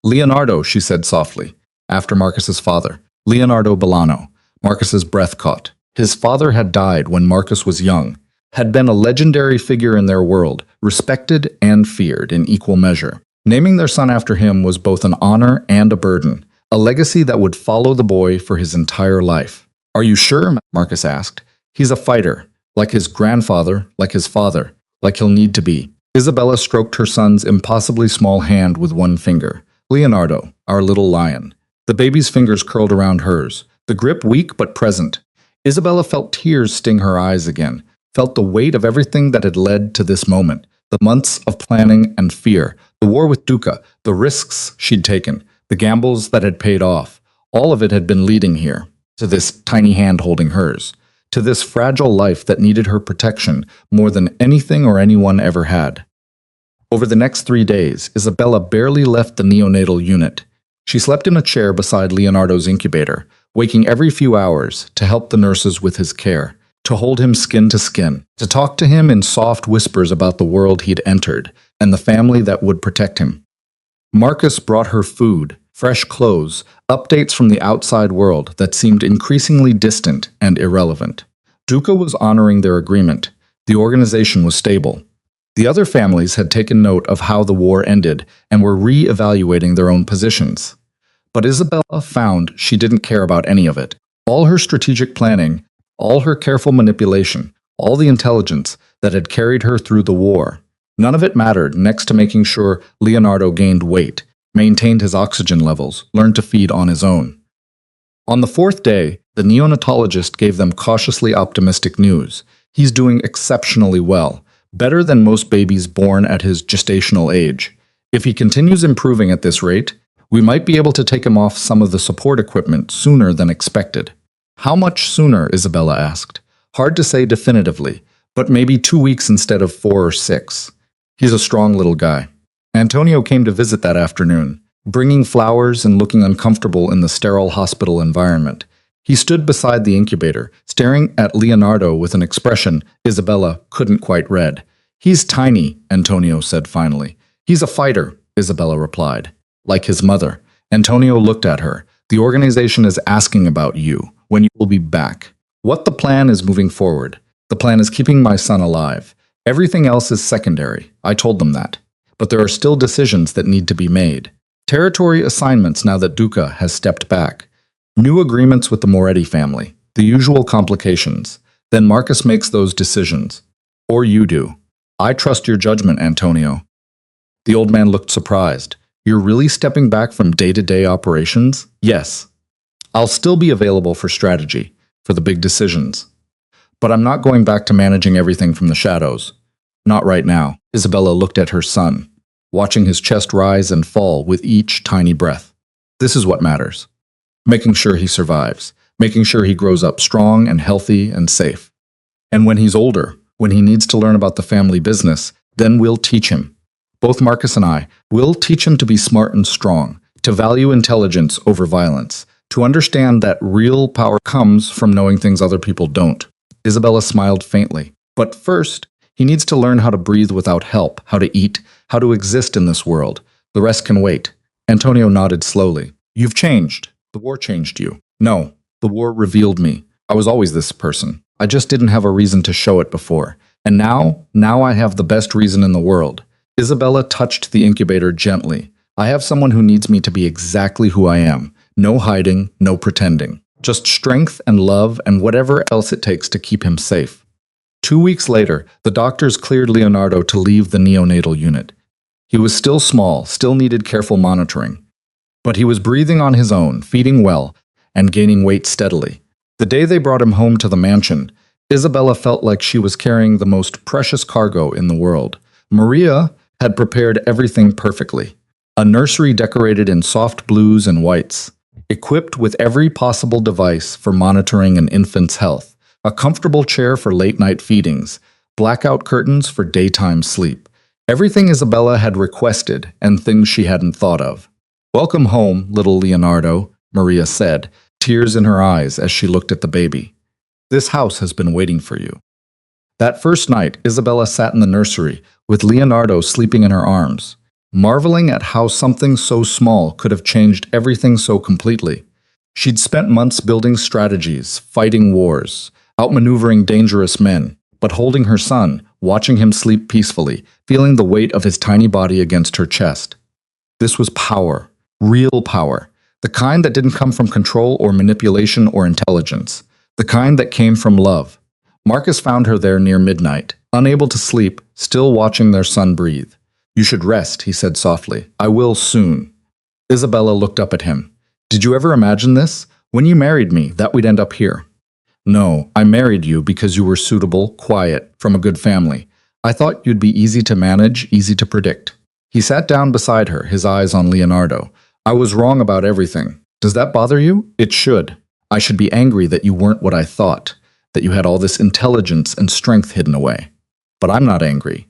Leonardo, she said softly, after Marcus's father. Leonardo Bolano. Marcus's breath caught. His father had died when Marcus was young, had been a legendary figure in their world, respected and feared in equal measure. Naming their son after him was both an honor and a burden, a legacy that would follow the boy for his entire life. Are you sure? Marcus asked. He's a fighter, like his grandfather, like his father, like he'll need to be. Isabella stroked her son's impossibly small hand with one finger. Leonardo, our little lion. The baby's fingers curled around hers, the grip weak but present. Isabella felt tears sting her eyes again, felt the weight of everything that had led to this moment, the months of planning and fear, the war with Duca, the risks she'd taken, the gambles that had paid off. All of it had been leading here, to this tiny hand holding hers, to this fragile life that needed her protection more than anything or anyone ever had. Over the next 3 days, Isabella barely left the neonatal unit. She slept in a chair beside Leonardo's incubator, waking every few hours to help the nurses with his care, to hold him skin to skin, to talk to him in soft whispers about the world he'd entered and the family that would protect him. Marcus brought her food, fresh clothes, updates from the outside world that seemed increasingly distant and irrelevant. Duca was honoring their agreement. The organization was stable. The other families had taken note of how the war ended and were re-evaluating their own positions. But Isabella found she didn't care about any of it. All her strategic planning, all her careful manipulation, all the intelligence that had carried her through the war, none of it mattered next to making sure Leonardo gained weight, maintained his oxygen levels, learned to feed on his own. On the 4th day, the neonatologist gave them cautiously optimistic news. He's doing exceptionally well, better than most babies born at his gestational age. If he continues improving at this rate, we might be able to take him off some of the support equipment sooner than expected. How much sooner? Isabella asked. Hard to say definitively, but maybe 2 weeks instead of 4 or 6. He's a strong little guy. Antonio came to visit that afternoon, bringing flowers and looking uncomfortable in the sterile hospital environment. He stood beside the incubator, staring at Leonardo with an expression Isabella couldn't quite read. He's tiny, Antonio said finally. He's a fighter, Isabella replied. Like his mother. Antonio looked at her. The organization is asking about you, when you will be back. What the plan is moving forward. The plan is keeping my son alive. Everything else is secondary. I told them that. But there are still decisions that need to be made. Territory assignments now that Duca has stepped back. New agreements with the Moretti family. The usual complications. Then Marcus makes those decisions. Or you do. I trust your judgment, Antonio. The old man looked surprised. You're really stepping back from day-to-day operations? Yes. I'll still be available for strategy, for the big decisions. But I'm not going back to managing everything from the shadows. Not right now. Isabella looked at her son, watching his chest rise and fall with each tiny breath. This is what matters. Making sure he survives. Making sure he grows up strong and healthy and safe. And when he's older, when he needs to learn about the family business, then we'll teach him. Both Marcus and I will teach him to be smart and strong, to value intelligence over violence, to understand that real power comes from knowing things other people don't. Isabella smiled faintly. But first, he needs to learn how to breathe without help, how to eat, how to exist in this world. The rest can wait. Antonio nodded slowly. You've changed. The war changed you. No, the war revealed me. I was always this person. I just didn't have a reason to show it before. And now I have the best reason in the world. Isabella touched the incubator gently. I have someone who needs me to be exactly who I am. No hiding, no pretending. Just strength and love and whatever else it takes to keep him safe. 2 weeks later, the doctors cleared Leonardo to leave the neonatal unit. He was still small, still needed careful monitoring. But he was breathing on his own, feeding well, and gaining weight steadily. The day they brought him home to the mansion, Isabella felt like she was carrying the most precious cargo in the world. Maria had prepared everything perfectly. A nursery decorated in soft blues and whites, equipped with every possible device for monitoring an infant's health, a comfortable chair for late-night feedings, blackout curtains for daytime sleep. Everything Isabella had requested and things she hadn't thought of. "Welcome home, little Leonardo," Maria said, tears in her eyes as she looked at the baby. "This house has been waiting for you." That first night, Isabella sat in the nursery, with Leonardo sleeping in her arms, marveling at how something so small could have changed everything so completely. She'd spent months building strategies, fighting wars, outmaneuvering dangerous men, but holding her son, watching him sleep peacefully, feeling the weight of his tiny body against her chest. This was power, real power, the kind that didn't come from control or manipulation or intelligence, the kind that came from love. Marcus found her there near midnight, unable to sleep, still watching their son breathe. "You should rest," he said softly. "I will soon." Isabella looked up at him. "Did you ever imagine this? When you married me, that we'd end up here?" "No, I married you because you were suitable, quiet, from a good family. I thought you'd be easy to manage, easy to predict." He sat down beside her, his eyes on Leonardo. "I was wrong about everything. Does that bother you? It should. I should be angry that you weren't what I thought, that you had all this intelligence and strength hidden away. But I'm not angry.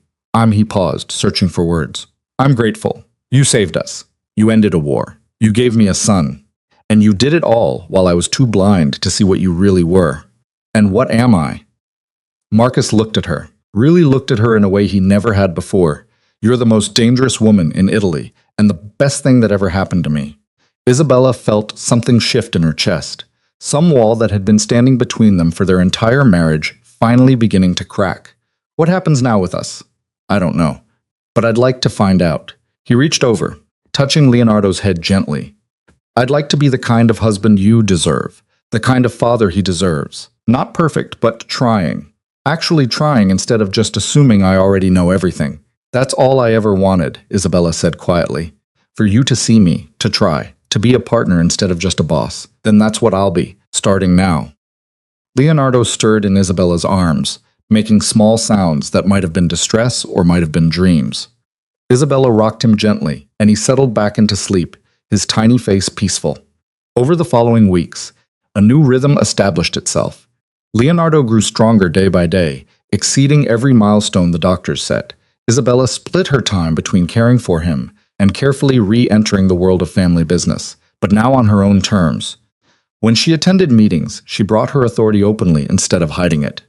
He paused, searching for words. "I'm grateful. You saved us. You ended a war. You gave me a son. And you did it all while I was too blind to see what you really were. And what am I?" Marcus looked at her, really looked at her in a way he never had before. "You're the most dangerous woman in Italy, and the best thing that ever happened to me." Isabella felt something shift in her chest, some wall that had been standing between them for their entire marriage finally beginning to crack. "What happens now with us?" "I don't know, but I'd like to find out." He reached over, touching Leonardo's head gently. "I'd like to be the kind of husband you deserve, the kind of father he deserves. Not perfect, but trying. Actually trying instead of just assuming I already know everything. That's all I ever wanted," Isabella said quietly. "For you to see me, to try, to be a partner instead of just a boss. Then that's what I'll be, starting now." Leonardo stirred in Isabella's arms, making small sounds that might have been distress or might have been dreams. Isabella rocked him gently, and he settled back into sleep, his tiny face peaceful. Over the following weeks, a new rhythm established itself. Leonardo grew stronger day by day, exceeding every milestone the doctors set. Isabella split her time between caring for him and carefully re-entering the world of family business, but now on her own terms. When she attended meetings, she brought her authority openly instead of hiding it.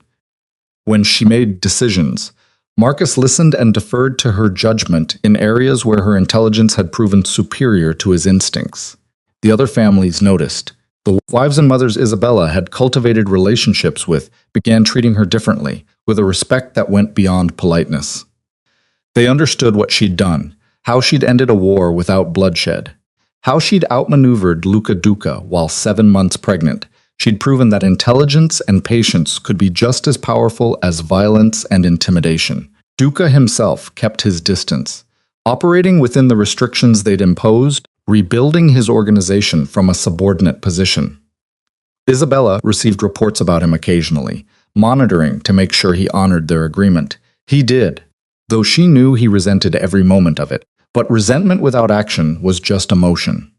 When she made decisions, Marcus listened and deferred to her judgment in areas where her intelligence had proven superior to his instincts. The other families noticed. The wives and mothers Isabella had cultivated relationships with began treating her differently, with a respect that went beyond politeness. They understood what she'd done, how she'd ended a war without bloodshed, how she'd outmaneuvered Luca Duca while 7 months pregnant. She'd proven that intelligence and patience could be just as powerful as violence and intimidation. Duca himself kept his distance, operating within the restrictions they'd imposed, rebuilding his organization from a subordinate position. Isabella received reports about him occasionally, monitoring to make sure he honored their agreement. He did, though she knew he resented every moment of it. But resentment without action was just emotion.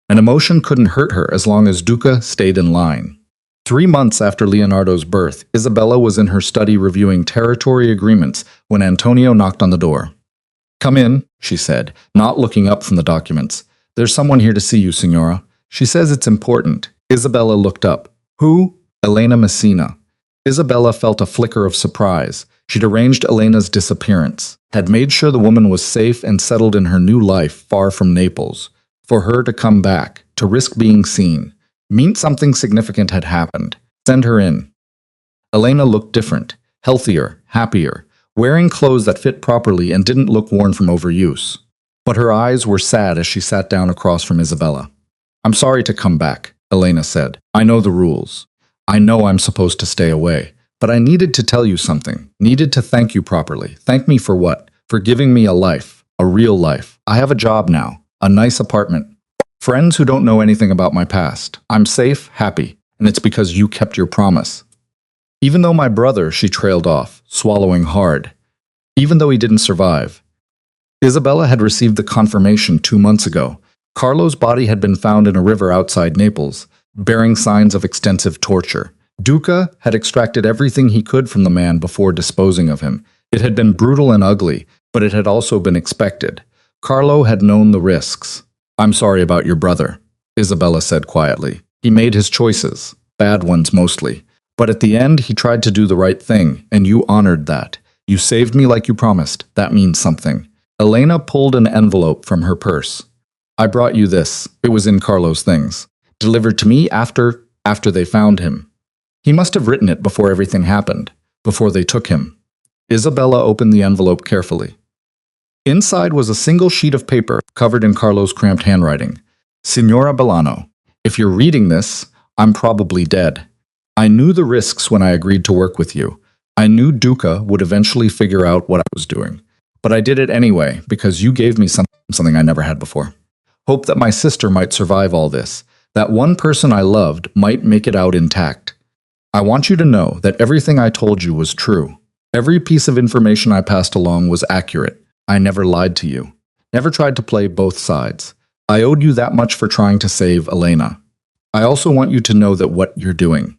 An emotion couldn't hurt her as long as Duca stayed in line. 3 months after Leonardo's birth, Isabella was in her study reviewing territory agreements when Antonio knocked on the door. "Come in," she said, not looking up from the documents. "There's someone here to see you, Signora. She says it's important." Isabella looked up. "Who?" "Elena Messina." Isabella felt a flicker of surprise. She'd arranged Elena's disappearance, had made sure the woman was safe and settled in her new life far from Naples. For her to come back, to risk being seen, meant something significant had happened. Send her in. Elena looked different, healthier, happier, wearing clothes that fit properly and didn't look worn from overuse. But her eyes were sad as she sat down across from Isabella. I'm sorry to come back, Elena said. I know the rules. I know I'm supposed to stay away. But I needed to tell you something. Needed to thank you properly. Thank me for what? For giving me a life. A real life. I have a job now. A nice apartment. Friends who don't know anything about my past. I'm safe, happy. And it's because you kept your promise. Even though my brother, she trailed off, swallowing hard. Even though he didn't survive. Isabella had received the confirmation 2 months ago. Carlo's body had been found in a river outside Naples, bearing signs of extensive torture. Duca had extracted everything he could from the man before disposing of him. It had been brutal and ugly, but it had also been expected. Carlo had known the risks. I'm sorry about your brother, Isabella said quietly. He made his choices, bad ones mostly. But at the end, he tried to do the right thing, and you honored that. You saved me like you promised. That means something. Elena pulled an envelope from her purse. I brought you this. It was in Carlo's things. Delivered to me after they found him. He must have written it before everything happened, before they took him. Isabella opened the envelope carefully. Inside was a single sheet of paper covered in Carlo's cramped handwriting. Signora Bellano, if you're reading this, I'm probably dead. I knew the risks when I agreed to work with you. I knew Duca would eventually figure out what I was doing. But I did it anyway because you gave me something I never had before. Hope that my sister might survive all this. That one person I loved might make it out intact. I want you to know that everything I told you was true. Every piece of information I passed along was accurate. I never lied to you. Never tried to play both sides. I owed you that much for trying to save Elena. I also want you to know that what you're doing,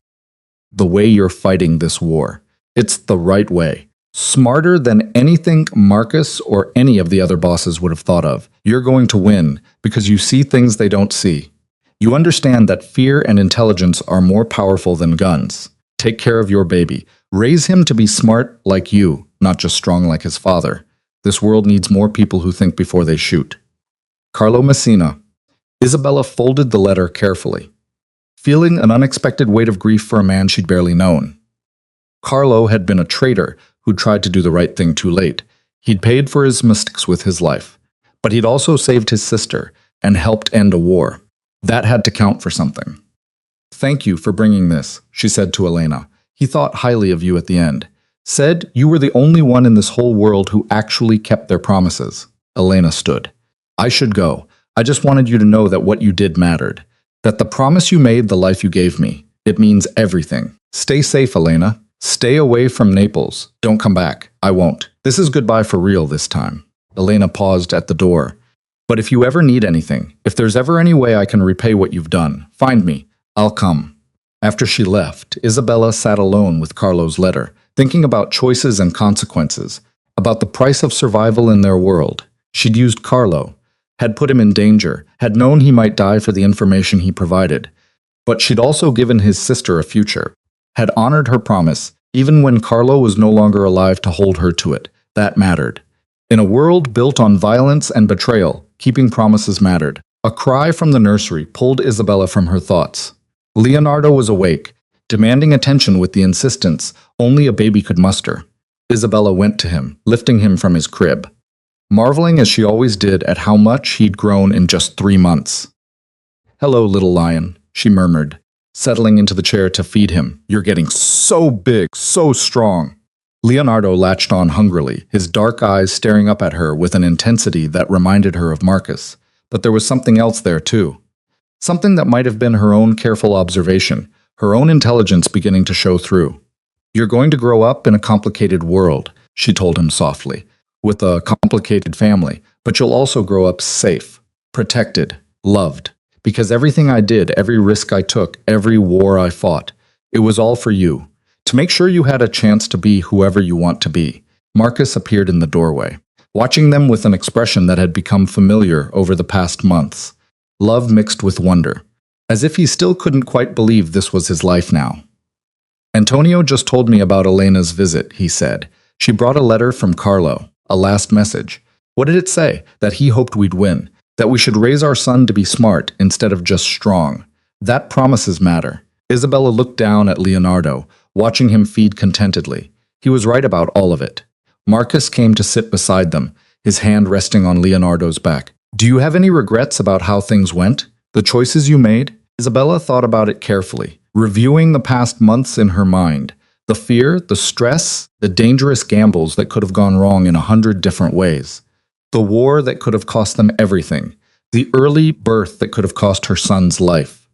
the way you're fighting this war, it's the right way. Smarter than anything Marcus or any of the other bosses would have thought of. You're going to win because you see things they don't see. You understand that fear and intelligence are more powerful than guns. Take care of your baby. Raise him to be smart like you, not just strong like his father. This world needs more people who think before they shoot. Carlo Messina. Isabella folded the letter carefully, feeling an unexpected weight of grief for a man she'd barely known. Carlo had been a traitor who'd tried to do the right thing too late. He'd paid for his mistakes with his life, but he'd also saved his sister and helped end a war. That had to count for something. Thank you for bringing this, she said to Elena. He thought highly of you at the end. Said you were the only one in this whole world who actually kept their promises. Elena stood. I should go. I just wanted you to know that what you did mattered. That the promise you made, the life you gave me, it means everything. Stay safe, Elena. Stay away from Naples. Don't come back. I won't. This is goodbye for real this time. Elena paused at the door. But if you ever need anything, if there's ever any way I can repay what you've done, find me. I'll come. After she left, Isabella sat alone with Carlo's letter, thinking about choices and consequences, about the price of survival in their world. She'd used Carlo, had put him in danger, had known he might die for the information he provided. But she'd also given his sister a future, had honored her promise, even when Carlo was no longer alive to hold her to it. That mattered. In a world built on violence and betrayal, keeping promises mattered. A cry from the nursery pulled Isabella from her thoughts. Leonardo was awake, demanding attention with the insistence only a baby could muster. Isabella went to him, lifting him from his crib, marveling as she always did at how much he'd grown in just 3 months. Hello, little lion, she murmured, settling into the chair to feed him. You're getting so big, so strong. Leonardo latched on hungrily, his dark eyes staring up at her with an intensity that reminded her of Marcus. But there was something else there, too. Something that might have been her own careful observation, her own intelligence beginning to show through. You're going to grow up in a complicated world, she told him softly, with a complicated family, but you'll also grow up safe, protected, loved. Because everything I did, every risk I took, every war I fought, it was all for you. To make sure you had a chance to be whoever you want to be. Marcus appeared in the doorway, watching them with an expression that had become familiar over the past months. Love mixed with wonder, as if he still couldn't quite believe this was his life now. Antonio just told me about Elena's visit, he said. She brought a letter from Carlo, a last message. What did it say? That he hoped we'd win. That we should raise our son to be smart instead of just strong. That promises matter. Isabella looked down at Leonardo, watching him feed contentedly. He was right about all of it. Marcus came to sit beside them, his hand resting on Leonardo's back. Do you have any regrets about how things went? The choices you made? Isabella thought about it carefully, reviewing the past months in her mind. The fear, the stress, the dangerous gambles that could have gone wrong in 100 different ways. The war that could have cost them everything. The early birth that could have cost her son's life.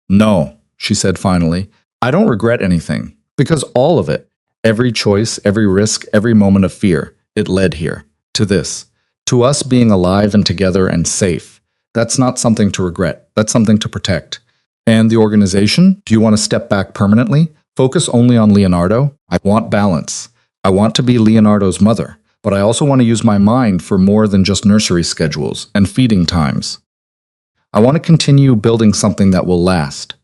No, she said finally, I don't regret anything. Because all of it, every choice, every risk, every moment of fear, it led here. To this. To us being alive and together and safe. That's not something to regret. That's something to protect. And the organization? Do you want to step back permanently? Focus only on Leonardo? I want balance. I want to be Leonardo's mother, but I also want to use my mind for more than just nursery schedules and feeding times. I want to continue building something that will last,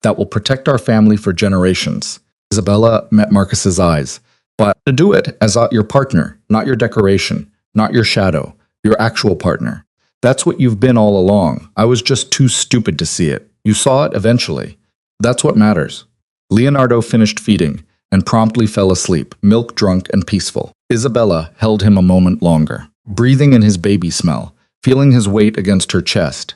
that will protect our family for generations. Isabella met Marcus's eyes, but to do it as your partner, not your decoration, not your shadow, your actual partner. That's what you've been all along. I was just too stupid to see it. You saw it eventually. That's what matters. Leonardo finished feeding and promptly fell asleep, milk-drunk and peaceful. Isabella held him a moment longer, breathing in his baby smell, feeling his weight against her chest.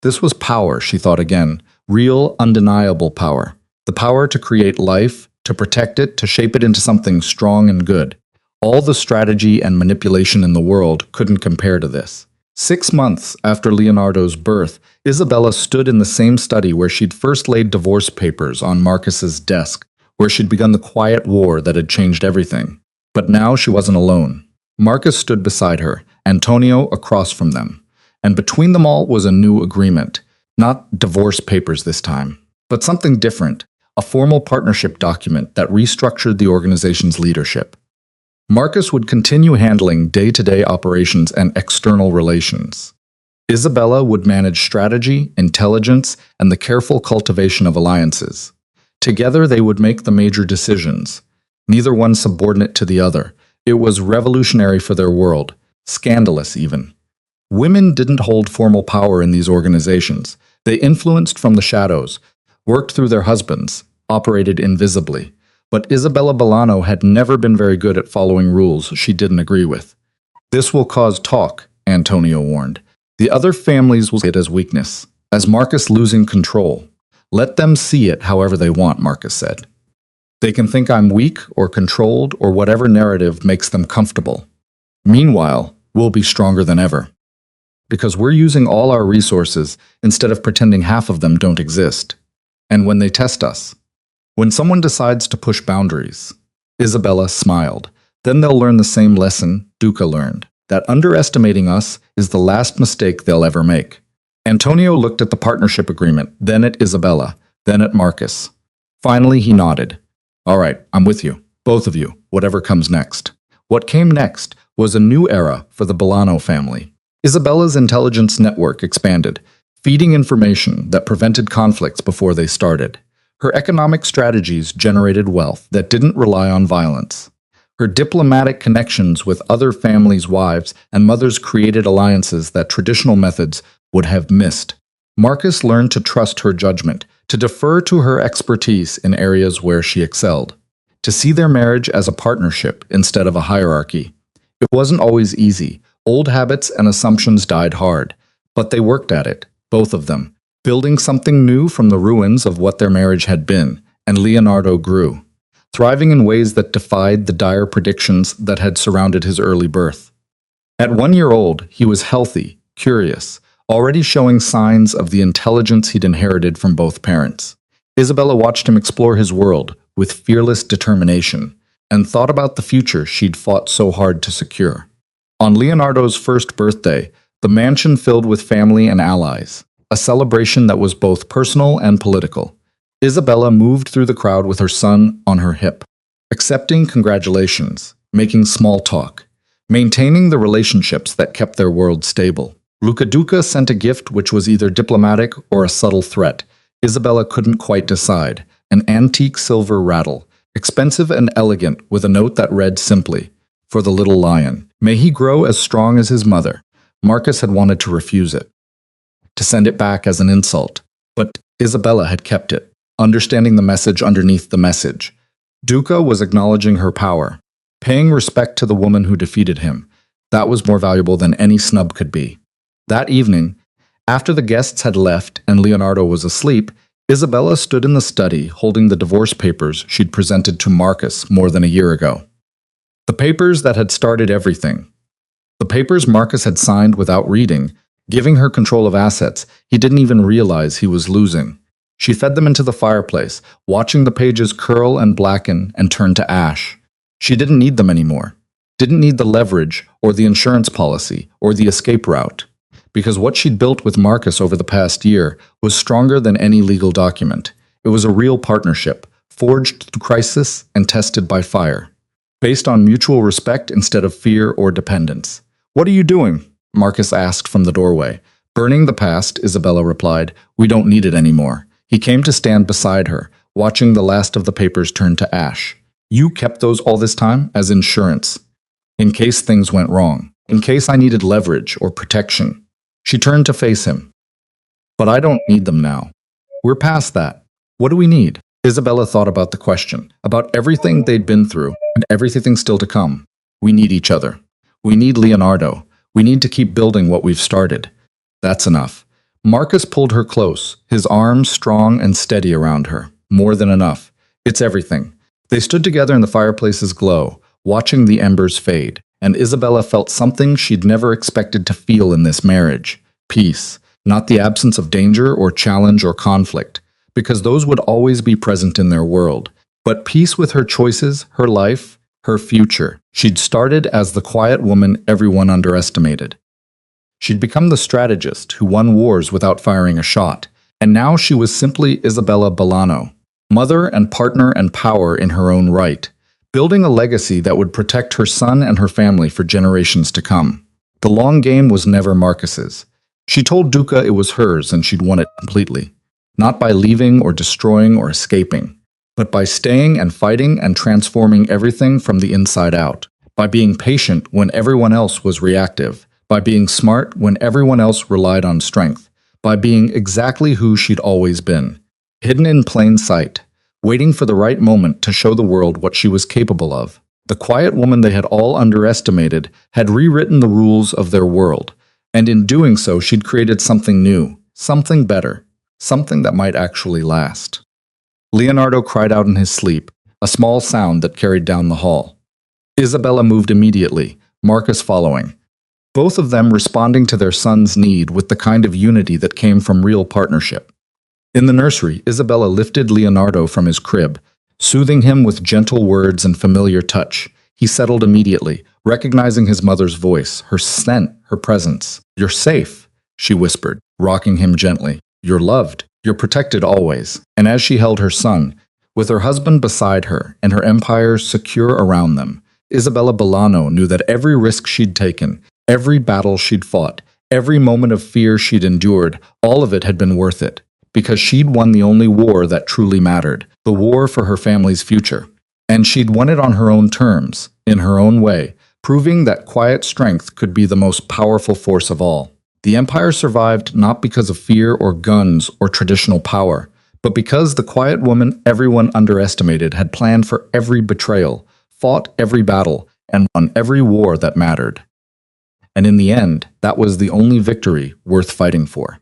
This was power, she thought again, real, undeniable power. The power to create life, to protect it, to shape it into something strong and good. All the strategy and manipulation in the world couldn't compare to this. 6 months after Leonardo's birth, Isabella stood in the same study where she'd first laid divorce papers on Marcus's desk, where she'd begun the quiet war that had changed everything. But now she wasn't alone. Marcus stood beside her, Antonio across from them. And between them all was a new agreement. Not divorce papers this time, but something different, a formal partnership document that restructured the organization's leadership. Marcus would continue handling day-to-day operations and external relations. Isabella would manage strategy, intelligence, and the careful cultivation of alliances. Together they would make the major decisions, neither one subordinate to the other. It was revolutionary for their world, scandalous even. Women didn't hold formal power in these organizations. They influenced from the shadows, worked through their husbands, operated invisibly. But Isabella Bolano had never been very good at following rules she didn't agree with. This will cause talk, Antonio warned. The other families will see it as weakness, as Marcus losing control. Let them see it however they want, Marcus said. They can think I'm weak or controlled or whatever narrative makes them comfortable. Meanwhile, we'll be stronger than ever. Because we're using all our resources instead of pretending half of them don't exist. And when they test us, when someone decides to push boundaries, Isabella smiled. Then they'll learn the same lesson Duca learned, that underestimating us is the last mistake they'll ever make. Antonio looked at the partnership agreement, then at Isabella, then at Marcus. Finally, he nodded. All right, I'm with you, both of you, whatever comes next. What came next was a new era for the Bolano family. Isabella's intelligence network expanded, feeding information that prevented conflicts before they started. Her economic strategies generated wealth that didn't rely on violence. Her diplomatic connections with other families' wives and mothers created alliances that traditional methods would have missed. Marcus learned to trust her judgment, to defer to her expertise in areas where she excelled, to see their marriage as a partnership instead of a hierarchy. It wasn't always easy. Old habits and assumptions died hard, but they worked at it, both of them, building something new from the ruins of what their marriage had been, and Leonardo grew, thriving in ways that defied the dire predictions that had surrounded his early birth. At 1 year old, he was healthy, curious, already showing signs of the intelligence he'd inherited from both parents. Isabella watched him explore his world with fearless determination, and thought about the future she'd fought so hard to secure. On Leonardo's first birthday, the mansion filled with family and allies, a celebration that was both personal and political. Isabella moved through the crowd with her son on her hip, accepting congratulations, making small talk, maintaining the relationships that kept their world stable. Luca Duca sent a gift which was either diplomatic or a subtle threat. Isabella couldn't quite decide. An antique silver rattle, expensive and elegant, with a note that read simply, "For the little lion. May he grow as strong as his mother." Marcus had wanted to refuse it, to send it back as an insult, but Isabella had kept it. understanding the message underneath the message. Duca was acknowledging her power, paying respect to the woman who defeated him. That was more valuable than any snub could be. That evening, after the guests had left and Leonardo was asleep, Isabella stood in the study holding the divorce papers she'd presented to Marcus more than a year ago. The papers that had started everything. The papers Marcus had signed without reading, giving her control of assets he didn't even realize he was losing. She fed them into the fireplace, watching the pages curl and blacken and turn to ash. She didn't need them anymore. Didn't need the leverage or the insurance policy or the escape route. Because what she'd built with Marcus over the past year was stronger than any legal document. It was a real partnership, forged through crisis and tested by fire. Based on mutual respect instead of fear or dependence. "What are you doing?" Marcus asked from the doorway. "Burning the past," Isabella replied. "We don't need it anymore." He came to stand beside her, watching the last of the papers turn to ash. "You kept those all this time as insurance. In case things went wrong. In case I needed leverage or protection." She turned to face him. "But I don't need them now. We're past that. What do we need?" Isabella thought about the question, about everything they'd been through, and everything still to come. We need each other. We need Leonardo. We need to keep building what we've started. That's enough. Marcus pulled her close, his arms strong and steady around her. More than enough. It's everything. They stood together in the fireplace's glow, watching the embers fade, and Isabella felt something she'd never expected to feel in this marriage. Peace. Not the absence of danger or challenge or conflict, because those would always be present in their world, but peace with her choices, her life, her future. She'd started as the quiet woman everyone underestimated. She'd become the strategist who won wars without firing a shot, and now she was simply Isabella Bolano, mother and partner and power in her own right, building a legacy that would protect her son and her family for generations to come. The long game was never Marcus's. She told Duca it was hers and she'd won it completely. Not by leaving or destroying or escaping, but by staying and fighting and transforming everything from the inside out. By being patient when everyone else was reactive. By being smart when everyone else relied on strength. By being exactly who she'd always been. Hidden in plain sight. Waiting for the right moment to show the world what she was capable of. The quiet woman they had all underestimated had rewritten the rules of their world, and in doing so she'd created something new, something better, something that might actually last. Leonardo cried out in his sleep, a small sound that carried down the hall. Isabella moved immediately, Marcus following. Both of them responding to their son's need with the kind of unity that came from real partnership. In the nursery, Isabella lifted Leonardo from his crib, soothing him with gentle words and familiar touch. He settled immediately, recognizing his mother's voice, her scent, her presence. "You're safe," she whispered, rocking him gently. "You're loved. You're protected always." And as she held her son, with her husband beside her and her empire secure around them, Isabella Bolano knew that every risk she'd taken, every battle she'd fought, every moment of fear she'd endured, all of it had been worth it. Because she'd won the only war that truly mattered, the war for her family's future. And she'd won it on her own terms, in her own way, proving that quiet strength could be the most powerful force of all. The empire survived not because of fear or guns or traditional power, but because the quiet woman everyone underestimated had planned for every betrayal, fought every battle, and won every war that mattered. And in the end, that was the only victory worth fighting for.